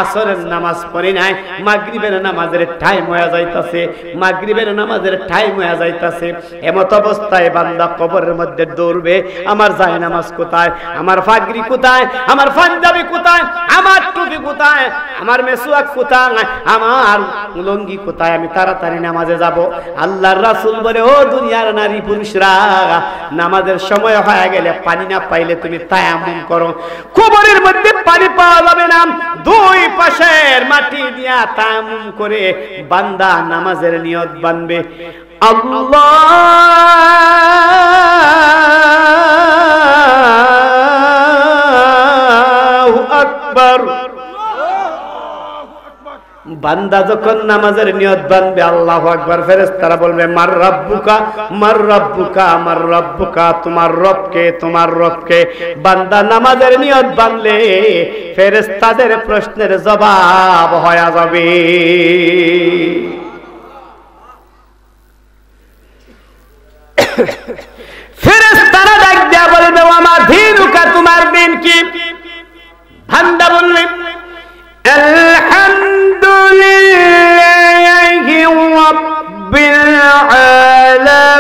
আসরের নামাজ পড়ি নাই, মাগরিবের নামাজের টাইম হয়ে যাইতাছে, মাগরিবের নামাজের টাইম হয়ে যাইতাছে। এমত অবস্থায় বান্দা কবরের মধ্যে দৌড়বে, আমার জায়নামাজ কোথায়, আমার পাগড়ি কোথায়, আমার পাঞ্জাবি কোথায়, আমার টুপি কোথায়, আমার মেসওয়াক কোথায়, আমার লুঙ্গি কোথায়, আমি তাড়াতাড়ি নামাজে যাব। আল্লাহর রাসূল বলে, ও দুনিয়ার নারী পুরুষরা, নামাজের সময় হয়ে গেলে পানি না পাইলে তুমি তায়াম্মুম করো। কবরের মধ্যে পানি পাওয়া যাবে না, দুই পাশের মাটি দিয়া তায়াম্মুম করে বান্দা নামাজের নিয়ত বানবে। আল্লাহু আকবার। বান্দা যখন নামাজের নিয়ত বানবে, আল্লাহু আকবার, ফেরেশতারা বলবে মার রাব্বুকা, মার রাব্বুকা, মার রাব্বুকা, তোমার রবকে, তোমার রবকে। বান্দা নামাজের নিয়ত বানলে ফেরেশতাদের প্রশ্নের জবাব হয়ে যাবে। ফেরেশতারা ডাক দিয়া বলবে ওয়া দীনুকা, তোমার দিন কি? বান্দা বলবে আলহামদুলিল্লাহি রাব্বিল আলামিন,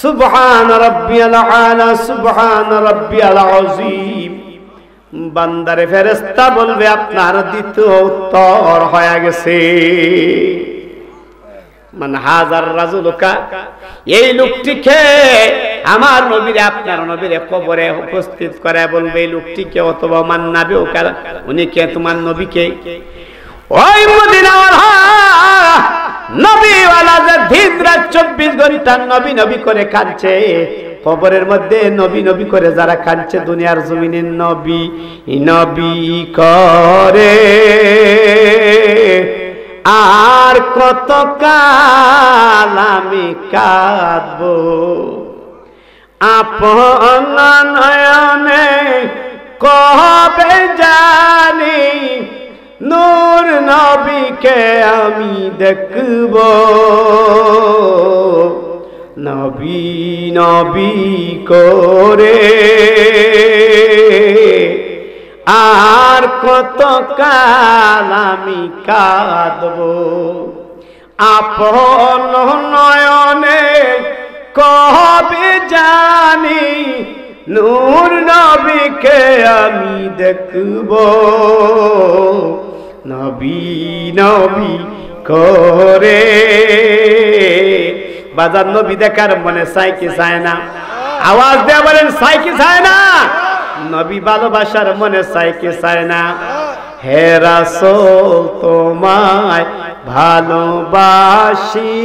সুবহান রাব্বিয়াল আলা, সুবহান রাব্বিয়াল আযীম। বান্দারে ফেরেশতা বলবে আপনার দ্বিতীয় উত্তর হয়ে গেছে। মান হাজার রাজুলুকা, এই লোকটিকে আমার নবীরে, আপনার নবীরে কবরে উপস্থিত করে বলবে এই লোকটিকে, অথবা মান নাবিউকা, উনি কে, তোমার নবীকে। ওই মদিনাওয়ালা নবীওয়ালা যে দিন রাত 24 ঘন্টা নবী নবী করে কাঁদছে, কবরের মধ্যে নবী নবী করে যারা কাঁদছে, দুনিয়ার জমিনে নবী নবী করে আর কত কাল আমি কাঁদবো, আপন নয়নে কবে জানি নূর নবীকে আমি দেখব, নবী নবী করে আর কত কাল আমি কাঁদব, আপন নয়নে কবে জানি নূর নবীকে আমি দেখব, নবী নবী করে। বাজার নবী দেখার মনে চাই কি চায় না? আওয়াজ দিয়ে বলেন চাই কি চায় না? নবী ভালোবাসার মনে চাই কি চায় না? হে রাসূল তোমায় ভালোবাসি,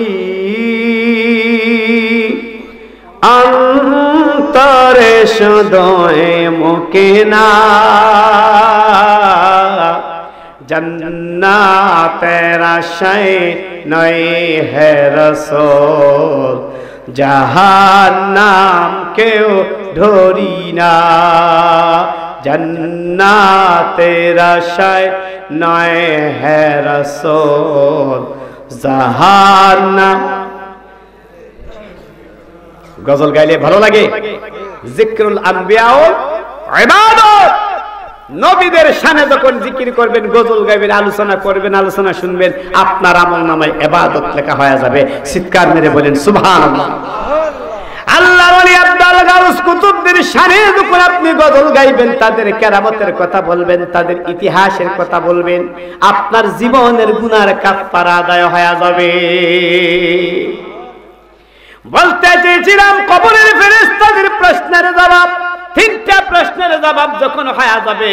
অন্তরে সদয় মুখে না, জান্নাতের আশায় নয় হে রাসূল, জাহান্নাম কেউ ধরি না, জান্নাতের আশায় নয় হে রাসূল, জাহান্নাম। গজল গাইলে ভালো লাগে, জিকরুল আম্বিয়া ও ইবাদত। নবীদের শানে যখন জিকির করবেন, গজল গাইবেন, আলোচনা করবেন, আলোচনা শুনবেন, আপনার আমলনামায় ইবাদত লেখা হয়ে যাবে। চিৎকার মেরে বলেন সুবহানাল্লাহ। আল্লাহর ওলি আব্দুল গাউস কুতুবদের শানে যখন আপনি গজল গাইবেন, তাদের কেরামতের কথা বলবেন, তাদের ইতিহাসের কথা বলবেন, আপনার জীবনের গুনার কাফারা আদায় হয়ে যাবে। বলতে চেয়েছিলাম কবরের ফেরেশতাদের প্রশ্নের জবাব, তিনটা প্রশ্নের জবাব যখন হয়ে যাবে,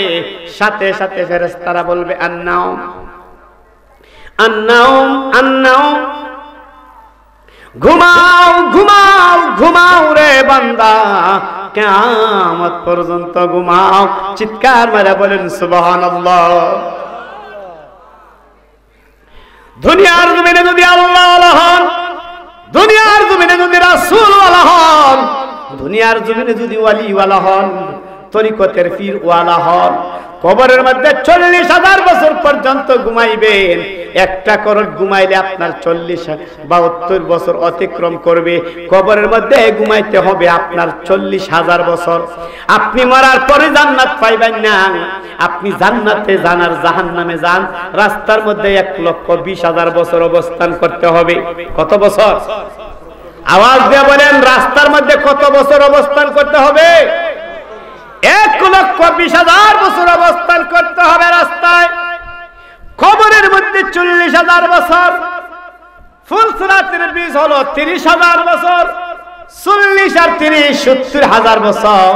সাথে সাথে ফেরেশতারা বলবে আন্নাউম আন্নাউম আন্নাউম, ঘুমাও ঘুমাও ঘুমাও রে বান্দা, কিয়ামত পর্যন্ত ঘুমাও। চিৎকার মেরে বলেন সুবহানাল্লাহ। দুনিয়ার জমিনে যদি আল্লাহ হন, দুনিয়ার জমিনে যদি রাসূলওয়ালা হন, দুনিয়ার জমিনে যদি ওয়ালিওয়ালা হন, তরিকতের পীর ওয়ালা হন, কবরের মধ্যে 40,000 বছর পর্যন্ত ঘুমাইবেন। একটা করোড় ঘুমাইলে আপনার 40-72 বছর অতিক্রম করবে। কবরের মধ্যে ঘুমাইতে হবে আপনার 40,000 বছর। আপনি মরার পরে জান্নাত পাইবেন না। আপনি জান্নাতে যান আর জাহান্নামে যান, রাস্তার মধ্যে 1,20,000 বছর অবস্থান করতে হবে। কত বছর? আওয়াজ দিয়ে বলেন, রাস্তার মধ্যে কত বছর অবস্থান করতে হবে? 1,20,000 বছর অবস্থান করতে হবে রাস্তায়। কবরের মধ্যে 40,000 বছর। ফুলসিরাতের বীজ হলো 30,000 বছর। 40 আর 30 70,000 বছর।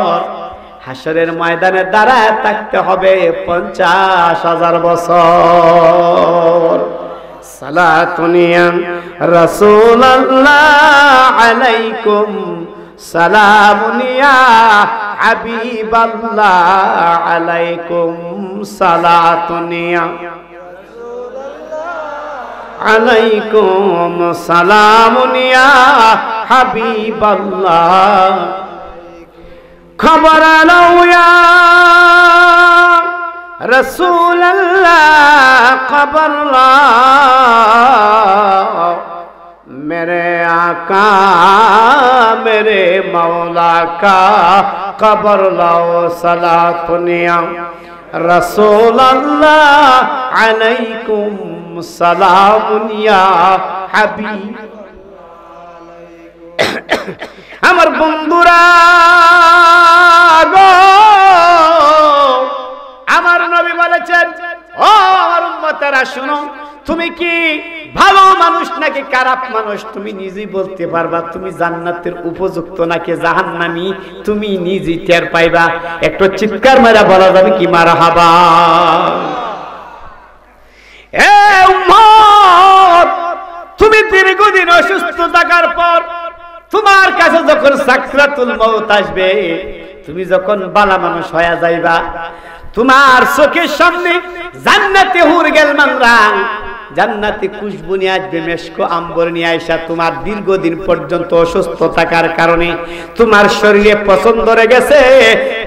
হাসরের ময়দানে দাঁড়ায় থাকতে হবে 50,000 বছর। সালাতুনিয়া রাসূলুল্লাহ আলাইকুম, সালামুনিয়া হাবিবাল্লাহ আলাইকুম, সালাতুনিয়া আলাইকুম, সালামুনিয়া হাবিবাল্লাহ। খবর আলাইয়া রাসূলুল্লাহ, খবর লা मेरे आका मेरे मौला का कबर लाओ, सलातुनिया रसूलल्लाह अलैकुम, सलामुनिया हाबिब। আমার বন্ধুরা গো, আমার নবী বলেছেন, ও আমার উম্মতেরা শুনো, তুমি কি ভালো মানুষ নাকি খারাপ মানুষ তুমি নিজেই বলতে পারবা। তুমি জান্নাতের উপযুক্ত নাকি জাহান্নামী তুমি নিজেই টের পাইবা। একটু চিৎকার মারা বলা যাবে কি মারহাবা? এ উম্মত, তুমি দীর্ঘদিন অসুস্থ থাকার পর তোমার কাছে যখন সাকরাতুল মউত আসবে, তুমি যখন বালা মানুষ হয়ে যাইবা, তোমার চোখের সামনে জান্নাতে হুর গেলমানরা জান্নাতে খুশবু নিয়ে আসবে, মেশকো আম্বর নিয়ে আইসা তোমার দীর্ঘদিন পর্যন্ত অসুস্থ থাকার কারণে তোমার শরীরে পছন্দ ধরে গেছে,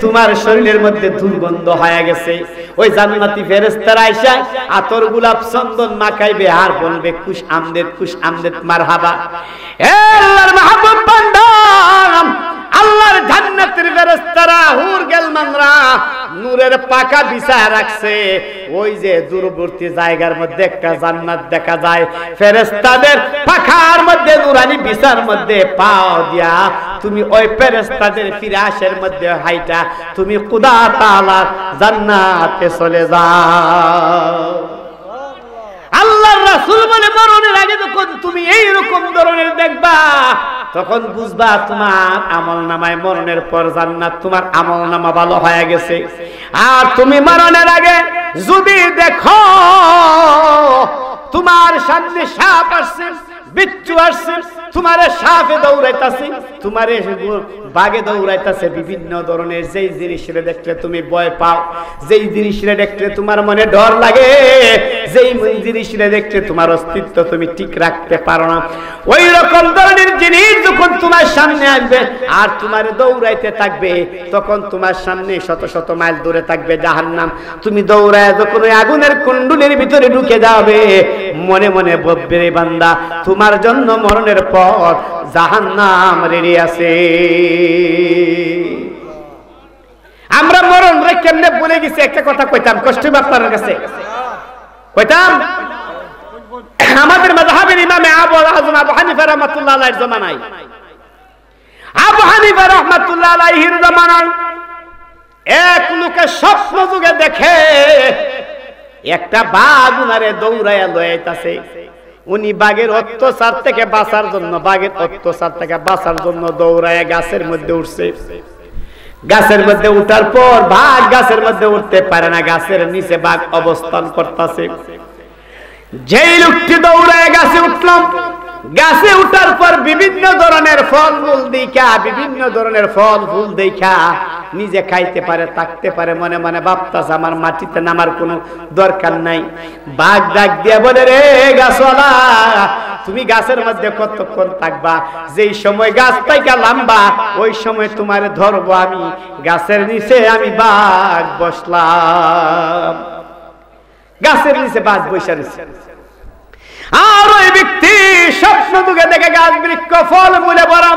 তোমার শরীরের মধ্যে দুর্গন্ধ হয়ে গেছে। ওই জান্নাতি ফেরেশতারা আইসা আতর গোলাপ চন্দন মাখাইবে আর বলবে খুশ আমদেদ মারহাবা। এ আল্লাহর মাহবুব বান্দা, আল্লাহর জান্নাতের ফেরেশতারা হুর গেলমানরা নূরের পাকা বিছায় রাখছে। ওই যে দূরবর্তী জায়গার মধ্যে একটা জান্নাত দেখা যায়, ফেরেশতাদের পাখার মধ্যে নূরানি বিছার মধ্যে পাও দিয়া তুমি ওই ফেরেশতাদের ফিরাশের মধ্যে হাইটা তুমি খোদা তাআলার জান্নাতে চলে যাও। আল্লাহর রাসূল বলে, মরণের আগে যখন তুমি এই রকম ধরনের দেখবা, তখন বুঝবা তোমার আমলনামায় মরণের পর জান্নাত, তোমার আমলনামা ভালো হয়ে গেছে। আর তুমি মরণের আগে যদি দেখো তোমার সামনে সাপ আসছে, বিচ্ছু আসছে, তোমারে সাপে দৌড়াইতাছে, তোমারে বাঘে দৌড়াইতাছে, বিভিন্ন ধরনের যেই জিনিসটা দেখলে তুমি ভয় পাও, যেই জিনিসটা দেখলে তোমার মনে ডর লাগে, যেই জিনিসটা দেখলে তোমার অস্তিত্ব তুমি ঠিক রাখতে পারো না, ওই রকম ধরনের জিনিস যখন তোমার সামনে আসবে আর তোমার দৌড়াইতে থাকবে, তখন তোমার সামনে শত শত মাইল দূরে থাকবে জাহান্নাম। তুমি দৌড়ায় যখন ওই আগুনের কুণ্ডুলির ভিতরে ঢুকে যাবে, মনে মনে ভাববে রে বান্দা, তোমার জন্য মরণের পর জাহান্নাম রেডি আছে। আমরা মরণ রে কেমনে ভুলে গেছি। একটা কথা কইতাম, কষ্ট আপনার কাছে কইতাম, আমাদের মাযহাবের ইমামে আবু আযম আবু হানিফা রাহমাতুল্লাহ আলাইহির জামানায়, আবু হানিফা রাহমাতুল্লাহ আলাইহির জামানায় এক লোকে স্বপ্ন যুগে দেখে একটা বাঘ উনারে দৌড়াইয়া লইতাছে। উনি বাঘের অত্যাচার থেকে বাঁচার জন্য দৌড়াইয়া গাছের মধ্যে উঠছে। গাছের মধ্যে উঠার পর বাঘ গাছের মধ্যে উঠতে পারে না, গাছের নিচে বাঘ অবস্থান করতেছে। যেই লোকটি দৌড়ায় গাছে উঠলাম, গাছে উঠার পর বিভিন্ন ধরনের ফল মূল দেখা, বিভিন্ন ধরনের ফল ফুল দেখা নিজে খাইতে পারে, থাকতে পারে, মনে মনে ভাবতাছে আমার মাটিতে নামার কোনো দরকার নাই। বাঘ ডাক দিয়া বলে, রে গাছওয়ালা, তুমি গাছের মধ্যে কতক্ষণ থাকবা? যেই সময় গাছ থেকে লাম্বা ওই সময় তোমার ধরবো আমি। গাছের নিচে আমি বাঘ বসলাম, গাছের নিচে বাঘ বসে রয়েছে। আর ওই ব্যক্তি স্বপ্ন দুগে দেখে গাছ বৃক্ষ ফল মূলে ভরা,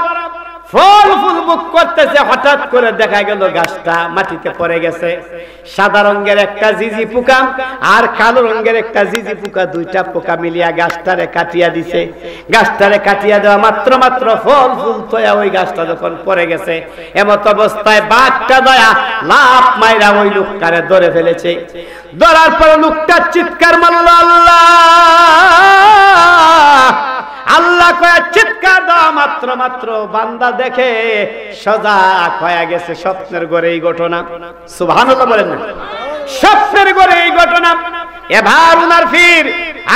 ফল ফুল মুখ করতেছে। হঠাৎ করে দেখা গেল গাছটা মাটিতে পড়ে গেছে। সাদা রঙের একটা জিজি পোকা আর কালো রঙের একটা জিজি পোকা, দুইটা পোকা মিলিয়া গাছটারে কাটিয়া দিছে। গাছটারে কাটিয়া দেওয়া মাত্র ফল ফুল তোয়া ওই গাছটা যখন পড়ে গেছে, এমত অবস্থায় বাঘটা দয়া লাফ মাইরা ওই লোকটারে ধরে ফেলেছে। ধরার পর লোকটা চিৎকার মারল, আল্লাহ আল্লাহ কয়া চিৎকার দেওয়া মাত্র বান্দা দেখে সজাগ হয়ে গেছে। স্বপ্নের ঘরে এই ঘটনা, সুবহানাল্লাহ বলেন না, স্বপ্নের ঘরে এই ঘটনা। এবার উনার ফির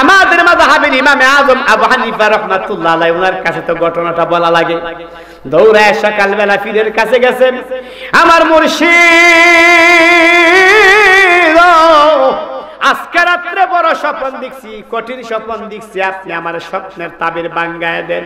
আমাদের মাযহাবের ইমামে আযম আবু হানিফা রাহমাতুল্লাহ আলাইহি, উনার কাছে তো ঘটনাটা বলা লাগে। দৌড়ায় সকালবেলা পীরের কাছে গেছেন, আমার মুর্শিদ আজকে রাত্রে বড় স্বপ্ন দেখছি, কঠিন স্বপ্ন দেখছি, আপনি আমার স্বপ্নের তাবির ভাঙ্গায় দেন।